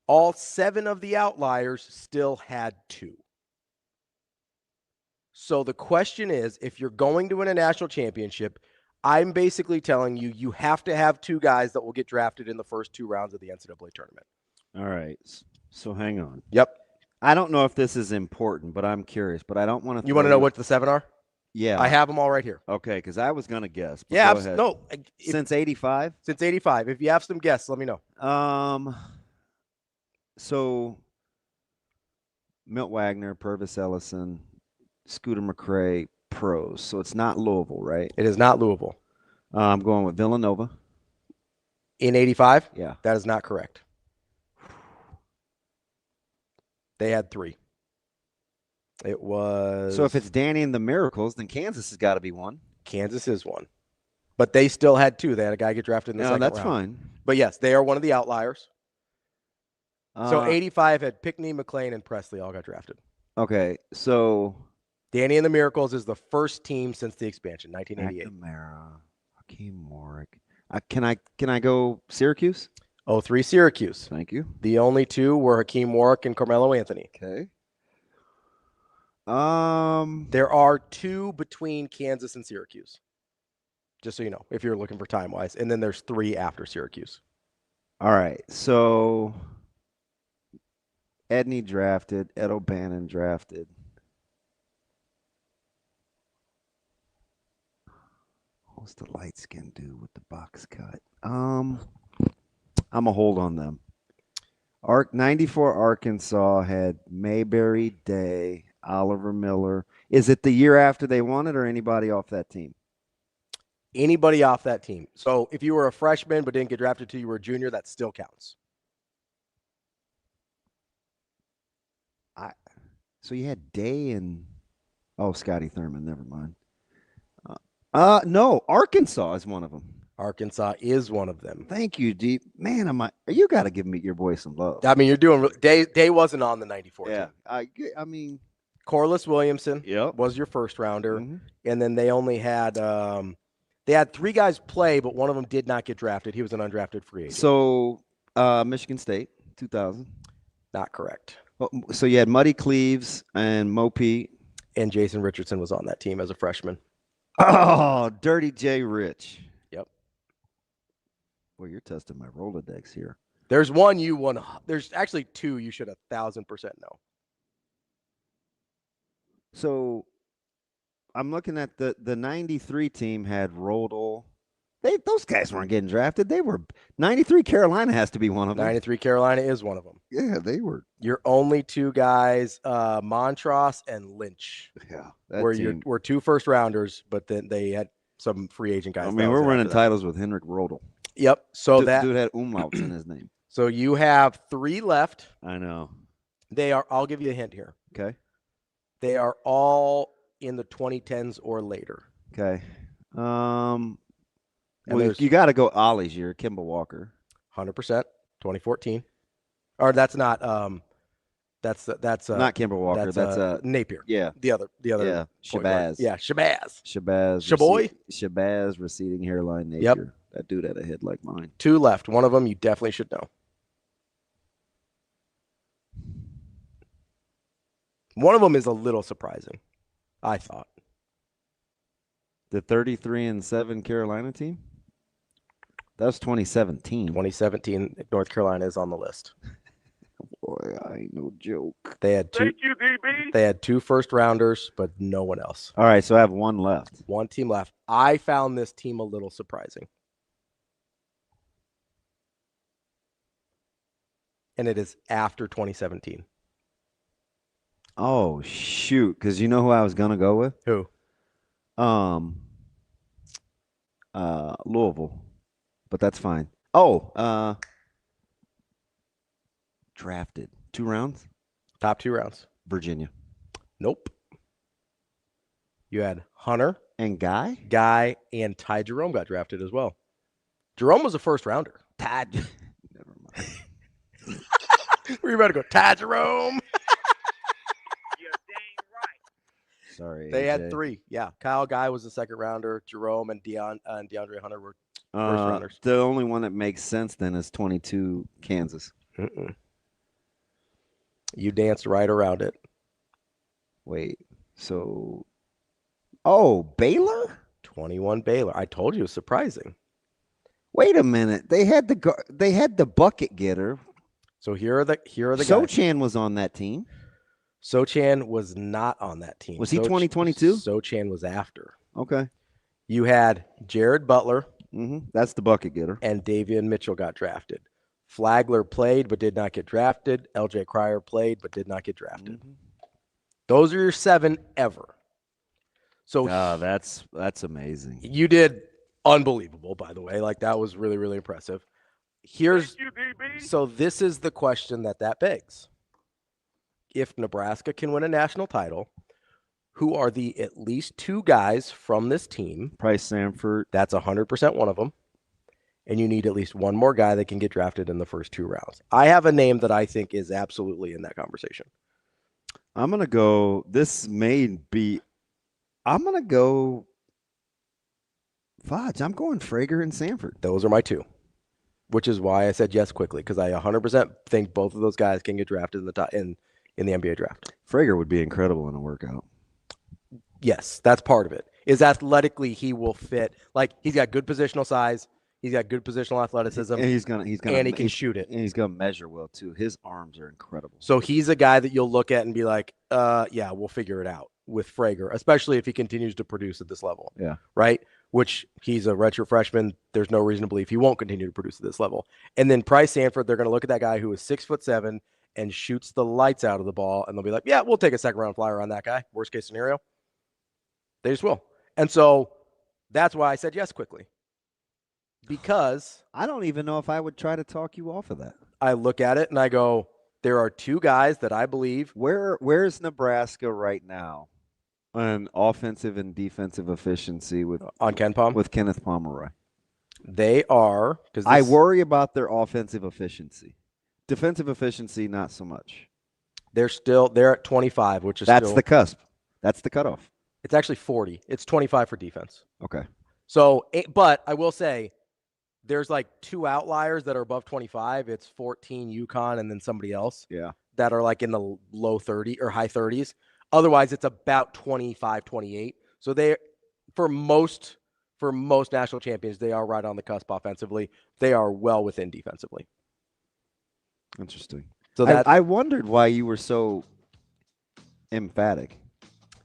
All 7 of the outliers still had 2. So the question is, if you're going to win a national championship, I'm basically telling you, you have to have 2 guys that will get drafted in the first 2 rounds of the NCAA tournament. All right. So hang on. Yep. I don't know if this is important, but I'm curious. But I don't want to. You want to know what the 7 are? Yeah. I have them all right here. Okay, because I was going to guess. Yeah. Go ahead. No. Since 85? Since 85. If you have some guesses, let me know. So Milt Wagner, Purvis Ellison, Scooter McRae, pros. So it's not Louisville, right? It is not Louisville. I'm going with Villanova. In 85? Yeah. That is not correct. They had 3. It was... So if it's Danny and the Miracles, then Kansas has got to be 1. Kansas is 1. But they still had 2. They had a guy get drafted in the second round. That's fine. But yes, they are one of the outliers. So 85 had Pickney, McLean, and Presley all got drafted. Okay, so... Danny and the Miracles is the first team since the expansion, 1988. McNamara, Hakeem Warwick. Can I go Syracuse? 03 Syracuse. Thank you. The only 2 were Hakeem Warwick and Carmelo Anthony. Okay. There are 2 between Kansas and Syracuse. Just so you know, if you're looking for time-wise. And then there's 3 after Syracuse. All right. So Edney drafted. Ed O'Bannon drafted. What's the light skin do with the box cut? I'm a hold on them. 94 Arkansas had Mayberry, Day, Oliver Miller. Is it the year after they won it or anybody off that team? Anybody off that team. So if you were a freshman but didn't get drafted till you were a junior, that still counts. So you had Day and Scotty Thurman. Never mind. No, Arkansas is one of them. Arkansas is one of them. Thank you, Deep. Man, you got to give me your boy some love. I mean, you're doing Day wasn't on the 94 Yeah, team. I mean, Corliss Williamson Yep. was your first rounder, and then they only had they had 3 guys play, but one of them did not get drafted. He was an undrafted free agent. So Michigan State, 2000. Not correct. So you had Muddy Cleaves and Mo Pete. And Jason Richardson was on that team as a freshman. Oh, Dirty J. Rich. Yep. Well, you're testing my Rolodex here. There's one you won. There's actually 2 you should 1,000% know. So I'm looking at the 93 team had Rodel. Those guys weren't getting drafted. They were 93 Carolina has to be one of them. 93 Carolina is one of them. Yeah, they were. Your only 2 guys, Montross and Lynch. Yeah. Were 2 first rounders, but then they had some free agent guys. I mean, we're running titles with Henrik Rodel. Yep. So that dude had umlauts in his name. So you have 3 left. I know. They are, I'll give you a hint here. Okay. They are all in the 2010s or later. Okay. Well, you got to go Ollie's year, Kimball Walker. 100%, 2014. Or that's not that's not Kimball Walker. That's Napier. Yeah. The other Yeah. Shabazz. Yeah, Shabazz. Shaboy. Shabazz, receding hairline, Napier. Yep. That dude had a head like mine. 2 left. One of them you definitely should know. One of them is a little surprising, I thought. The 33-7 Carolina team? That was 2017. 2017, North Carolina is on the list. Boy, I ain't no joke. They had 2. Thank you, DB. They had 2 first rounders, but no one else. All right, so I have 1 left. 1 team left. I found this team a little surprising. And it is after 2017. Oh, shoot. Because you know who I was going to go with? Who? Louisville. But that's fine. Oh, drafted. 2 rounds? Top 2 rounds. Virginia. Nope. You had Hunter. And Guy? Guy and Ty Jerome got drafted as well. Jerome was a first rounder. Ty. Never mind. Were you about to go, Ty Jerome? You're dang right. Sorry. They AJ. had 3. Yeah. Kyle Guy was the second rounder. Jerome and DeAndre Hunter were first rounders. The only one that makes sense then is 22 Kansas. Mm-mm. You danced right around it. Wait. So. Oh, Baylor? 21 Baylor. I told you it was surprising. Wait a minute. They had the bucket getter. So here are the guys. Sochan was on that team. Sochan was not on that team. Was he 2022? Sochan was after. Okay. You had Jared Butler. That's the bucket getter. And Davian Mitchell got drafted. Flagler played but did not get drafted. LJ Cryer played but did not get drafted. Those are your 7 ever. So that's amazing. You did unbelievable, by the way. Like, that was really, really impressive. So this is the question that begs. If Nebraska can win a national title, who are the at least 2 guys from this team? Pryce Sandfort. That's 100% one of them. And you need at least 1 more guy that can get drafted in the first 2 rounds. I have a name that I think is absolutely in that conversation. I'm going to go. I'm going to go. Fudge. I'm going Frager and Sandfort. Those are my 2. Which is why I said yes quickly, because I 100% think both of those guys can get drafted in in the NBA draft. Frager would be incredible in a workout. Yes, that's part of it. Is athletically he will fit. Like, he's got good positional size. He's got good positional athleticism. And he's gonna and he can shoot it. And he's gonna measure well too. His arms are incredible. So he's a guy that you'll look at and be like, yeah, we'll figure it out with Frager, especially if he continues to produce at this level. Yeah. Right? Which he's a redshirt freshman. There's no reason to believe he won't continue to produce at this level. And then Pryce Sandfort, they're going to look at that guy who is 6'7" and shoots the lights out of the ball, and they'll be like, yeah, we'll take a second-round flyer on that guy. Worst case scenario. They just will. And so that's why I said yes quickly. Because I don't even know if I would try to talk you off of that. I look at it and I go, there are two guys that I believe. Where's Nebraska right now on offensive and defensive efficiency with Kenneth Pomeroy? They are. I worry about their offensive efficiency. Defensive efficiency, not so much. They're at 25, which is that's the cusp. That's the cutoff. It's actually 40. It's 25 for defense. Okay. So, but I will say there's like two outliers that are above 25. It's 14 UConn and then somebody else. Yeah. That are like in the low 30 or high 30s. Otherwise, it's about 25, 28. So they, for most national champions, they are right on the cusp offensively. They are well within defensively. Interesting. So I wondered why you were so emphatic.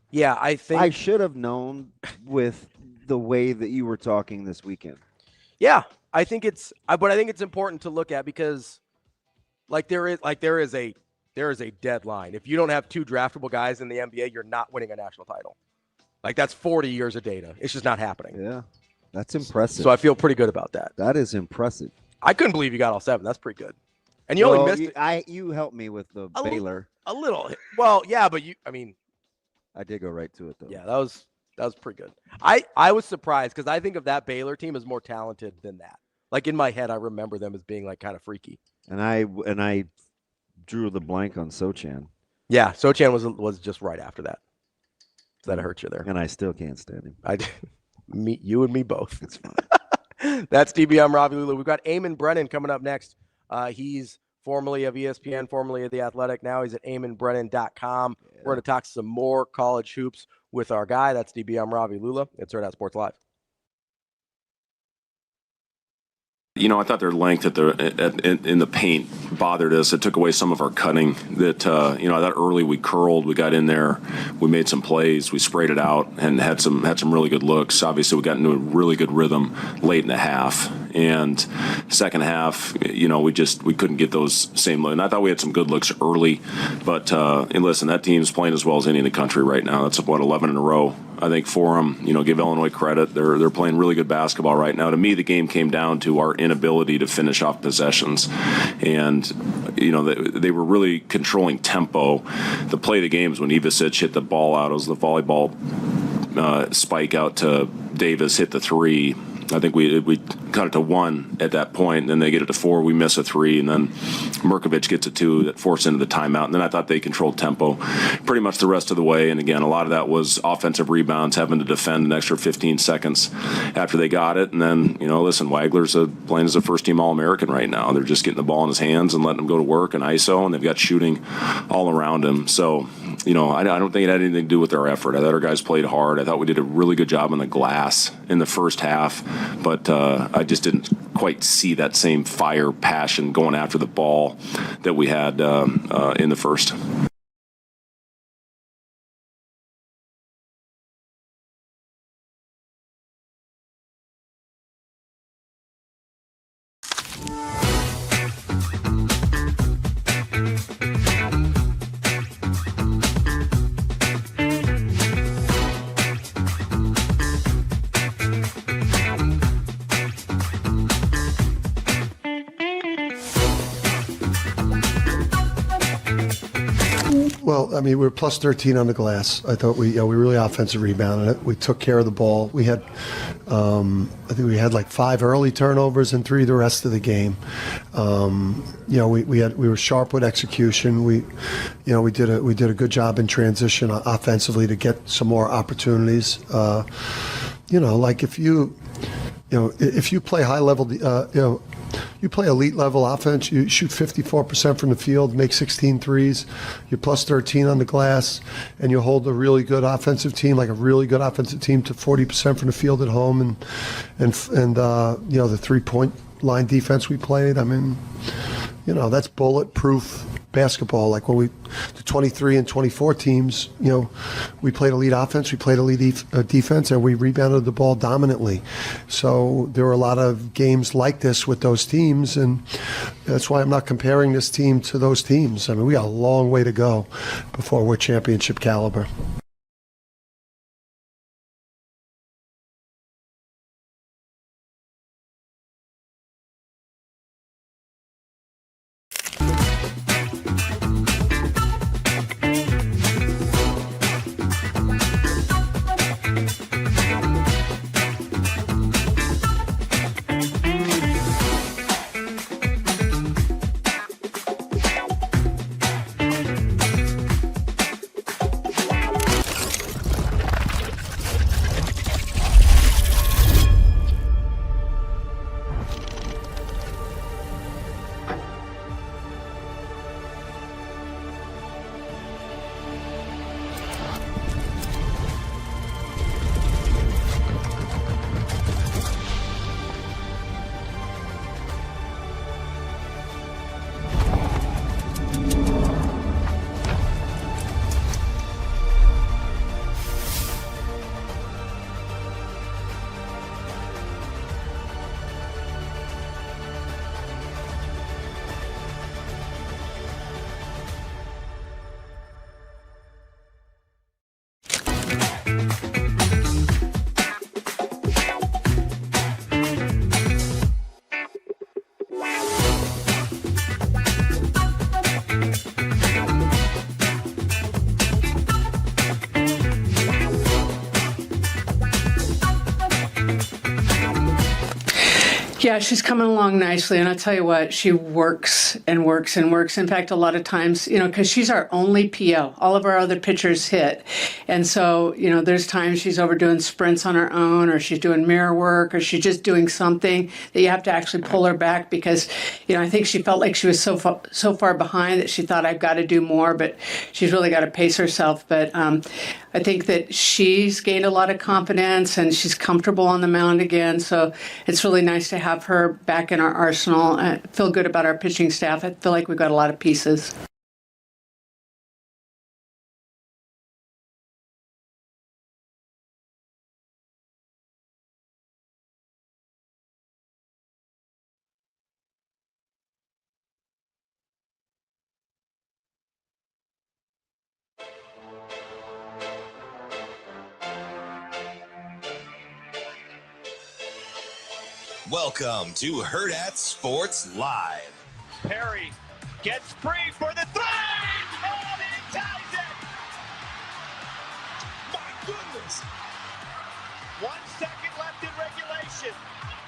Yeah, I think I should have known with the way that you were talking this weekend. Yeah, I think it's important to look at because there is a deadline. If you don't have two draftable guys in the NBA, you're not winning a national title. Like, that's 40 years of data. It's just not happening. Yeah. That's impressive. So I feel pretty good about that. That is impressive. I couldn't believe you got all 7. That's pretty good. And you only missed it. You helped me with the Baylor. A little. Well, yeah, but I did go right to it though. Yeah, that was pretty good. I was surprised because I think of that Baylor team as more talented than that. Like, in my head, I remember them as being like kind of freaky. And I drew the blank on Sochan. Yeah, Sochan was just right after that. So that hurt you there. And I still can't stand him. You and me both. It's fine. That's DB. I'm Ravi Lulla. We've got EAMONN Brennan coming up next. He's formerly of ESPN, formerly of The Athletic. Now he's at EAMONNBrennan.com. Yeah. We're going to talk some more college hoops with our guy. That's DB. I'm Ravi Lulla. It's Hurrdat Sports Live. I thought their length in the paint bothered us. It took away some of our cutting. That that early we curled, we got in there, we made some plays, we sprayed it out, and had some really good looks. Obviously, we got into a really good rhythm late in the half, and second half, we couldn't get those same looks. And I thought we had some good looks early, but and listen, that team's playing as well as any in the country right now. That's 11 in a row, I think, for them. Give Illinois credit. They're playing really good basketball right now. To me, the game came down to our inability to finish off possessions, and they were really controlling tempo. The play of the game is when Ivicic hit the ball out. It was the volleyball spike out to Davis, hit the 3. I think we cut it to 1 at that point, and then they get it to 4. We miss a 3, and then Merkovich gets a 2 that forced into the timeout. And then I thought they controlled tempo pretty much the rest of the way. And again, a lot of that was offensive rebounds, having to defend an extra 15 seconds after they got it. And then, listen, Wagler's playing as a first-team All-American right now. They're just getting the ball in his hands and letting him go to work and ISO, and they've got shooting all around him. So, I don't think it had anything to do with our effort. I thought our guys played hard. I thought we did a really good job on the glass in the first half, but I just didn't quite see that same fire, passion going after the ball that we had in the first. Well, we were plus 13 on the glass. I thought we really offensive rebounded it. We took care of the ball. We had, I think we had like 5 early turnovers and 3 the rest of the game. We were sharp with execution. We did a good job in transition offensively to get some more opportunities. Like if you play high level, You play elite level offense. You shoot 54% from the field, make 16 threes. You're plus 13 on the glass, and you hold a really good offensive team, like a really good offensive team, to 40% from the field at home, and the 3-point line defense we played. I mean, that's bulletproof basketball. Like when the 23 and 24 teams, we played elite offense, we played elite defense, and we rebounded the ball dominantly. So there were a lot of games like this with those teams, and that's why I'm not comparing this team to those teams. I mean, we got a long way to go before we're championship caliber. Yeah, she's coming along nicely. And I'll tell you what, she works and works and works. In fact, a lot of times, because she's our only PO. All of our other pitchers hit. And so, there's times she's over doing sprints on her own, or she's doing mirror work, or she's just doing something that you have to actually pull her back because, I think she felt like she was so far behind that she thought, I've got to do more, but she's really got to pace herself. But I think that she's gained a lot of confidence and she's comfortable on the mound again. So it's really nice to have her back in our arsenal. I feel good about our pitching staff. I feel like we've got a lot of pieces. Welcome to Hurrdat Sports Live. Perry gets free for the three, and he ties it. My goodness. 1 second left in regulation.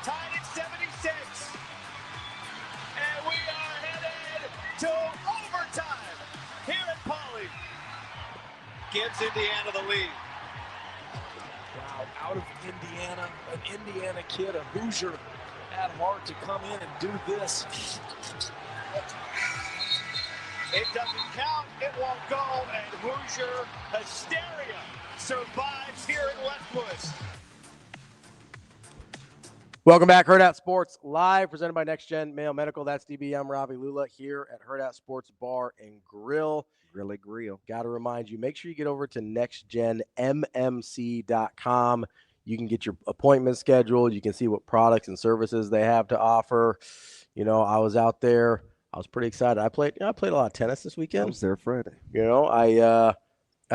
Tied at 76. And we are headed to overtime here at Pauley. Gives Indiana the lead. Wow, out of Indiana, an Indiana kid, a Hoosier at heart, to come in and do this. It doesn't count, it won't go, and Hoosier hysteria survives here in Westwood. Welcome back, Hurrdat Sports Live, presented by NextGen Male Medical. That's DB. I'm Ravi, Lulla here at Hurrdat Sports Bar and Grill. Grill. Got to remind you, make sure you get over to nextgenmmc.com. You can get your appointment scheduled. You can see what products and services they have to offer. I was out there. I was pretty excited. I played a lot of tennis this weekend. I was there Friday. I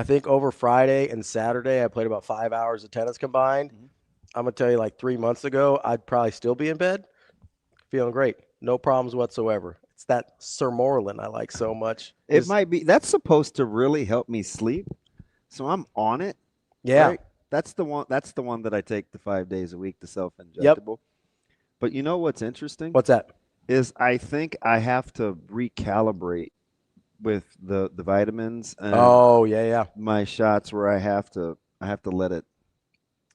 think over Friday and Saturday, I played about 5 hours of tennis combined. Mm-hmm. I'm going to tell you, like 3 months ago, I'd probably still be in bed. Feeling great. No problems whatsoever. It's that Sermorelin I like so much. It might be. That's supposed to really help me sleep. So I'm on it. Yeah. Right? That's the one that I take the 5 days a week, the self-injectable. Yep. But you know what's interesting? What's that? Is I think I have to recalibrate with the vitamins and my shots where I have to let it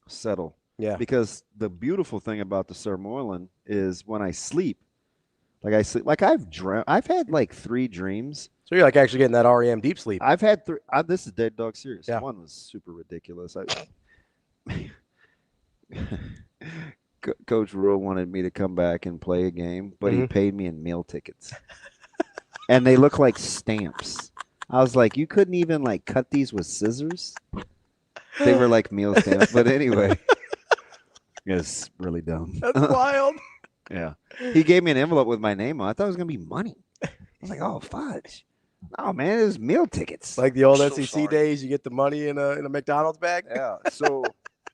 settle. Yeah. Because the beautiful thing about the Sermorelin is when I sleep, Like I sleep, like I've had like 3 dreams. So you're like actually getting that REM deep sleep. I've had 3. This is dead dog serious. Yeah. One was super ridiculous. Coach Rhule wanted me to come back and play a game, but he paid me in meal tickets, and they look like stamps. I was like, you couldn't even like cut these with scissors. They were like meal stamps. But anyway, it's really dumb. That's wild. Yeah. He gave me an envelope with my name on it. I thought it was going to be money. I was like, oh, fudge. Oh, man, it was meal tickets. Like the old SEC days, you get the money in a McDonald's bag. Yeah. So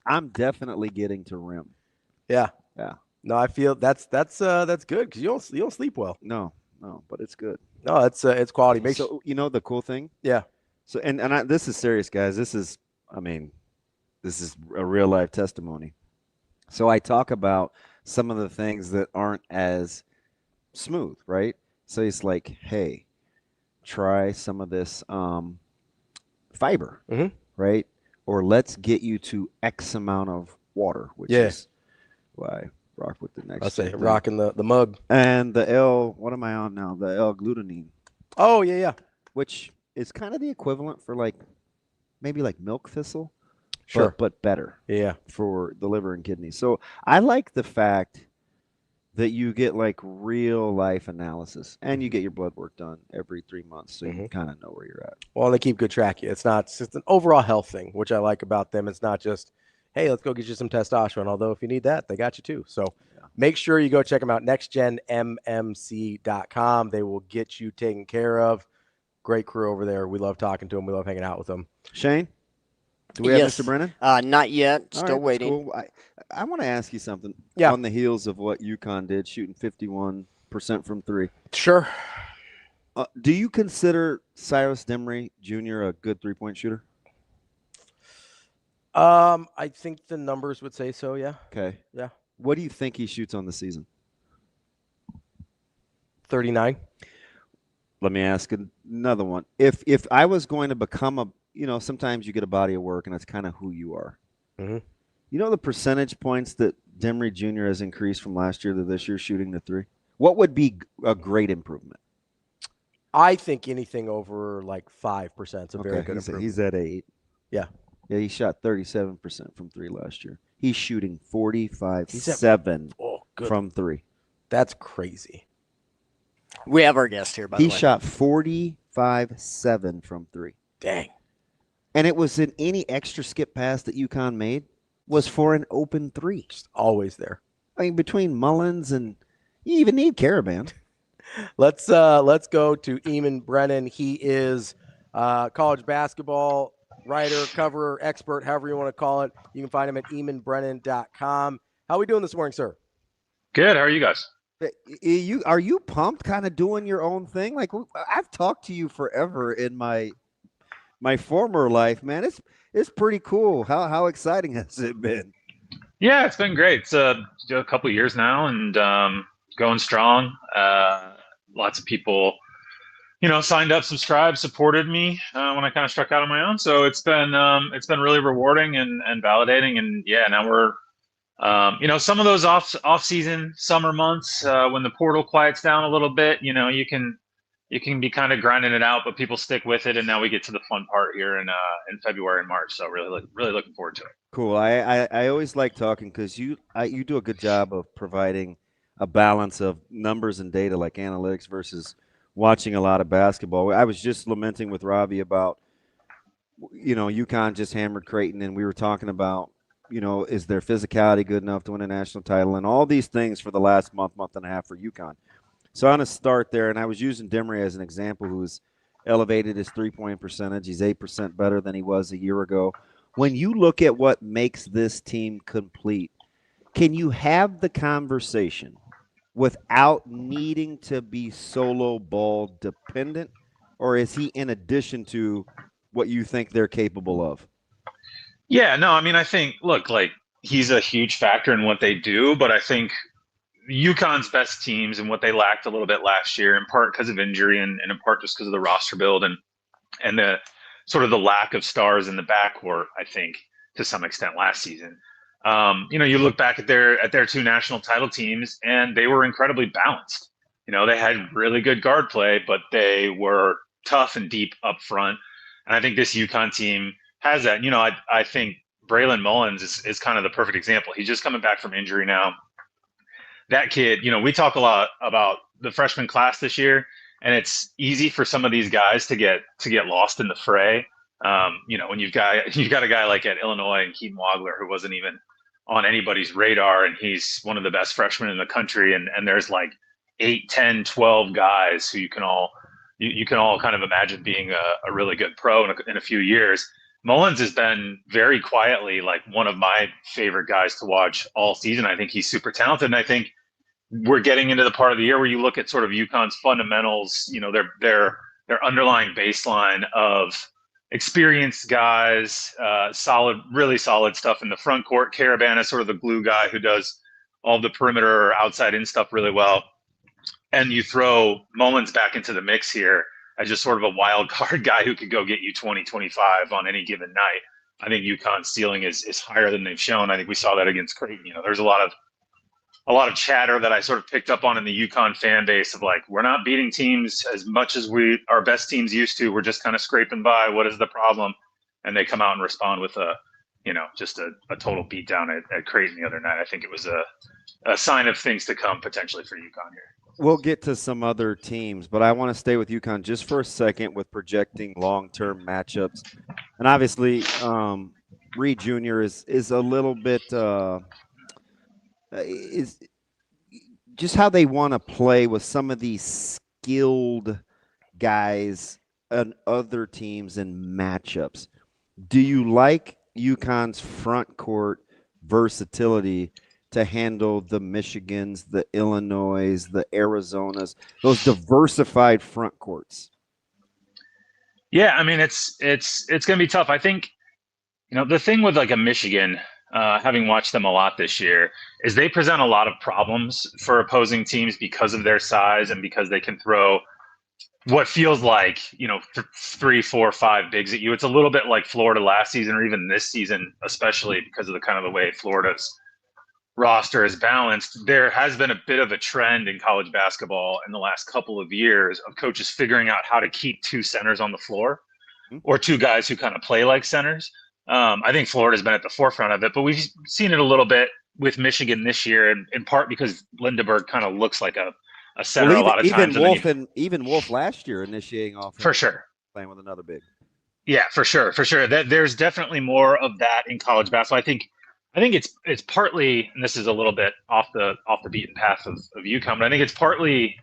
I'm definitely getting to rim. Yeah. Yeah. No, I feel that's good because you don't sleep well. No, but it's good. No, it's quality. So you know the cool thing? Yeah. So this is serious, guys. This is a real life testimony. So I talk about some of the things that aren't as smooth, right? So it's like, hey, try some of this fiber, right? Or let's get you to X amount of water, which is why I rock with the next. I say rocking the mug. And the what am I on now? The L-glutamine. Oh, yeah. Which is kind of the equivalent for maybe like milk thistle. Sure. But better. Yeah. For the liver and kidneys. So I like the fact that you get like real life analysis and you get your blood work done every 3 months. So you kind of know where you're at. Well, they keep good track of you. It's just an overall health thing, which I like about them. It's not just, hey, let's go get you some testosterone. Although if you need that, they got you too. So make sure you go check them out. NextGenMMC.com. They will get you taken care of. Great crew over there. We love talking to them. We love hanging out with them. Shane? Do we have Mr. Brennan? Not yet. Still right, waiting. Cool. I want to ask you something. Yeah. On the heels of what UConn did, shooting 51% from 3. Sure. Do you consider Cyrus Demry Jr. a good 3-point shooter? I think the numbers would say so, yeah. Okay. Yeah. What do you think he shoots on the season? 39. Let me ask another one. If I was going to become sometimes you get a body of work and that's kind of who you are. Mm-hmm. You know the percentage points that Demry Jr. has increased from last year to this year shooting the 3? What would be a great improvement? I think anything over like 5% is a very good improvement. He's at 8. Yeah. Yeah, he shot 37% from 3 last year. He's shooting 45.7 from 3. That's crazy. We have our guest here, by the way. He shot 45.7 from 3. Dang. And it was in any extra skip pass that UConn made was for an open 3. Just always there. I mean, between Mullins and you even need Caravan. Let's go to EAMONN Brennan. He is college basketball writer, coverer, expert, however you want to call it. You can find him at EAMONNBrennan.com. How are we doing this morning, sir? Good. How are you guys? Are you pumped kind of doing your own thing? Like I've talked to you forever in my former life, man. It's pretty cool. How exciting has it been? Yeah, it's been great. It's a couple of years now and going strong. Lots of people, signed up, subscribed, supported me when I kind of struck out on my own. So it's been really rewarding and validating. And yeah, now we're some of those off-season summer months when the portal quiets down a little bit, you can be kind of grinding it out, but people stick with it. And now we get to the fun part here in February and March. So really looking forward to it. Cool. I always like talking because you do a good job of providing a balance of numbers and data like analytics versus watching a lot of basketball. I was just lamenting with Ravi about, UConn just hammered Creighton, and we were talking about, is their physicality good enough to win a national title and all these things for the last month and a half for UConn. So I'm going to start there, and I was using Demry as an example who's elevated his 3-point percentage. He's 8% better than he was a year ago. When you look at what makes this team complete, can you have the conversation without needing to be solo ball dependent, or is he in addition to what you think they're capable of? Yeah, no, I mean, I think, look, like he's a huge factor in what they do, but I think UConn's best teams and what they lacked a little bit last year, in part because of injury and in part just because of the roster build and the sort of the lack of stars in the backcourt, I think, to some extent last season. You look back at their 2 national title teams and they were incredibly balanced. They had really good guard play, but they were tough and deep up front. And I think this UConn team has that. I think Braylon Mullins is kind of the perfect example. He's just coming back from injury now. That kid, we talk a lot about the freshman class this year, and it's easy for some of these guys to get lost in the fray. When you've got a guy like at Illinois and Keaton Wagler, who wasn't even on anybody's radar, and he's one of the best freshmen in the country, and there's like 8, 10, 12 guys who you can all kind of imagine being a really good pro in a few years. Mullins has been very quietly like one of my favorite guys to watch all season. I think he's super talented, and I think we're getting into the part of the year where you look at sort of UConn's fundamentals, their underlying baseline of experienced guys, really solid stuff in the front court. Caravan is sort of the glue guy who does all the perimeter or outside in stuff really well. And you throw Mullins back into the mix here as just sort of a wild card guy who could go get you 20, 25 on any given night. I think UConn's ceiling is higher than they've shown. I think we saw that against Creighton. There's a lot of chatter that I sort of picked up on in the UConn fan base of like, we're not beating teams as much as our best teams used to. We're just kind of scraping by. What is the problem? And they come out and respond with just a total beatdown at Creighton the other night. I think it was a sign of things to come potentially for UConn here. We'll get to some other teams, but I want to stay with UConn just for a second with projecting long-term matchups. And obviously, Reed Jr. is a little bit is just how they want to play with some of these skilled guys and other teams and matchups. Do you like UConn's front court versatility to handle the Michigans, the Illinois, the Arizonas, those diversified front courts? Yeah, I mean, it's going to be tough. I think, the thing with like a Michigan, having watched them a lot this year, is they present a lot of problems for opposing teams because of their size and because they can throw what feels like, 3, 4, 5 bigs at you. It's a little bit like Florida last season, or even this season, especially because of the way Florida's roster is balanced. There has been a bit of a trend in college basketball in the last couple of years of coaches figuring out how to keep 2 centers on the floor or 2 guys who kind of play like centers. I think Florida's been at the forefront of it, but we've seen it a little bit with Michigan this year, in part because Lindeberg kind of looks like a center a lot of times. Even Wolf last year initiating off. For sure. Playing with another big. Yeah, for sure. There's definitely more of that in college basketball. I think it's partly, and this is a little bit off the beaten path of UConn, but I think it's partly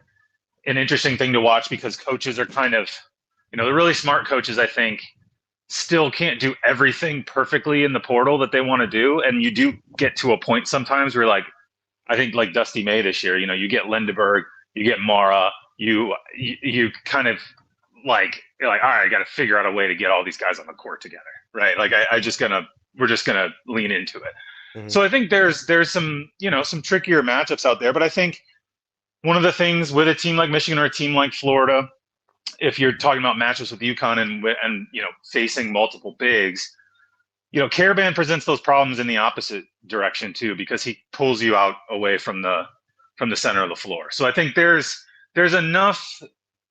an interesting thing to watch because coaches are kind of, the really smart coaches, I think, still can't do everything perfectly in the portal that they want to do. And you do get to a point sometimes where I think like Dusty May this year, you get Lindeberg, you get Mara, you kind of you're like, all right, I got to figure out a way to get all these guys on the court together. Right. Like we're just going to lean into it. Mm-hmm. So I think there's some, some trickier matchups out there, but I think one of the things with a team like Michigan or a team like Florida, if you're talking about matchups with UConn and facing multiple bigs, Caravan presents those problems in the opposite direction too, because he pulls you out away from the center of the floor. So I think there's enough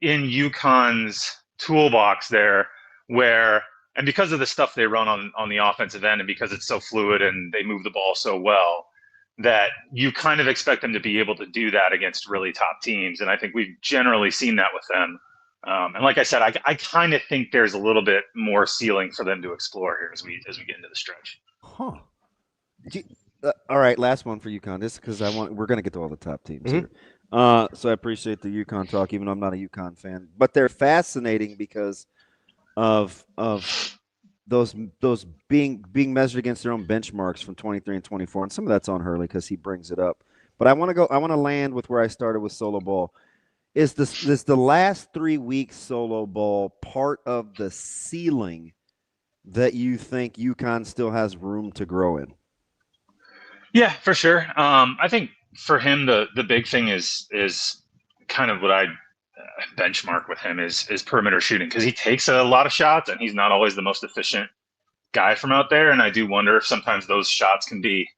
in UConn's toolbox there where, and because of the stuff they run on the offensive end and because it's so fluid and they move the ball so well, that you kind of expect them to be able to do that against really top teams. And I think we've generally seen that with them. And like I said, I kind of think there's a little bit more ceiling for them to explore here as we get into the stretch. Huh. All right, last one for UConn. This because we're going to get to all the top teams here. So I appreciate the UConn talk, even though I'm not a UConn fan. But they're fascinating because of those being measured against their own benchmarks from 23 and 24, and some of that's on Hurley because he brings it up. But I want to land with where I started with solo ball. Is the last 3 weeks solo ball part of the ceiling that you think UConn still has room to grow in? Yeah, for sure. I think for him the big thing is kind of what I benchmark with him is perimeter shooting, because he takes a lot of shots and he's not always the most efficient guy from out there. And I do wonder if sometimes those shots can be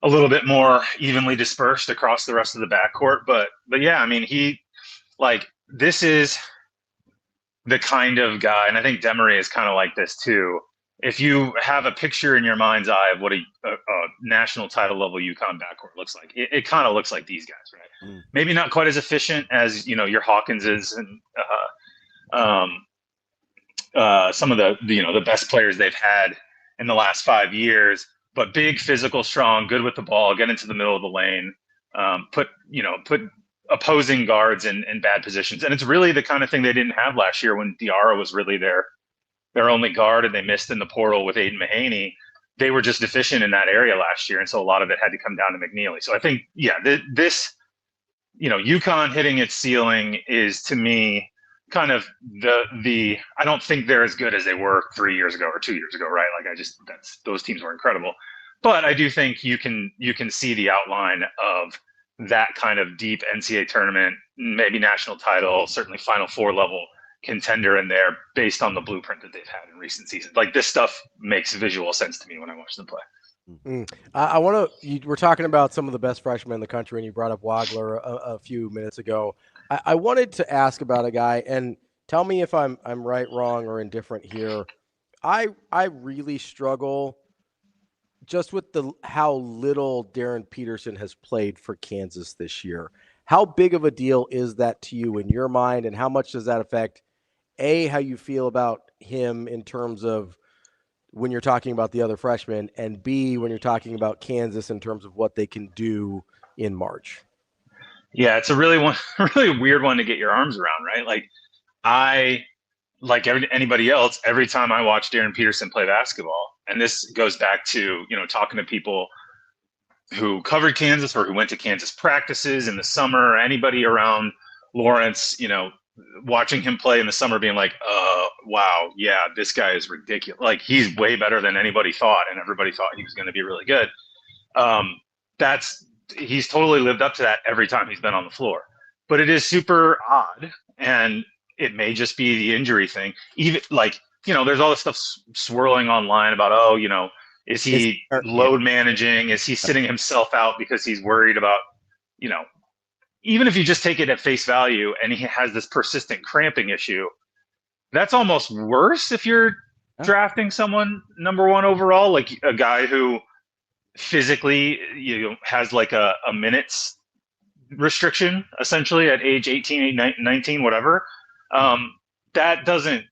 a little bit more evenly dispersed across the rest of the backcourt. But yeah, I mean, this is the kind of guy, and I think Demery is kind of like this too. If you have a picture in your mind's eye of what a national title level UConn backcourt looks like, it kind of looks like these guys, right? Maybe not quite as efficient as your Hawkinses and some of the best players they've had in the last 5 years, but big, physical, strong, good with the ball, get into the middle of the lane, put opposing guards in bad positions. And it's really the kind of thing they didn't have last year when Diarra was really their only guard and they missed in the portal with Aiden Mahaney. They were just deficient in that area last year. And so a lot of it had to come down to McNeely. So I think, UConn hitting its ceiling is, to me, kind of I don't think they're as good as they were 3 years ago or 2 years ago, right? Like those teams were incredible. But I do think you can see the outline of that kind of deep NCAA tournament, maybe national title, certainly Final Four level contender in there based on the blueprint that they've had in recent seasons. Like, this stuff makes visual sense to me when I watch them play. We're talking about some of the best freshmen in the country, and you brought up Wagler a few minutes ago. I wanted to ask about a guy, and tell me if I'm right, wrong, or indifferent here. I really struggle just with how little Darren Peterson has played for Kansas this year. How big of a deal is that to you in your mind, and how much does that affect, A, how you feel about him in terms of when you're talking about the other freshmen, and B, when you're talking about Kansas in terms of what they can do in March? Yeah, it's a really weird one to get your arms around, right? Like, anybody else, every time I watch Darren Peterson play basketball, and this goes back to, talking to people who covered Kansas or who went to Kansas practices in the summer, or anybody around Lawrence, watching him play in the summer being like, wow, yeah, this guy is ridiculous. Like, he's way better than anybody thought, and everybody thought he was going to be really good. He's totally lived up to that every time he's been on the floor. But it is super odd, and it may just be the injury thing. Even there's all this stuff swirling online about, is he load managing? Is he sitting himself out because he's worried about, even if you just take it at face value and he has this persistent cramping issue, that's almost worse if you're drafting someone number 1 overall, like a guy who physically has like a minutes restriction essentially at age 18, 19, whatever. That doesn't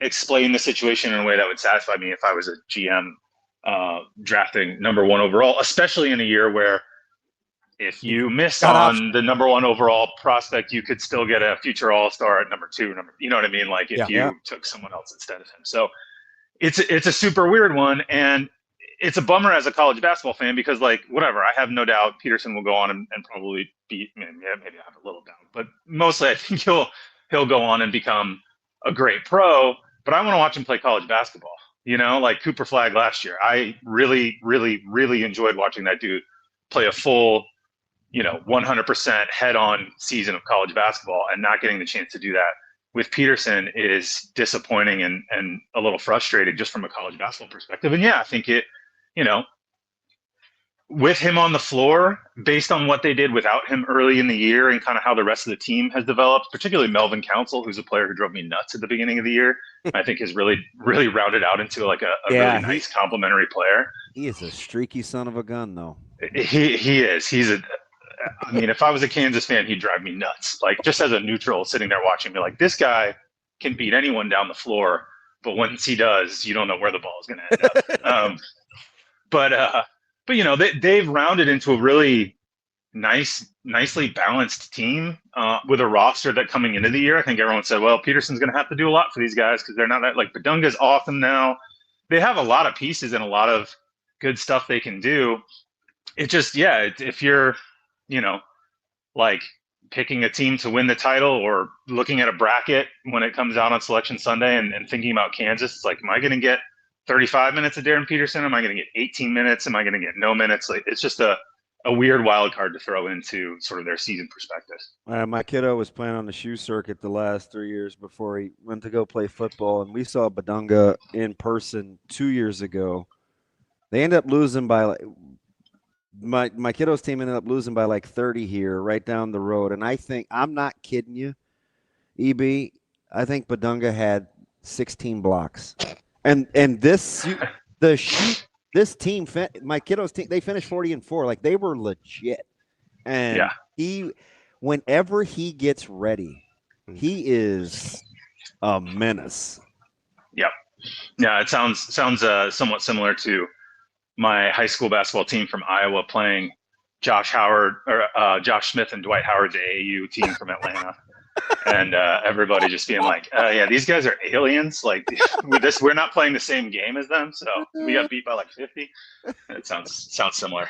explain the situation in a way that would satisfy me if I was a GM drafting number 1 overall, especially in a year where if you miss on the number 1 overall prospect, you could still get a future All-Star at number 2, you know what I mean? Like, if you took someone else instead of him. So it's a super weird one, and it's a bummer as a college basketball fan because, whatever, I have no doubt Peterson will go on and probably be, maybe I have a little doubt, but mostly I think he'll go on and become a great pro. But I want to watch him play college basketball, like Cooper Flagg last year. I really, really, really enjoyed watching that dude play a full, 100% head-on season of college basketball, and not getting the chance to do that with Peterson is disappointing and a little frustrating just from a college basketball perspective. And yeah, I think with him on the floor, based on what they did without him early in the year and kind of how the rest of the team has developed, particularly Melvin Council, who's a player who drove me nuts at the beginning of the year, I think has really, really rounded out into a really nice complementary player. He is a streaky son of a gun, though. He is. If I was a Kansas fan, he'd drive me nuts. Like, just as a neutral sitting there watching me, like, this guy can beat anyone down the floor, but once he does, you don't know where the ball is going to end up. But they've rounded into a really nicely balanced team with a roster that coming into the year, I think everyone said, well, Peterson's going to have to do a lot for these guys because they're not that, Badunga's awesome now. They have a lot of pieces and a lot of good stuff they can do. It just, if you're, picking a team to win the title or looking at a bracket when it comes out on Selection Sunday and thinking about Kansas, it's like, am I going to get 35 minutes of Darren Peterson? Am I going to get 18 minutes? Am I going to get no minutes? It's just a weird wild card to throw into sort of their season perspectives. My kiddo was playing on the shoe circuit the last 3 years before he went to go play football, and we saw Badunga in person 2 years ago. They ended up losing by my kiddos team ended up losing by like 30 here, right down the road. And I think, I'm not kidding you, EB, I think Badunga had 16 blocks. And this team, my kiddos team, they finished 40-4. Like, they were legit. And whenever he gets ready, he is a menace. Yep. Yeah, it sounds somewhat similar to my high school basketball team from Iowa playing Josh Smith and Dwight Howard's AAU team from Atlanta. And everybody just being like, yeah, these guys are aliens. Like, we're not playing the same game as them. So we got beat by like 50. It sounds similar.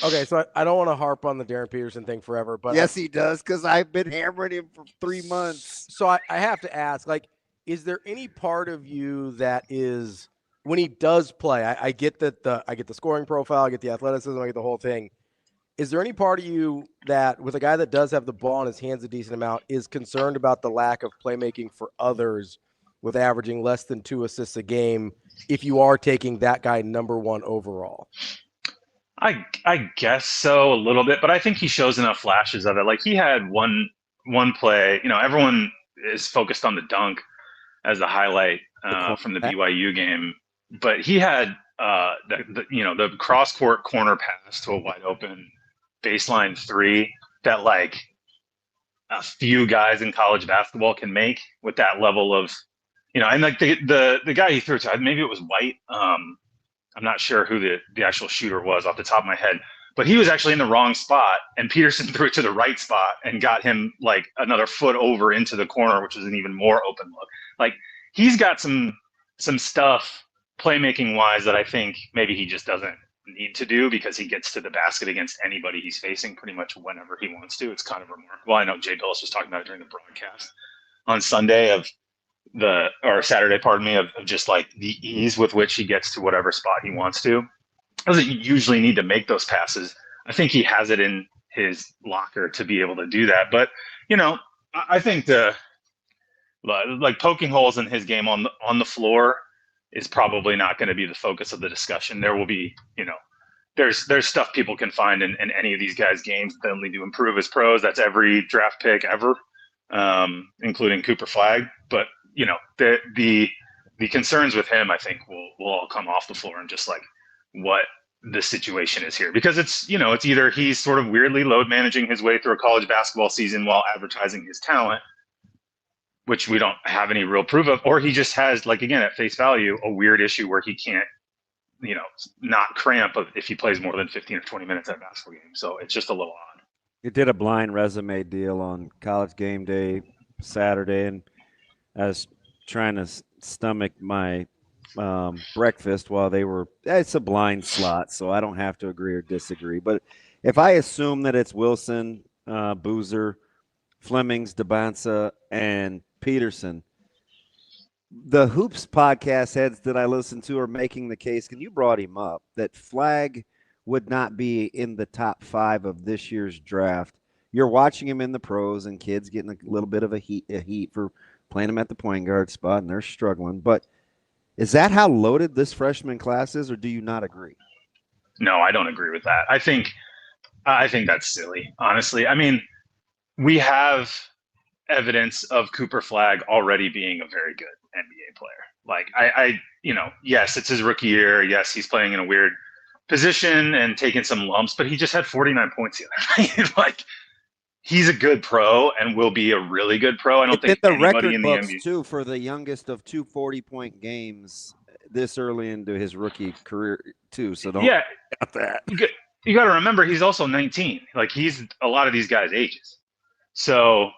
Okay, so I don't want to harp on the Darren Peterson thing forever, but yes, he does, because I've been hammering him for 3 months. So I have to ask, like, is there any part of you that is, when he does play, I get that I get the scoring profile, I get the athleticism, I get the whole thing. Is there any part of you that, with a guy that does have the ball in his hands a decent amount, is concerned about the lack of playmaking for others with averaging less than 2 assists a game if you are taking that guy number 1 overall? I guess so, a little bit, but I think he shows enough flashes of it. Like, he had one play, everyone is focused on the dunk as the highlight from the BYU game, but he had the cross court corner pass to a wide open baseline 3 that, like, a few guys in college basketball can make with that level of, and like the guy he threw to, maybe it was White. I'm not sure who the actual shooter was off the top of my head, but he was actually in the wrong spot, and Peterson threw it to the right spot and got him like another foot over into the corner, which was an even more open look. Like, he's got some stuff playmaking wise that I think maybe he just doesn't need to do, because he gets to the basket against anybody he's facing pretty much whenever he wants to. It's kind of remarkable. I know Jay Billis was talking about it during the broadcast on Saturday, pardon me, of just like the ease with which he gets to whatever spot he wants to. Doesn't usually need to make those passes. I think he has it in his locker to be able to do that. But, I think like poking holes in his game on the floor is probably not going to be the focus of the discussion. There will be, there's stuff people can find in any of these guys' games that they'll need to improve as pros. That's every draft pick ever, including Cooper Flagg. But, the concerns with him, I think, will all come off the floor and just like what the situation is here, because it's either he's sort of weirdly load managing his way through a college basketball season while advertising his talent, which we don't have any real proof of, or he just has, like, again, at face value, a weird issue where he can't, not cramp if he plays more than 15 or 20 minutes at a basketball game. So it's just a little odd. You did a blind resume deal on College Game Day Saturday, and I was trying to stomach my breakfast while it's a blind slot, so I don't have to agree or disagree. But if I assume that it's Wilson, Boozer, Flemings, DeBansa, and Peterson, the Hoops podcast heads that I listen to are making the case, and you brought him up, that Flagg would not be in the top 5 of this year's draft. You're watching him in the pros, and kids getting a little bit of a heat for playing him at the point guard spot, and they're struggling. But is that how loaded this freshman class is, or do you not agree? No, I don't agree with that. I think that's silly, honestly. I mean, we have evidence of Cooper Flagg already being a very good NBA player. Like, yes, it's his rookie year. Yes, he's playing in a weird position and taking some lumps, but he just had 49 points the other night. Like, he's a good pro and will be a really good pro. I don't think the anybody record in the books NBA too for the youngest of 2 40-point games this early into his rookie career too. So don't count that. You got to remember, he's also 19. Like, he's a lot of these guys' ages. So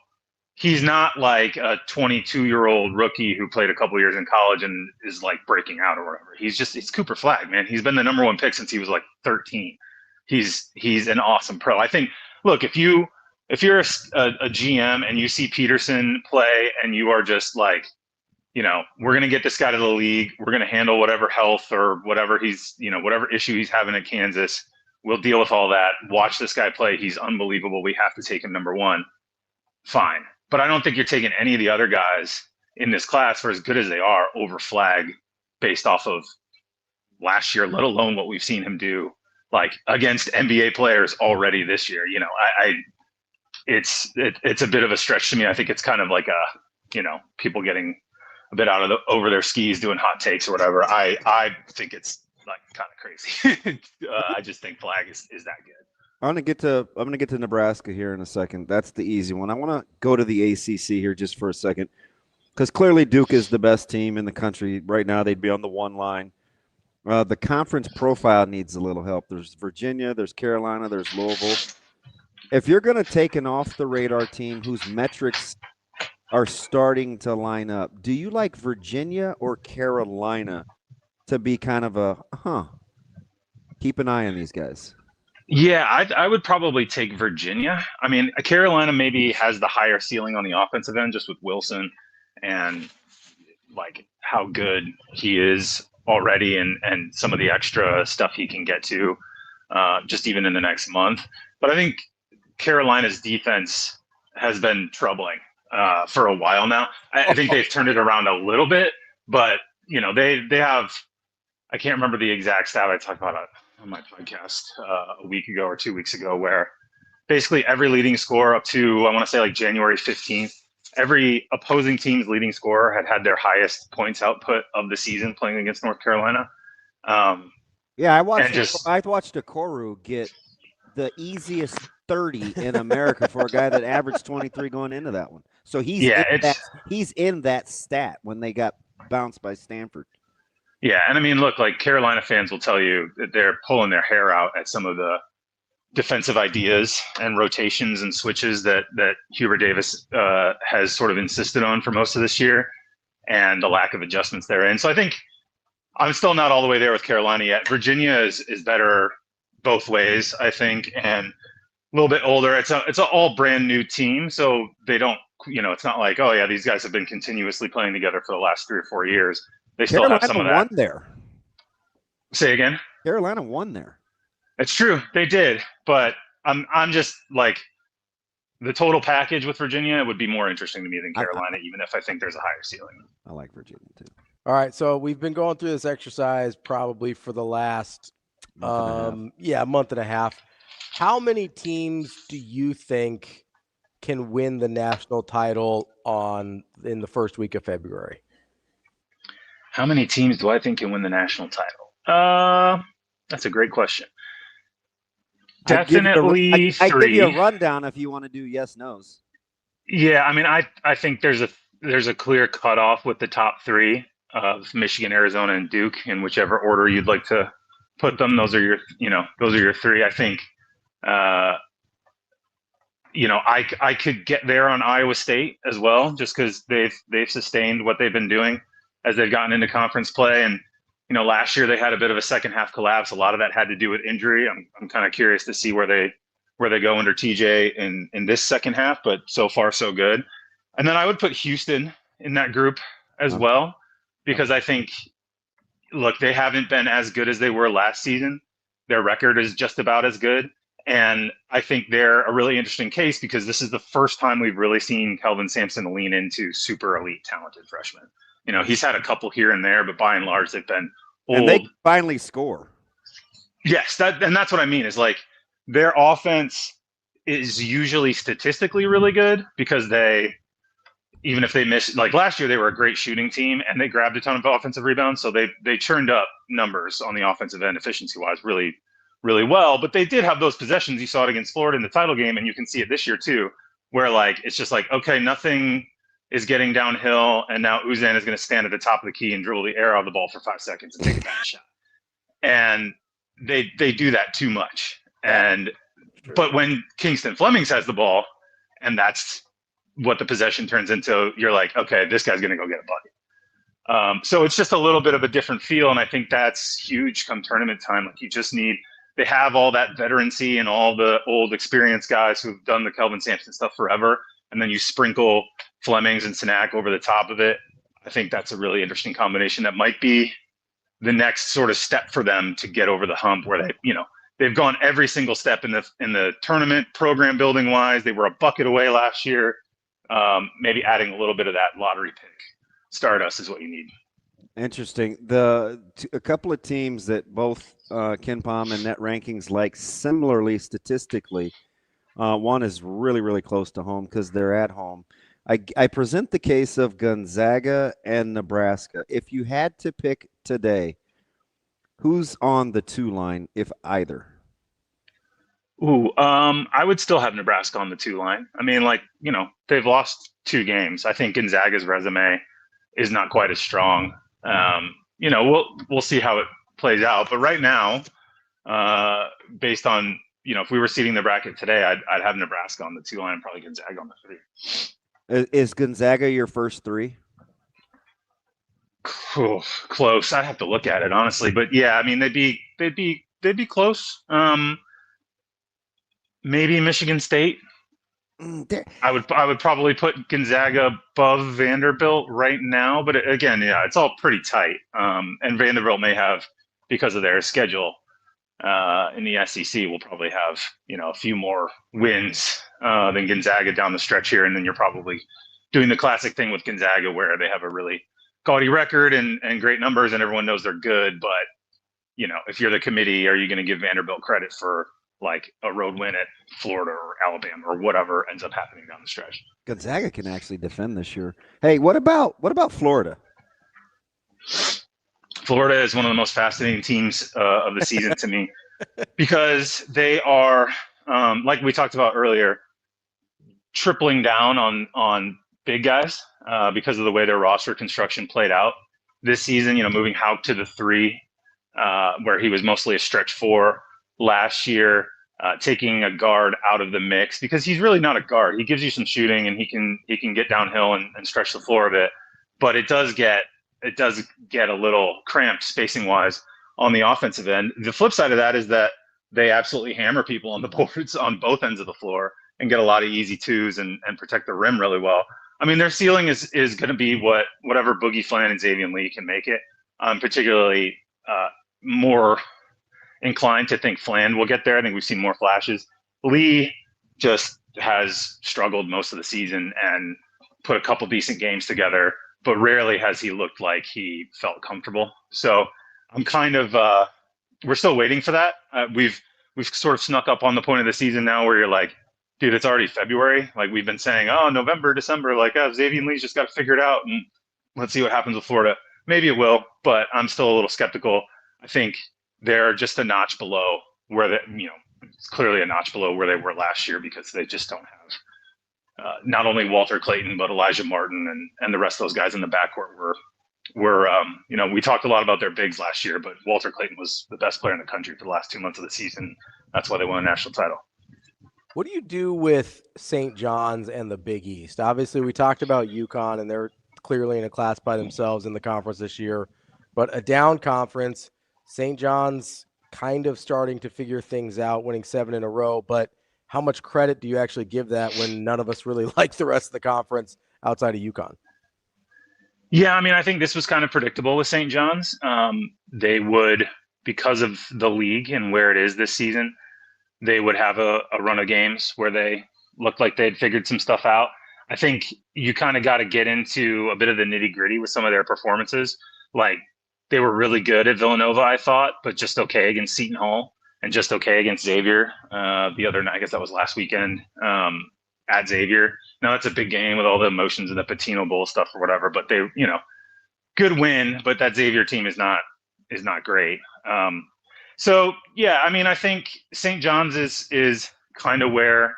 he's not like a 22-year-old rookie who played a couple years in college and is like breaking out or whatever. It's Cooper Flagg, man. He's been the number 1 pick since he was like 13. He's an awesome pro. I think, look, if you're a GM and you see Peterson play and you are just like, we're going to get this guy to the league. We're going to handle whatever health or whatever whatever issue he's having at Kansas. We'll deal with all that. Watch this guy play. He's unbelievable. We have to take him number 1. Fine. But I don't think you're taking any of the other guys in this class, for as good as they are, over Flagg based off of last year, let alone what we've seen him do like against NBA players already this year. You know, it's a bit of a stretch to me. I think it's kind of like people getting a bit over their skis doing hot takes or whatever. I think it's like kind of crazy. I just think Flag is that good. I'm gonna get to Nebraska here in a second. That's the easy one. I want to go to the ACC here just for a second, because clearly Duke is the best team in the country right now. They'd be on the one line. The conference profile needs a little help. There's Virginia, there's Carolina, there's Louisville. If you're going to take an off-the-radar team whose metrics are starting to line up, do you like Virginia or Carolina to be kind of a, keep an eye on these guys? Yeah, I would probably take Virginia. I mean, Carolina maybe has the higher ceiling on the offensive end just with Wilson and like how good he is already and some of the extra stuff he can get to just even in the next month. But I think Carolina's defense has been troubling for a while now. I think they've turned it around a little bit, but you know, they have, I can't remember the exact stat I talked about on my podcast a week ago or 2 weeks ago, where basically every leading scorer up to, I want to say like January 15th, every opposing team's leading scorer had their highest points output of the season playing against North Carolina. I watched Okoro get the easiest 30 in America for a guy that averaged 23 going into that one. So he's in that stat when they got bounced by Stanford. Yeah, and I mean, look, like Carolina fans will tell you that they're pulling their hair out at some of the defensive ideas and rotations and switches that Hubert Davis has sort of insisted on for most of this year, and the lack of adjustments therein. So I think I'm still not all the way there with Carolina yet. Virginia is better both ways, I think, and a little bit older. It's an all brand new team, so they don't, it's not like, oh yeah, these guys have been continuously playing together for the last 3 or 4 years. They still have some of that. Carolina won there. Say again? Carolina won there. It's true, they did, but I'm just like, the total package with Virginia would be more interesting to me than Carolina, even if I think there's a higher ceiling. I like Virginia too. All right, so we've been going through this exercise probably for the last month and a half. How many teams do you think can win the national title in the first week of February? How many teams do I think can win the national title? That's a great question. Definitely I three. give you a rundown if you want to do yes, no's. Yeah, I mean, I think there's a clear cutoff with the top 3 of Michigan, Arizona, and Duke in whichever order you'd like to put them. Those are your 3. I think, I could get there on Iowa State as well, just because they've sustained what they've been doing as they've gotten into conference play. And last year they had a bit of a second half collapse. A lot of that had to do with injury. I'm kind of curious to see where they go under TJ in this second half, but so far so good. And then I would put Houston in that group as well, because I think, look, they haven't been as good as they were last season. Their record is just about as good. And I think they're a really interesting case because this is the first time we've really seen Kelvin Sampson lean into super elite talented freshmen. He's had a couple here and there, but by and large, they've been old. And they finally score. Yes, that's what I mean, is like their offense is usually statistically really good because even if they miss, like last year, they were a great shooting team and they grabbed a ton of offensive rebounds. So they churned up numbers on the offensive end efficiency-wise really, really well. But they did have those possessions. You saw it against Florida in the title game, and you can see it this year too, where like it's just like, okay, nothing is getting downhill, and now Uzan is going to stand at the top of the key and dribble the air out of the ball for 5 seconds and take a bad shot. And they do that too much. But when Kingston Flemings has the ball, and that's what the possession turns into, you're like, okay, this guy's going to go get a bucket. So it's just a little bit of a different feel, and I think that's huge come tournament time. Like they have all that veterancy and all the old experienced guys who've done the Kelvin Sampson stuff forever, and then you sprinkle Flemings and Sinak over the top of it. I think that's a really interesting combination that might be the next sort of step for them to get over the hump, where they've gone every single step in the tournament program building wise. They were a bucket away last year. Maybe adding a little bit of that lottery pick stardust is what you need. Interesting. A couple of teams that both Ken Palm and Net Rankings like similarly statistically. One is really, really close to home because they're at home. I present the case of Gonzaga and Nebraska. If you had to pick today, who's on the 2 line, if either? I would still have Nebraska on the 2 line. I mean, they've lost 2 games. I think Gonzaga's resume is not quite as strong. We'll see how it plays out. But right now, based on, if we were seeding the bracket today, I'd have Nebraska on the 2 line and probably Gonzaga on the 3. Is Gonzaga your first 3? Close. I'd have to look at it honestly, but yeah, I mean they'd be close. Maybe Michigan State. I would probably put Gonzaga above Vanderbilt right now, but again, yeah, it's all pretty tight. And Vanderbilt may have, because of their schedule in the SEC, will probably have a few more wins than Gonzaga down the stretch here, and then you're probably doing the classic thing with Gonzaga where they have a really gaudy record and great numbers, and everyone knows they're good. But if you're the committee, are you going to give Vanderbilt credit for like a road win at Florida or Alabama or whatever ends up happening down the stretch? Gonzaga can actually defend this year. Hey, what about Florida? Florida is one of the most fascinating teams of the season to me because they are, like we talked about earlier, tripling down on big guys because of the way their roster construction played out this season. Moving Hauk to the 3, where he was mostly a stretch 4 last year, taking a guard out of the mix because he's really not a guard. He gives you some shooting and he can get downhill and stretch the floor a bit, but it does get a little cramped spacing wise on the offensive end. The flip side of that is that they absolutely hammer people on the boards on both ends of the floor and get a lot of easy 2s and protect the rim really well. I mean, their ceiling is going to be whatever Boogie Flan and Xavier Lee can make it. I'm particularly more inclined to think Flan will get there. I think we've seen more flashes. Lee just has struggled most of the season and put a couple decent games together, but rarely has he looked like he felt comfortable. So I'm kind of we're still waiting for that. We've sort of snuck up on the point of the season now where you're like, dude, it's already February. Like we've been saying, oh, November, December, like Xavier Lee's just got to figure it out and let's see what happens with Florida. Maybe it will, but I'm still a little skeptical. I think they're just a notch below where it's clearly a notch below where they were last year because they just don't have not only Walter Clayton, but Elijah Martin and the rest of those guys in the backcourt were we talked a lot about their bigs last year, but Walter Clayton was the best player in the country for the last 2 months of the season. That's why they won a national title. What do you do with St. John's and the Big East? Obviously, we talked about UConn, and they're clearly in a class by themselves in the conference this year. But a down conference, St. John's kind of starting to figure things out, winning 7 in a row. But how much credit do you actually give that when none of us really like the rest of the conference outside of UConn? Yeah, I mean, I think this was kind of predictable with St. John's. They would, because of the league and where it is this season, they would have a run of games where they looked like they'd figured some stuff out. I think you kind of got to get into a bit of the nitty gritty with some of their performances. Like they were really good at Villanova, I thought, but just okay against Seton Hall and just okay against Xavier the other night. I guess that was last weekend at Xavier. Now that's a big game with all the emotions and the Patino Bowl stuff or whatever, but they, good win, but that Xavier team is not great. So yeah, I mean, I think St. John's is kind of where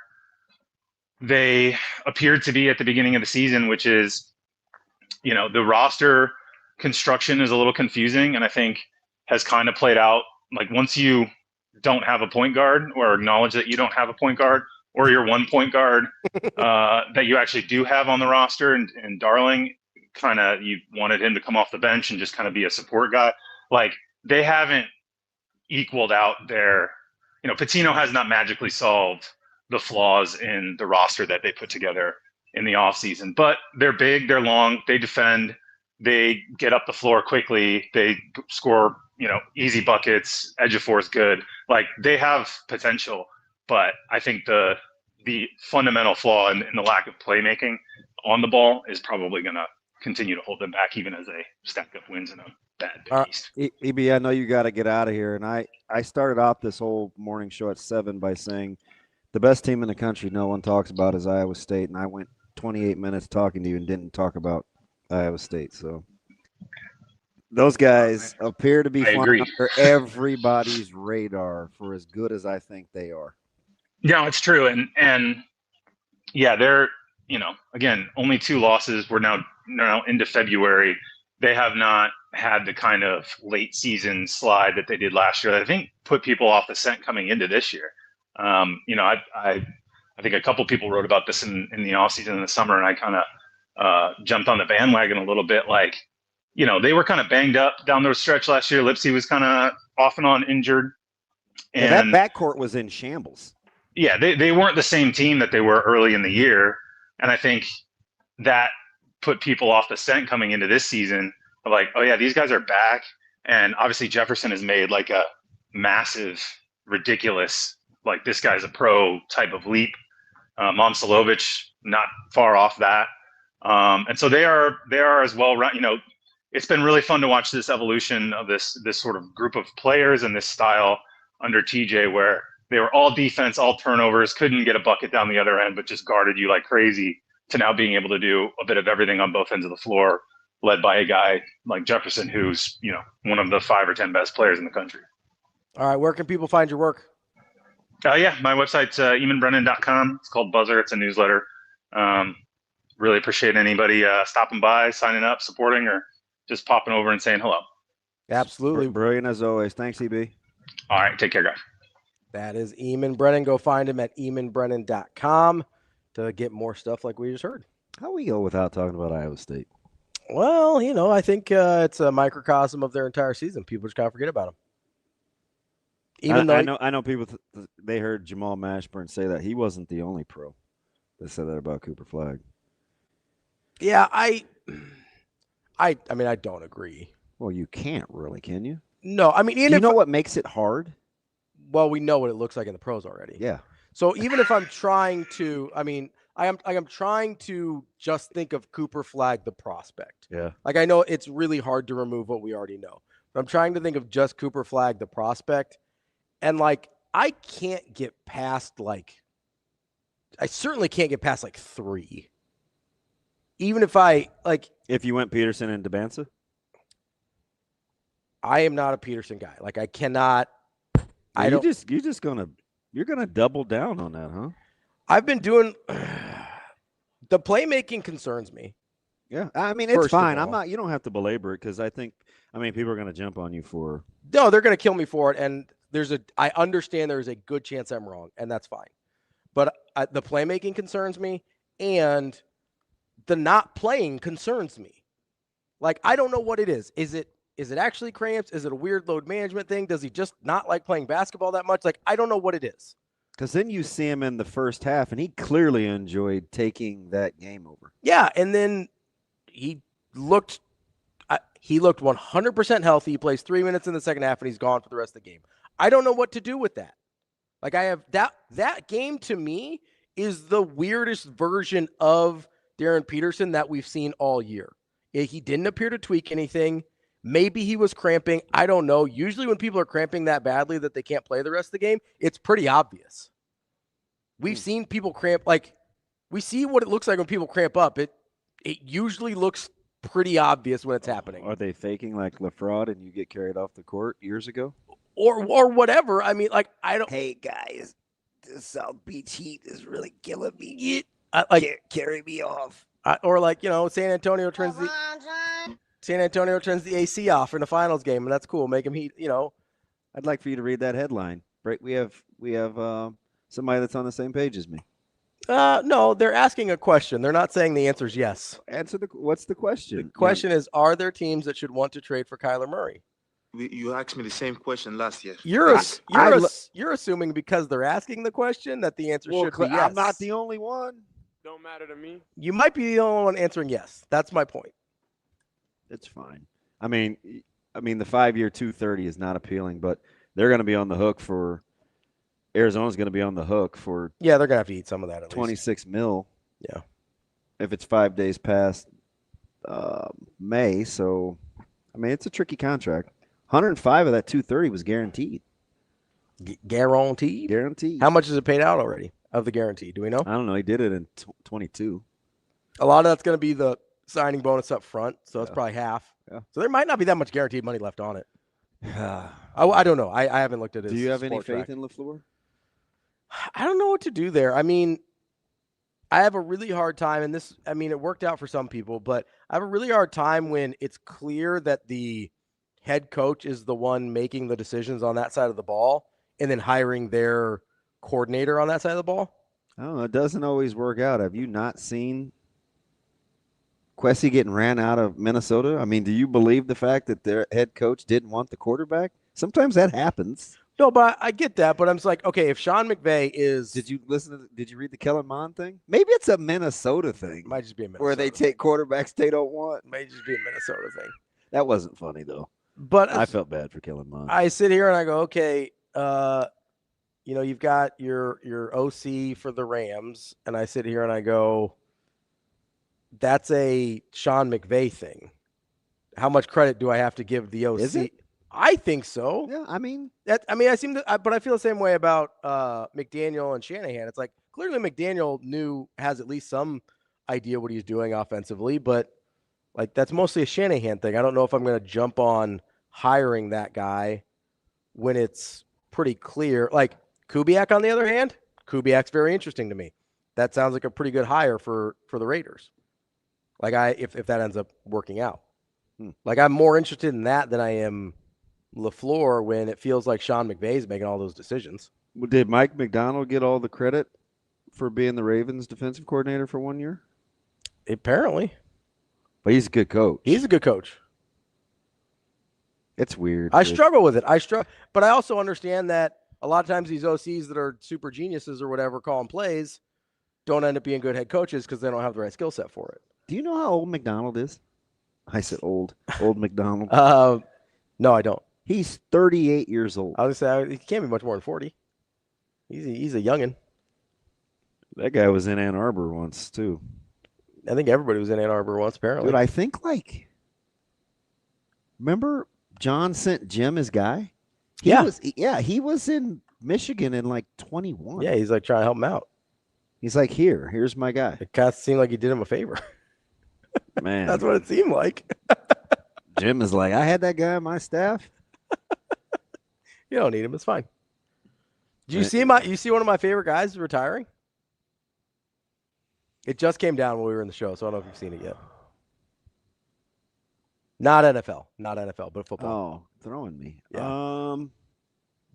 they appeared to be at the beginning of the season, which is, the roster construction is a little confusing, and I think has kind of played out. Like once you don't have a point guard or acknowledge that you don't have a point guard, or your one point guard that you actually do have on the roster, and Darling, kind of you wanted him to come off the bench and just kind of be a support guy. Like they haven't equaled out their, Patino has not magically solved the flaws in the roster that they put together in the offseason. But they're big, they're long, they defend, they get up the floor quickly, they score, easy buckets, edge of four is good. Like they have potential, but I think the fundamental flaw in the lack of playmaking on the ball is probably going to continue to hold them back even as they stack up wins in a bad Big East. EB, I know you got to get out of here, and I started off this whole morning show at 7 by saying the best team in the country no one talks about is Iowa State, and I went 28 minutes talking to you and didn't talk about Iowa State. So those guys appear to be flying under everybody's radar for as good as I think they are. Yeah, it's true. And yeah, they're, again, only 2 losses. We're now into February. They have not had the kind of late season slide that they did last year that I think put people off the scent coming into this year. I think a couple people wrote about this in the offseason in the summer, and I kind of jumped on the bandwagon a little bit. Like, they were kind of banged up down the stretch last year. Lipsy was kind of off and on injured. And that backcourt was in shambles. Yeah, they weren't the same team that they were early in the year. And I think that put people off the scent coming into this season of like, oh yeah, these guys are back. And obviously Jefferson has made like a massive, ridiculous, like this guy's a pro type of leap. Momcilovic, not far off that. And so they are as well run. It's been really fun to watch this evolution of this sort of group of players and this style under TJ, where they were all defense, all turnovers, couldn't get a bucket down the other end, but just guarded you like crazy, to now being able to do a bit of everything on both ends of the floor, led by a guy like Jefferson, who's, one of the 5 or 10 best players in the country. All right. Where can people find your work? Yeah, my website's EAMONNBRENNAN.com. It's called Buzzer. It's a newsletter. Really appreciate anybody stopping by, signing up, supporting, or just popping over and saying hello. Absolutely. Brilliant as always. Thanks, EB. All right. Take care, guys. That is EAMONN Brennan. Go find him at EAMONNBRENNAN.com to get more stuff like we just heard. How we go without talking about Iowa State? Well, I think it's a microcosm of their entire season. People just kind of forget about them. I know people, they heard Jamal Mashburn say that. He wasn't the only pro that said that about Cooper Flagg. Yeah, I mean, I don't agree. Well, you can't really, can you? No, I mean, you know what makes it hard? Well, we know what it looks like in the pros already. Yeah. So even if I'm trying to, I am trying to just think of Cooper Flagg, the prospect. Yeah. Like, I know it's really hard to remove what we already know, but I'm trying to think of just Cooper Flagg, the prospect. And like, I can't get past I certainly can't get past 3. Even if if you went Peterson and DeBansa? I am not a Peterson guy. Like, I cannot. You're gonna double down on that, huh? I've been doing the playmaking concerns me. Yeah, I mean, it's fine. You don't have to belabor it, because people are gonna jump on you for. No, they're gonna kill me for it, and I understand there's a good chance I'm wrong, and that's fine. But the playmaking concerns me, and the not playing concerns me. Like, I don't know what it is. Is it actually cramps? Is it a weird load management thing? Does he just not like playing basketball that much? Like, I don't know what it is. Because then you see him in the first half, and he clearly enjoyed taking that game over. Yeah, and then he looked 100% healthy. He plays 3 minutes in the second half, and he's gone for the rest of the game. I don't know what to do with that. Like, I have that game to me is the weirdest version of Darren Peterson that we've seen all year. He didn't appear to tweak anything. Maybe he was cramping. I don't know. Usually when people are cramping that badly that they can't play the rest of the game, it's pretty obvious. We've seen people cramp. Like, we see what it looks like when people cramp up. It usually looks pretty obvious when it's happening. Are they faking like LaFraud and you get carried off the court years ago? Or whatever. I mean, like, I don't. Hey, guys, the South Beach heat is really killing me. Carry me off. Or like, San Antonio turns the AC off in the finals game, and that's cool. Make him heat, I'd like for you to read that headline. Right? We have somebody that's on the same page as me. No, they're asking a question. They're not saying the answer is yes. What's the question? The question is, are there teams that should want to trade for Kyler Murray? You asked me the same question last year. You're assuming because they're asking the question that the answer should be yes. I'm not the only one. Don't matter to me. You might be the only one answering yes. That's my point. It's fine. I mean, the 5-year 230 is not appealing, but they're going to be on the hook for. Arizona's going to be on the hook for. Yeah, they're going to have to eat some of that at 26 least. mil. Yeah. If it's 5 days past May. So, I mean, it's a tricky contract. 105 of that 230 was guaranteed. Guaranteed? Guaranteed. How much is it paid out already of the guarantee? Do we know? I don't know. He did it in 22. A lot of that's going to be the signing bonus up front, so it's probably half. Yeah. So there might not be that much guaranteed money left on it. I don't know. I haven't looked at it. Do you have any faith in LaFleur? I don't know what to do there. I mean, I have a really hard time, and this, I mean, it worked out for some people, but I have a really hard time when it's clear that the head coach is the one making the decisions on that side of the ball and then hiring their coordinator on that side of the ball. I don't know. It doesn't always work out. Have you not seen Quessy getting ran out of Minnesota? I mean, do you believe the fact that their head coach didn't want the quarterback? Sometimes that happens. No, but I get that. But I'm just like, okay, if Sean McVay is, Did you read the Kellen Mond thing? Maybe it's a Minnesota thing. Might just be a Minnesota where they take quarterbacks they don't want. Might just be a Minnesota thing. That wasn't funny though. But I felt bad for Kellen Mond. I sit here and I go, okay, you know, you've got your OC for the Rams, and I sit here and I go, that's a Sean McVay thing. How much credit do I have to give the OC? Is it? I think so. Yeah, I mean, but I feel the same way about McDaniel and Shanahan. It's like clearly McDaniel has at least some idea what he's doing offensively, but like that's mostly a Shanahan thing. I don't know if I'm going to jump on hiring that guy when it's pretty clear. Like Kubiak, on the other hand, Kubiak's very interesting to me. That sounds like a pretty good hire for the Raiders. Like if that ends up working out, like I'm more interested in that than I am LaFleur when it feels like Sean McVay's making all those decisions. Did Mike McDonald get all the credit for being the Ravens defensive coordinator for 1 year? Apparently. But he's a good coach. He's a good coach. It's weird. I struggle with it. But I also understand that a lot of times these OCs that are super geniuses or whatever calling plays don't end up being good head coaches because they don't have the right skill set for it. Do you know how old McDonald is? I said old McDonald. No, I don't. He's 38 years old. I was going to say, he can't be much more than 40. He's a youngin'. That guy was in Ann Arbor once, too. I think everybody was in Ann Arbor once, apparently. Dude, I think, remember John sent Jim his guy? He was in Michigan in 21. Yeah, he's trying to help him out. He's like, here's my guy. It kind of seemed like he did him a favor. Man. That's what it seemed like. Jim is like, I had that guy on my staff. You don't need him. It's fine. Do you see you see one of my favorite guys retiring? It just came down when we were in the show, so I don't know if you've seen it yet. Not NFL, but football. Oh, throwing me. Yeah.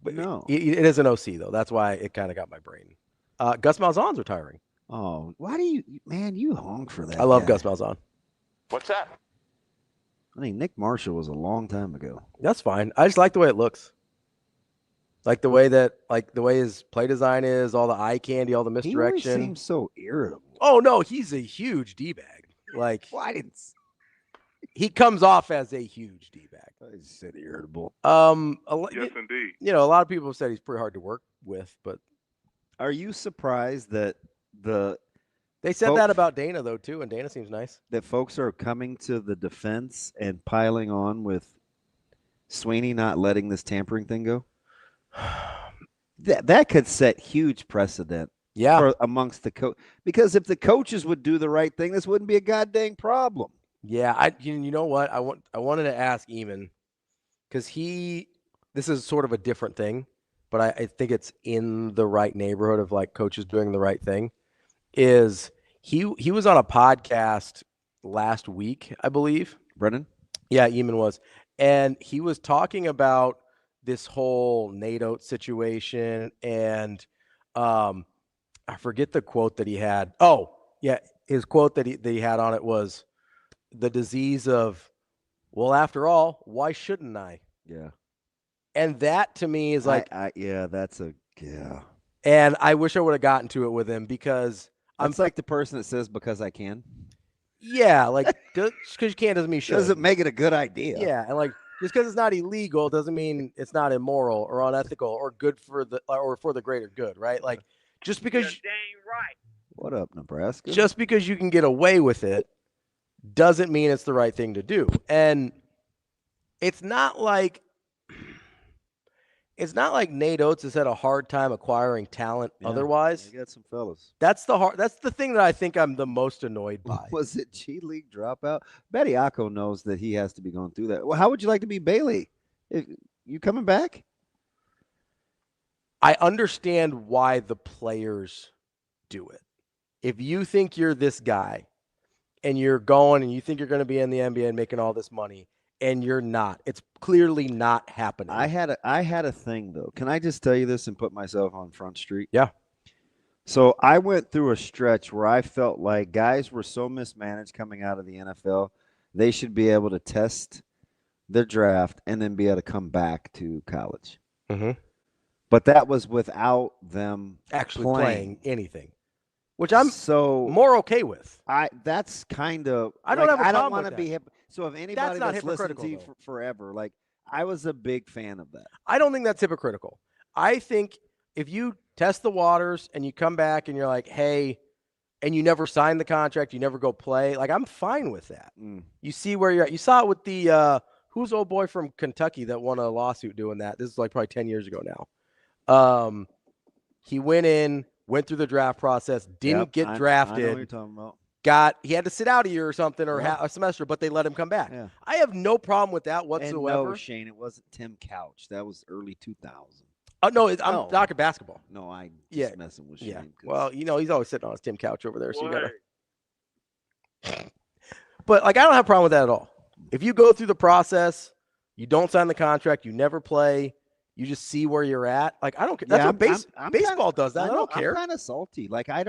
But no. It is an OC, though. That's why it kind of got my brain. Gus Malzahn's retiring. Oh, why do you honk for that? I love guy. Gus Malzahn. What's that? I think Nick Marshall was a long time ago. That's fine. I just like the way it looks. Like the way his play design is, all the eye candy, all the misdirection. He always seems so irritable. Oh no, he's a huge D-bag. He comes off as a huge D-bag. I said irritable. Yes, indeed. You know, a lot of people have said he's pretty hard to work with, but are you surprised that they said that about Dana though too, and Dana seems nice. That folks are coming to the defense and piling on with Sweeney not letting this tampering thing go? That could set huge precedent. Yeah, amongst the coach, because if the coaches would do the right thing, this wouldn't be a goddamn problem. Yeah, you know what? I wanted to ask Eamon because this is sort of a different thing, but I think it's in the right neighborhood of coaches doing the right thing. Is he was on a podcast last week, I believe. Brennan? Yeah, Eamon was, and he was talking about this whole Nate Oates situation, and I forget the quote that he had. Oh, yeah, his quote that he had on it was the disease of, well, after all, why shouldn't I? Yeah. And that to me is yeah. And I wish I would have gotten to it with him because I'm like the person that says because I can. Yeah, just because you can doesn't mean you should. Doesn't make it a good idea. Yeah, and just because it's not illegal doesn't mean it's not immoral or unethical or good for the greater good, right? Just because You're dang right. What up, Nebraska? Just because you can get away with it doesn't mean it's the right thing to do. And it's not like Nate Oates has had a hard time acquiring talent otherwise. You got some fellas. That's the thing that I think I'm the most annoyed by. Was it G League dropout? Bediako knows that he has to be going through that. Well, how would you like to be Bailey? You coming back? I understand why the players do it. If you think you're this guy and you're going and you think you're going to be in the NBA and making all this money and you're not, it's clearly not happening. I had a thing though. Can I just tell you this and put myself on Front Street? Yeah. So I went through a stretch where I felt like guys were so mismanaged coming out of the NFL, they should be able to test their draft and then be able to come back to college. Mm-hmm. But that was without them actually playing anything, which I'm more okay with. That's kind of I don't have a problem I don't want to with be that. hip. So if anybody that's listened to you though. forever, like I was a big fan of that. I don't think that's hypocritical. I think if you test the waters and you come back and you're like, hey, and you never sign the contract, you never go play, like I'm fine with that. You see where you're at. You saw it with the who's old boy from Kentucky that won a lawsuit doing that. This is like probably 10 years ago now. He went through the draft process, didn't get drafted. I know what you're talking about. He had to sit out a year or something or a semester, but they let him come back. Yeah. I have no problem with that whatsoever. And no, Shane, it wasn't Tim Couch. That was early 2000. No, I'm talking basketball. No, I just messing with Shane. Yeah. Well, he's always sitting on his Tim Couch over there, so you gotta. But like, I don't have a problem with that at all. If you go through the process, you don't sign the contract, you never play. You just see where you're at. Like, I don't care. That's what baseball does that. I don't care. I'm kind of salty. Like, I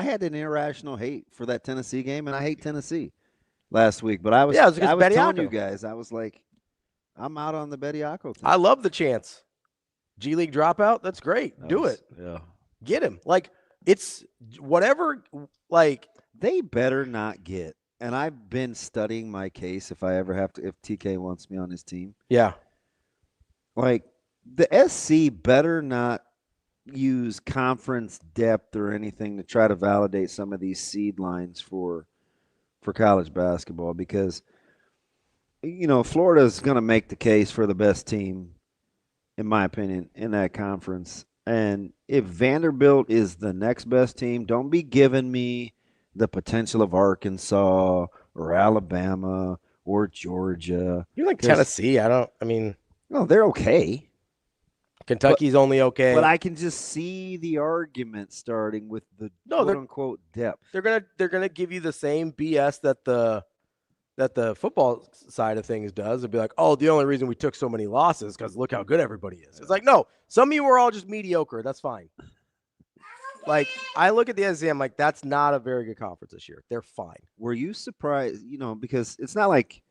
had an irrational hate for that Tennessee game, and I hate Tennessee last week. But I was telling you guys, I was like, I'm out on the Bediako thing. I love the chance. G League dropout. That's great. Do it. Yeah. Get him. Like, it's whatever. Like, they better not get. And I've been studying my case if TK wants me on his team. Yeah. Like, the SC better not use conference depth or anything to try to validate some of these seed lines for college basketball because, Florida's going to make the case for the best team, in my opinion, in that conference. And if Vanderbilt is the next best team, don't be giving me the potential of Arkansas or Alabama or Georgia. You like Tennessee? No, they're okay. Kentucky's only okay. But I can just see the argument starting with the quote unquote depth. They're gonna give you the same BS that the football side of things does. It'd be like, oh, the only reason we took so many losses because look how good everybody is. It's like, no, some of you were all just mediocre. That's fine. Like, I look at the SEC, I'm like, that's not a very good conference this year. They're fine. Were you surprised? Because it's not like,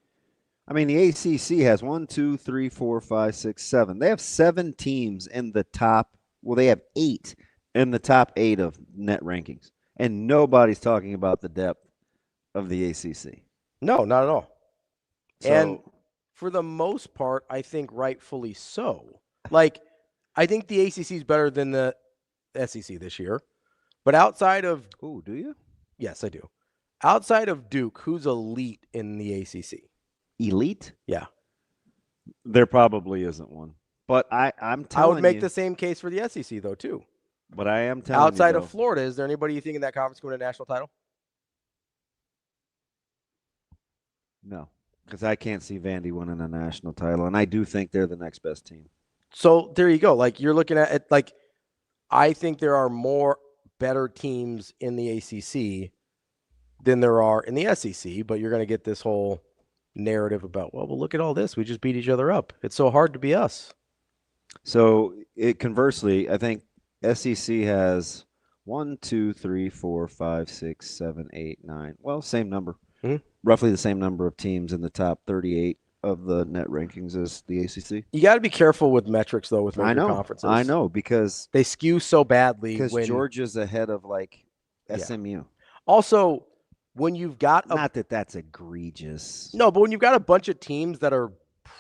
the ACC has 1, 2, 3, 4, 5, 6, 7. They have 7 teams in the top. Well, they have 8 in the top 8 of net rankings, and nobody's talking about the depth of the ACC. No, not at all. And for the most part, I think rightfully so. Like, I think the ACC is better than the SEC this year. But outside of – oh, do you? Yes, I do. Outside of Duke, who's elite in the ACC? Elite? Yeah. There probably isn't one. But I'm telling you. I would make the same case for the SEC, though, too. But I am telling you. Outside of Florida, is there anybody you think in that conference going to win a national title? No, because I can't see Vandy winning a national title, and I do think they're the next best team. So there you go. Like, you're looking at it, like, I think there are more better teams in the ACC than there are in the SEC, but you're going to get this whole narrative about, well, look at all this. We just beat each other up. It's so hard to be us. So conversely, I think SEC has 1, 2, 3, 4, 5, 6, 7, 8, 9. Well, same number. Mm-hmm. Roughly the same number of teams in the top 38 of the net rankings as the ACC. You got to be careful with metrics, though, with major conferences. I know, because they skew so badly. Because Georgia's ahead of, like, SMU. Yeah. Also, when you've got not that that's egregious. No, but when you've got a bunch of teams that are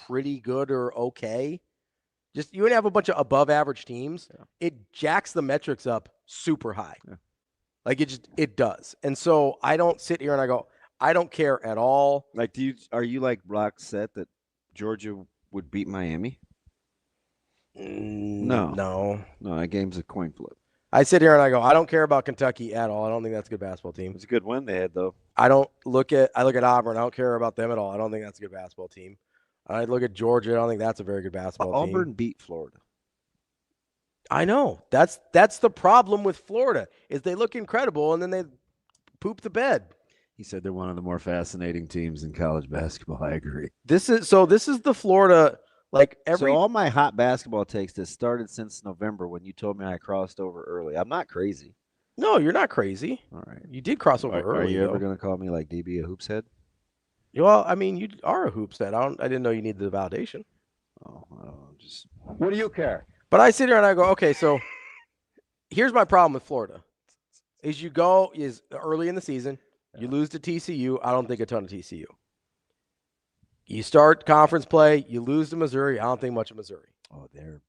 pretty good or okay, just you have a bunch of above average teams, it jacks the metrics up super high. Yeah. Like, it does. And so I don't sit here and I go, I don't care at all. Like, are you like rock set that Georgia would beat Miami? No. That game's a coin flip. I sit here and I go, I don't care about Kentucky at all. I don't think that's a good basketball team. It's a good win they had, though. I look at Auburn. I don't care about them at all. I don't think that's a good basketball team. I look at Georgia. I don't think that's a very good basketball team. Auburn beat Florida. I know. That's the problem with Florida is they look incredible and then they poop the bed. He said they're one of the more fascinating teams in college basketball. I agree. This is the Florida. So all my hot basketball takes that started since November when you told me I crossed over early. I'm not crazy. No, you're not crazy. All right. You did cross over early. Are you ever going to call me like DB a hoops head? Well, I mean, you are a hoops head. I didn't know you needed the validation. Oh, just. What do you care? But I sit here and I go, okay, so here's my problem with Florida. Is early in the season, you lose to TCU. I don't think a ton of TCU. You start conference play, you lose to Missouri. I don't think much of Missouri. Oh, they're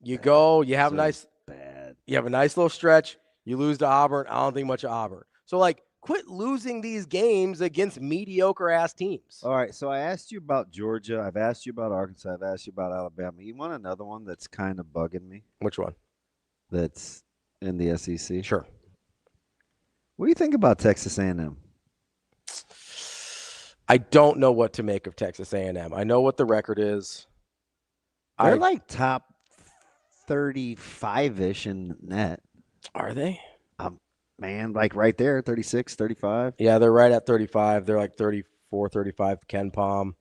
you bad. Go, you have bad. You have a nice little stretch. You lose to Auburn. I don't think much of Auburn. So quit losing these games against mediocre ass teams. All right. So I asked you about Georgia. I've asked you about Arkansas. I've asked you about Alabama. You want another one that's kind of bugging me? Which one? That's in the SEC. Sure. What do you think about Texas A&M? I don't know what to make of Texas A&M. I know what the record is. They're like top 35-ish in net. Are they? Man, like right there, 36, 35. Yeah, they're right at 35. They're like 34, 35, Ken Palm.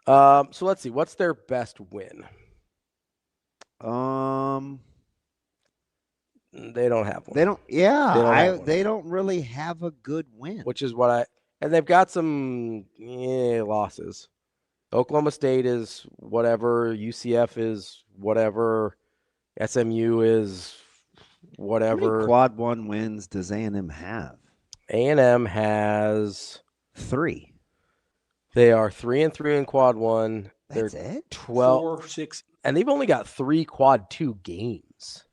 So let's see. What's their best win? They don't have one. They don't. Yeah, they don't really have a good win. Which is what and they've got some losses. Oklahoma State is whatever. UCF is whatever. SMU is whatever. How many quad one wins does A&M have? A&M has 3. They are 3-3 in quad one. That's They're it? 12, 6, and they've only got 3 quad 2 games.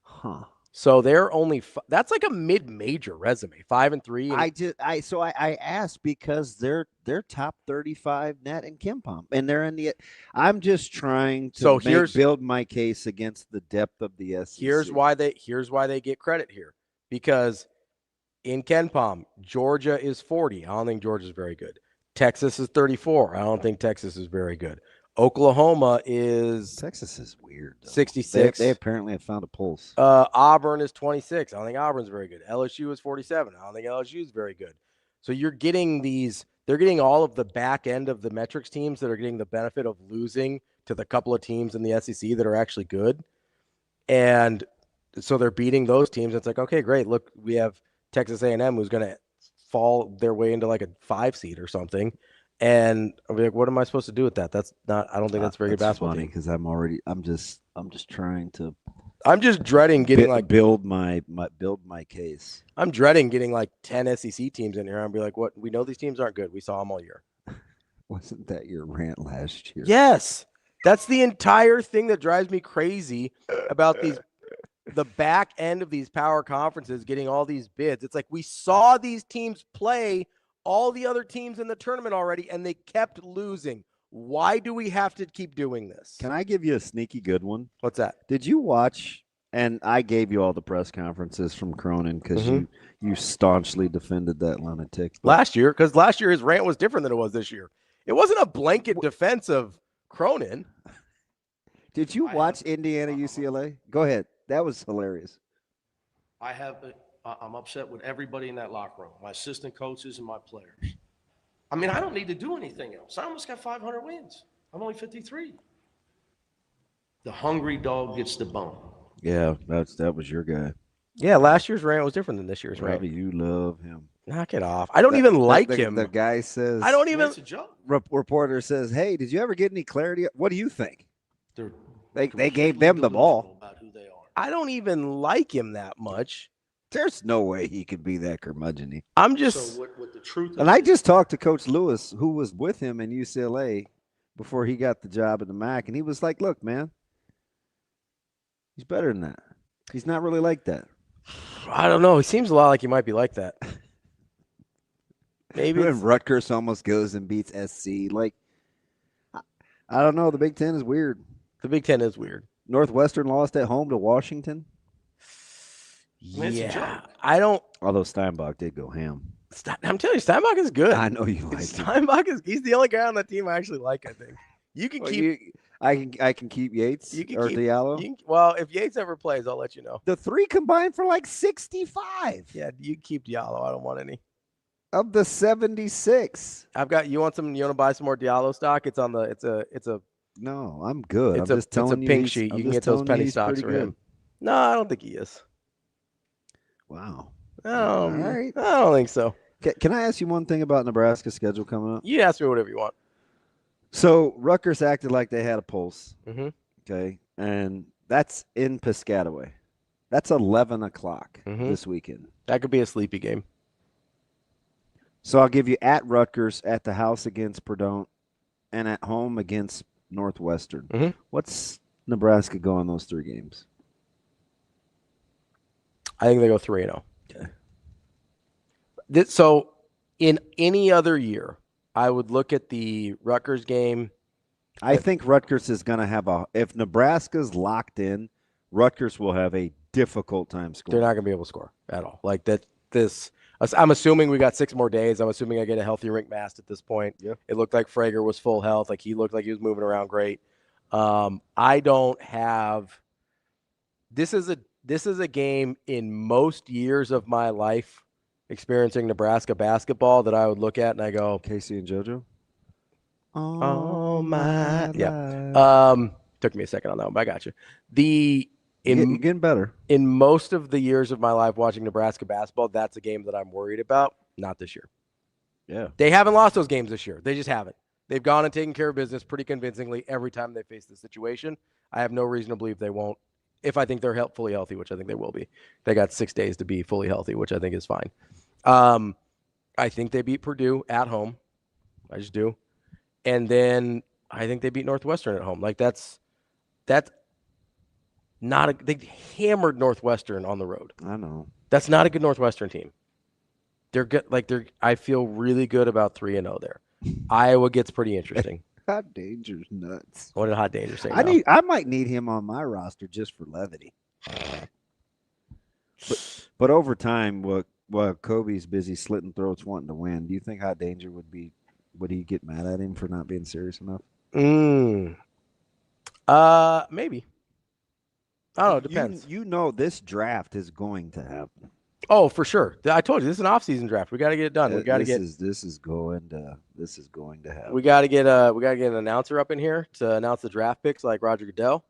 Huh. So they're only that's like a mid-major resume, 5-3. I asked because they're top 35 net in KenPom, and they're in the. I'm just trying to build my case against the depth of the SEC. Here's why they get credit here, because in KenPom, Georgia is 40. I don't think Georgia's very good. Texas is 34. I don't think Texas is very good. Oklahoma is Texas is weird. 66. They apparently have found a pulse. Auburn is 26. I don't think Auburn's very good. LSU is 47. I don't think LSU is very good. So you're getting they're getting all of the back end of the metrics teams that are getting the benefit of losing to the couple of teams in the SEC that are actually good. And so they're beating those teams. It's like, okay, great. Look, we have Texas A&M who's going to fall their way into like a 5 seed or something. And I'll be like, what am I supposed to do with that? That's not. I don't think that's very good basketball. Funny because I'm just trying to. I'm just dreading getting build my case. I'm dreading getting like 10 SEC teams in here and be like, what? We know these teams aren't good. We saw them all year. Wasn't that your rant last year? Yes, that's the entire thing that drives me crazy about the back end of these power conferences getting all these bids. It's like we saw these teams play all the other teams in the tournament already, and they kept losing. Why do we have to keep doing this? Can I give you a sneaky good one? What's that? Did you watch, and I gave you all the press conferences from Cronin because you staunchly defended that lunatic. Last year, because last year his rant was different than it was this year. It wasn't a blanket defense of Cronin. Did you watch Indiana UCLA? Go ahead. That was hilarious. I'm upset with everybody in that locker room, my assistant coaches and my players. I mean, I don't need to do anything else. I almost got 500 wins. I'm only 53. The hungry dog gets the bone. Yeah, that was your guy. Yeah, last year's rant was different than this year's rant. Ravi, you love him. Knock it off. I don't even like him. The guy says. I don't even. It's a joke. Reporter says, "Hey, did you ever get any clarity? What do you think?" They gave them the ball. About who they are. I don't even like him that much. There's no way he could be that curmudgeon-y. I'm just. So what the truth. And I just talked to Coach Lewis, who was with him in UCLA before he got the job at the MAC, and he was like, "Look, man, he's better than that. He's not really like that." I don't know. He seems a lot like he might be like that. Maybe when Rutgers almost goes and beats SC. Like, I don't know. The Big Ten is weird. The Big Ten is weird. Northwestern lost at home to Washington. Yeah, I don't. Although Steinbach did go ham. I'm telling you, Steinbach is good. I know you like him. Steinbach he's the only guy on that team I actually like. I think you can keep. I can keep Yates or Diallo. Well, if Yates ever plays, I'll let you know. The three combined for like 65. Yeah, you keep Diallo. I don't want any. Of the 76. I've got you want to buy some more Diallo stock? It's on the it's a No, I'm good. It's I'm just telling it's a pink sheet. You can get those penny stocks for him. No, I don't think he is. Wow. All right. I don't think so. Can I ask you one thing about Nebraska's schedule coming up? You ask me whatever you want. So Rutgers acted like they had a pulse. Mm-hmm. Okay. And that's in Piscataway. That's 11 o'clock this weekend. That could be a sleepy game. So I'll give you at Rutgers, at the house against Purdue, and at home against Northwestern. Mm-hmm. What's Nebraska go in those three games? I think they go 3-0. Okay. So in any other year, I would look at the Rutgers game. I think Rutgers is going to have if Nebraska's locked in, Rutgers will have a difficult time scoring. They're not going to be able to score at all. Like that. I'm assuming we got 6 more days. I'm assuming I get a healthy Rink Mast at this point. Yeah. It looked like Frager was full health. Like he looked like he was moving around great. I don't have. This is a game in most years of my life experiencing Nebraska basketball that I would look at and I go, Casey and JoJo. Oh my, yeah. Took me a second on that one, but I got you. You're getting better. In most of the years of my life watching Nebraska basketball, that's a game that I'm worried about. Not this year. Yeah. They haven't lost those games this year. They just haven't. They've gone and taken care of business pretty convincingly every time they face the situation. I have no reason to believe they won't. If I think they're fully healthy, which I think they will be. They got 6 days to be fully healthy, which I think is fine. I think they beat Purdue at home. I just do. And then I think they beat Northwestern at home. Like that's not they hammered Northwestern on the road. I know. That's not a good Northwestern team. They're good. I feel really good about 3-0 there. Iowa gets pretty interesting. Hot Danger's nuts. What did Hot Danger say? I might need him on my roster just for levity. But over time, while Kobe's busy slitting throats wanting to win, do you think Hot Danger would he get mad at him for not being serious enough? Maybe. I don't know. It depends. You know this draft is going to happen. Oh, for sure. I told you this is an off-season draft. We got to get it done. We got to get this is going to happen. We got to get an announcer up in here to announce the draft picks like Roger Goodell.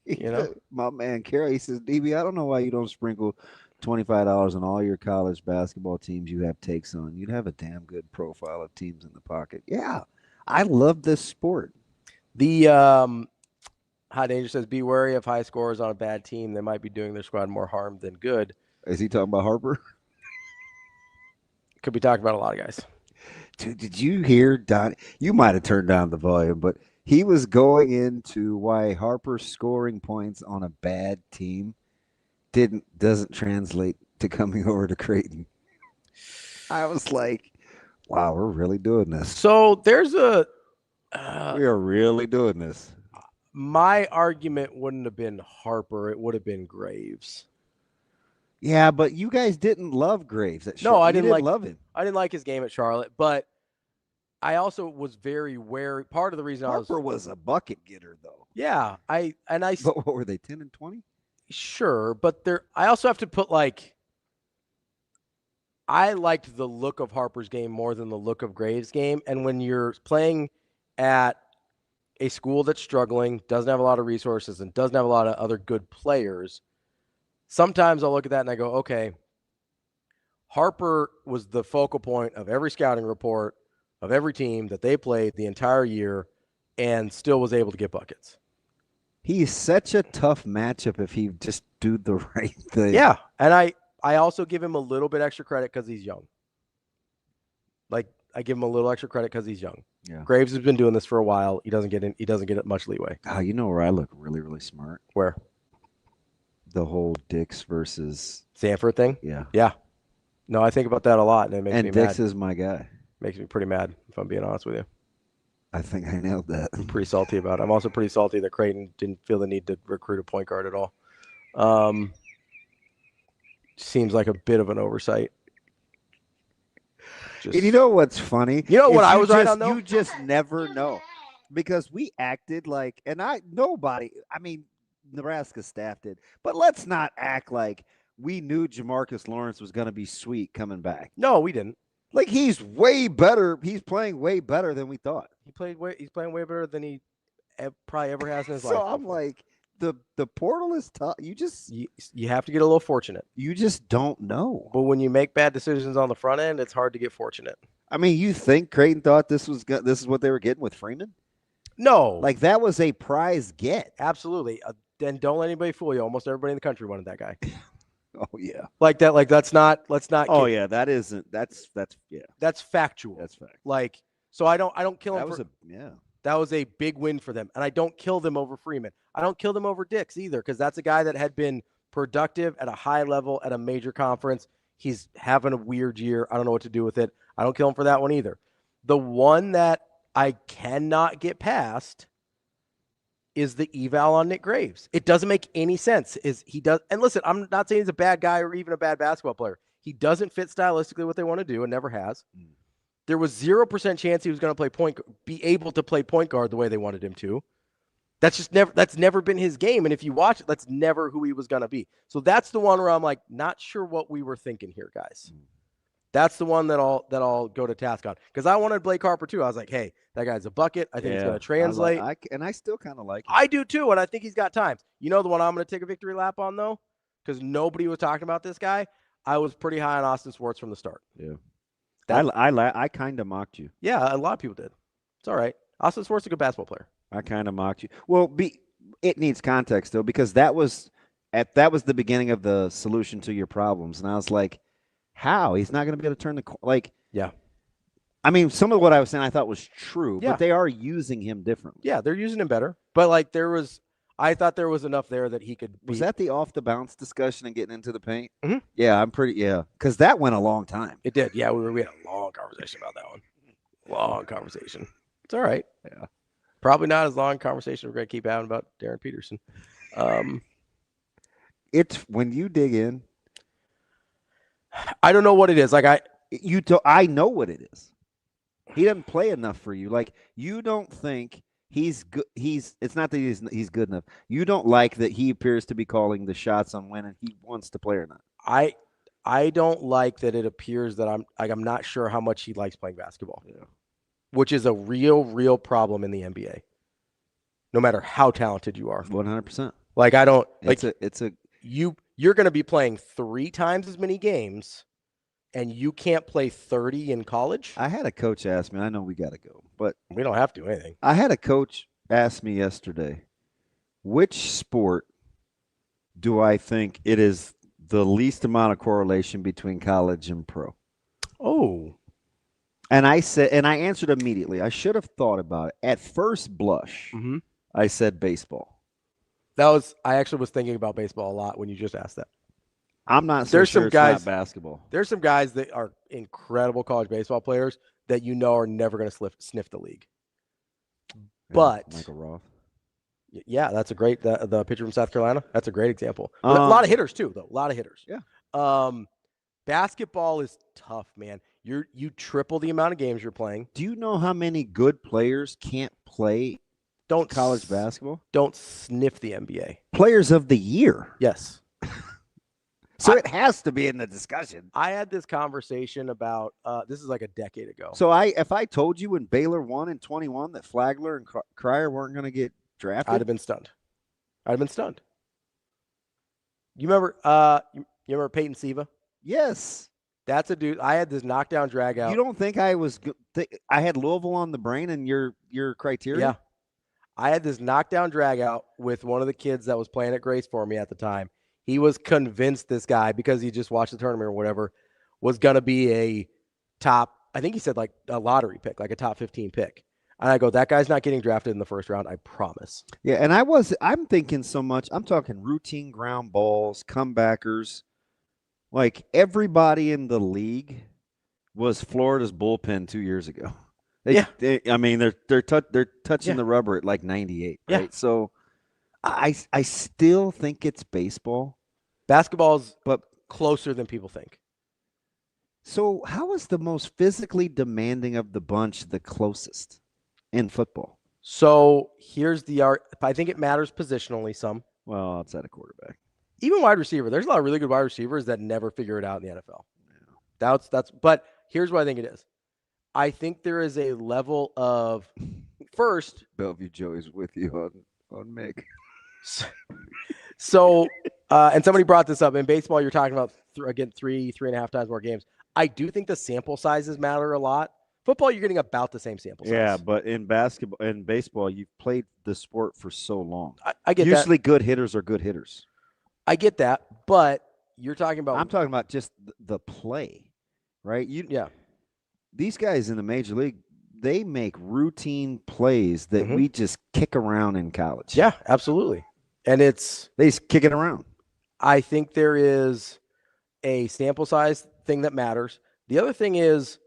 You know, my man Kerry, he says, DB, I don't know why you don't sprinkle $25 on all your college basketball teams you have takes on. You'd have a damn good profile of teams in the pocket. Yeah, I love this sport. The Hot Danger says, be wary of high scorers on a bad team. They might be doing their squad more harm than good. Is he talking about Harper? Could be talking about a lot of guys. Dude, did you hear Don? You might have turned down the volume, but he was going into why Harper scoring points on a bad team doesn't translate to coming over to Creighton. I was like, wow, we're really doing this. So there's we are really doing this. My argument wouldn't have been Harper. It would have been Graves. Yeah, but you guys didn't love Graves. No, I didn't love him. I didn't like his game at Charlotte, but I also was very wary. Part of the reason Harper was a bucket getter, though. Yeah, But what were they, 10 and 20? Sure, but I also have to put I liked the look of Harper's game more than the look of Graves' game, and when you're playing at a school that's struggling, doesn't have a lot of resources, and doesn't have a lot of other good players, sometimes I'll look at that and I go, okay, Harper was the focal point of every scouting report of every team that they played the entire year and still was able to get buckets. He's such a tough matchup if he just do the right thing. Yeah, and I also give him a little bit extra credit because he's young. Like, I give him a little extra credit because he's young. Yeah. Graves has been doing this for a while. He doesn't get much leeway. Oh, you know where I look really, really smart? Where? The whole Dix versus Sandfort thing? Yeah. Yeah. No, I think about that a lot, and it makes me Dix mad. is my guy. Makes me pretty mad, if I'm being honest with you. I think I nailed that. I'm pretty salty about it. I'm also pretty salty that Creighton didn't feel the need to recruit a point guard at all. Seems like a bit of an oversight. And you know what's funny? You know what I You was right just- on, though? You just never know. Because we acted like, Nebraska staff did, but let's not act like we knew Jamarcus Lawrence was going to be sweet coming back. No, we didn't. Like, he's way better. He's playing way better than we thought. He's playing way better than he probably ever has in his life. So I'm like, the portal is tough. You have to get a little fortunate. You just don't know. But when you make bad decisions on the front end, it's hard to get fortunate. I mean, you think Creighton thought this is what they were getting with Freeman? No. Like, that was a prize get. Absolutely. And don't let anybody fool you. Almost everybody in the country wanted that guy. Oh yeah. Like that. Like let's not. Oh yeah, that's yeah. That's factual. That's fact. Like, so I don't kill him. That was a big win for them, and I don't kill them over Freeman. I don't kill them over Dix either, because that's a guy that had been productive at a high level at a major conference. He's having a weird year. I don't know what to do with it. I don't kill him for that one either. The one that I cannot get past is the eval on Nick Graves. It doesn't make any sense. And listen, I'm not saying he's a bad guy or even a bad basketball player. He doesn't fit stylistically what they want to do and never has. There was 0% chance he was going to be able to play point guard the way they wanted him to. That's never been his game. And if you watch it, that's never who he was going to be. So that's the one where I'm like, not sure what we were thinking here, guys. That's the one that I'll go to task on, because I wanted Blake Harper too. I was like, hey, that guy's a bucket. I think he's going to translate. I still kind of like him. I do too, and I think he's got times. You know the one I'm going to take a victory lap on, though, because nobody was talking about this guy? I was pretty high on Austin Swartz from the start. Yeah. I kind of mocked you. Yeah, a lot of people did. It's all right. Austin Swartz is a good basketball player. I kind of mocked you. Well, it needs context, though, because that was the beginning of the solution to your problems. And I was like, how? He's not going to be able to turn yeah. I mean, some of what I was saying I thought was true, Yeah. but they are using him differently. Yeah, they're using him better. But like I thought there was enough there that he could be. Was that the off the bounce discussion and getting into the paint? Mm-hmm. Yeah, because that went a long time. It did. Yeah, we had a long conversation about that one. Long conversation. It's all right. Yeah. Probably not as long a conversation we're going to keep having about Darren Peterson. It's when you dig in. I don't know what it is. Like I know what it is. He doesn't play enough for you. Like, you don't think he's good. It's not that he's good enough. You don't like that he appears to be calling the shots on when he wants to play or not. I don't like that it appears that I'm not sure how much he likes playing basketball. Yeah. Which is a real problem in the NBA. No matter how talented you are. 100%. Like, I don't like you're going to be playing 3 times as many games and you can't play 30 in college. I had a coach ask me, I know we got to go, but we don't have to do anything. I had a coach ask me yesterday, which sport do I think it is the least amount of correlation between college and pro? Oh. And I answered immediately. I should have thought about it. At first blush, I said baseball. I actually was thinking about baseball a lot when you just asked that. I'm not there's sure some guys, it's not basketball. There's some guys that are incredible college baseball players that you know are never going to sniff the league. But Michael Roth. Yeah, that's a great the pitcher from South Carolina. That's a great example. A lot of hitters too, though. A lot of hitters. Yeah. Basketball is tough, man. You triple the amount of games you're playing. Do you know how many good players can't play college basketball? Don't sniff the NBA. Players of the year. Yes. So it has to be in the discussion. I had this conversation about this is like a decade ago. So if I told you when Baylor won in 21 that Flagler and Cryer weren't going to get drafted, I'd have been stunned. You remember Peyton Siva? Yes. That's a dude. I had this knockdown drag out. You don't think I was? I had Louisville on the brain and your criteria. Yeah, I had this knockdown drag out with one of the kids that was playing at Grace for me at the time. He was convinced this guy, because he just watched the tournament or whatever, was gonna be a top. I think he said like a lottery pick, like a top 15 pick. And I go, that guy's not getting drafted in the first round. I promise. Yeah, and I'm thinking so much. I'm talking routine ground balls, comebackers. Like everybody in the league was Florida's bullpen 2 years ago. I mean, they're touching the rubber at like 98, right? Yeah. So I still think it's baseball. Basketball's closer than people think. So how is the most physically demanding of the bunch the closest in football? So here's the art. I think it matters positionally some. Well, outside of quarterback. Even wide receiver. There's a lot of really good wide receivers that never figure it out in the NFL. Yeah. But here's what I think it is. I think there is a level of first. Bellevue Joey's with you on Mick. So, and somebody brought this up in baseball. You're talking about again 3.5 times more games. I do think the sample sizes matter a lot. Football, you're getting about the same sample size. Yeah, but in basketball and baseball, you've played the sport for so long. I get Usually that. good hitters are good hitters. I get that, but you're talking about. I'm talking about just the play, right? These guys in the major league, they make routine plays that we just kick around in college. Yeah, absolutely. And they just kick it around. I think there is a sample size thing that matters. The other thing is,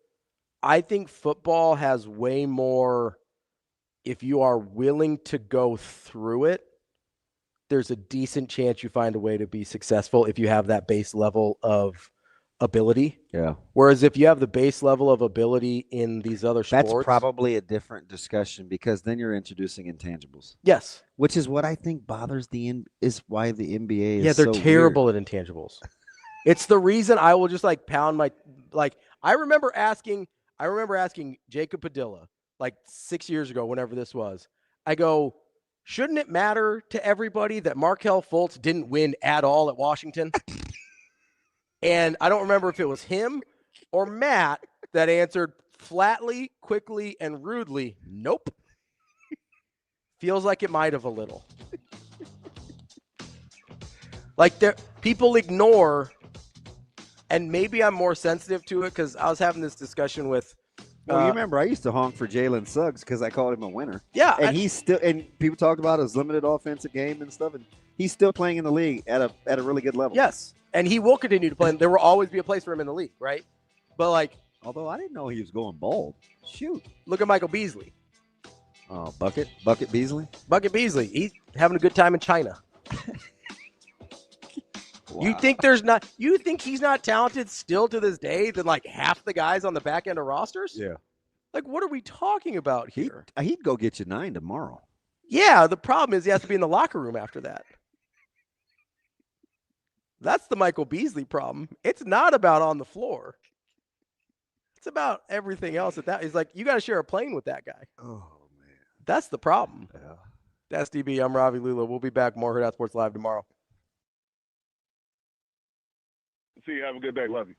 I think football has way more, if you are willing to go through it, there's a decent chance you find a way to be successful if you have that base level of ability. Yeah. Whereas if you have the base level of ability in these other sports. That's probably a different discussion because then you're introducing intangibles. Yes. Which is what I think bothers is why the NBA is Yeah, they're so terrible weird. at intangibles. It's the reason I will just pound my I remember asking Jacob Padilla 6 years ago, whenever this was. I go, shouldn't it matter to everybody that Markelle Fultz didn't win at all at Washington? And I don't remember if it was him or Matt that answered flatly, quickly, and rudely, nope. Feels like it might have a little. People ignore, and maybe I'm more sensitive to it because I was having this discussion with. Well, you remember I used to honk for Jalen Suggs because I called him a winner. Yeah, and and people talked about his limited offensive game and stuff, and he's still playing in the league at a really good level. Yes, and he will continue to play. There will always be a place for him in the league, right? But although I didn't know he was going bald. Shoot, look at Michael Beasley. Oh, Bucket Beasley. Bucket Beasley, he's having a good time in China. Wow. You think he's not talented still to this day than half the guys on the back end of rosters? Yeah. What are we talking about here? He'd go get you 9 tomorrow. Yeah, the problem is he has to be in the locker room after that. That's the Michael Beasley problem. It's not about on the floor. It's about everything else. He's you got to share a plane with that guy. Oh, man. That's the problem. Yeah. That's DB. I'm Ravi Lulla. We'll be back. More Hurrdat Sports Live tomorrow. See you. Have a good day. Love you.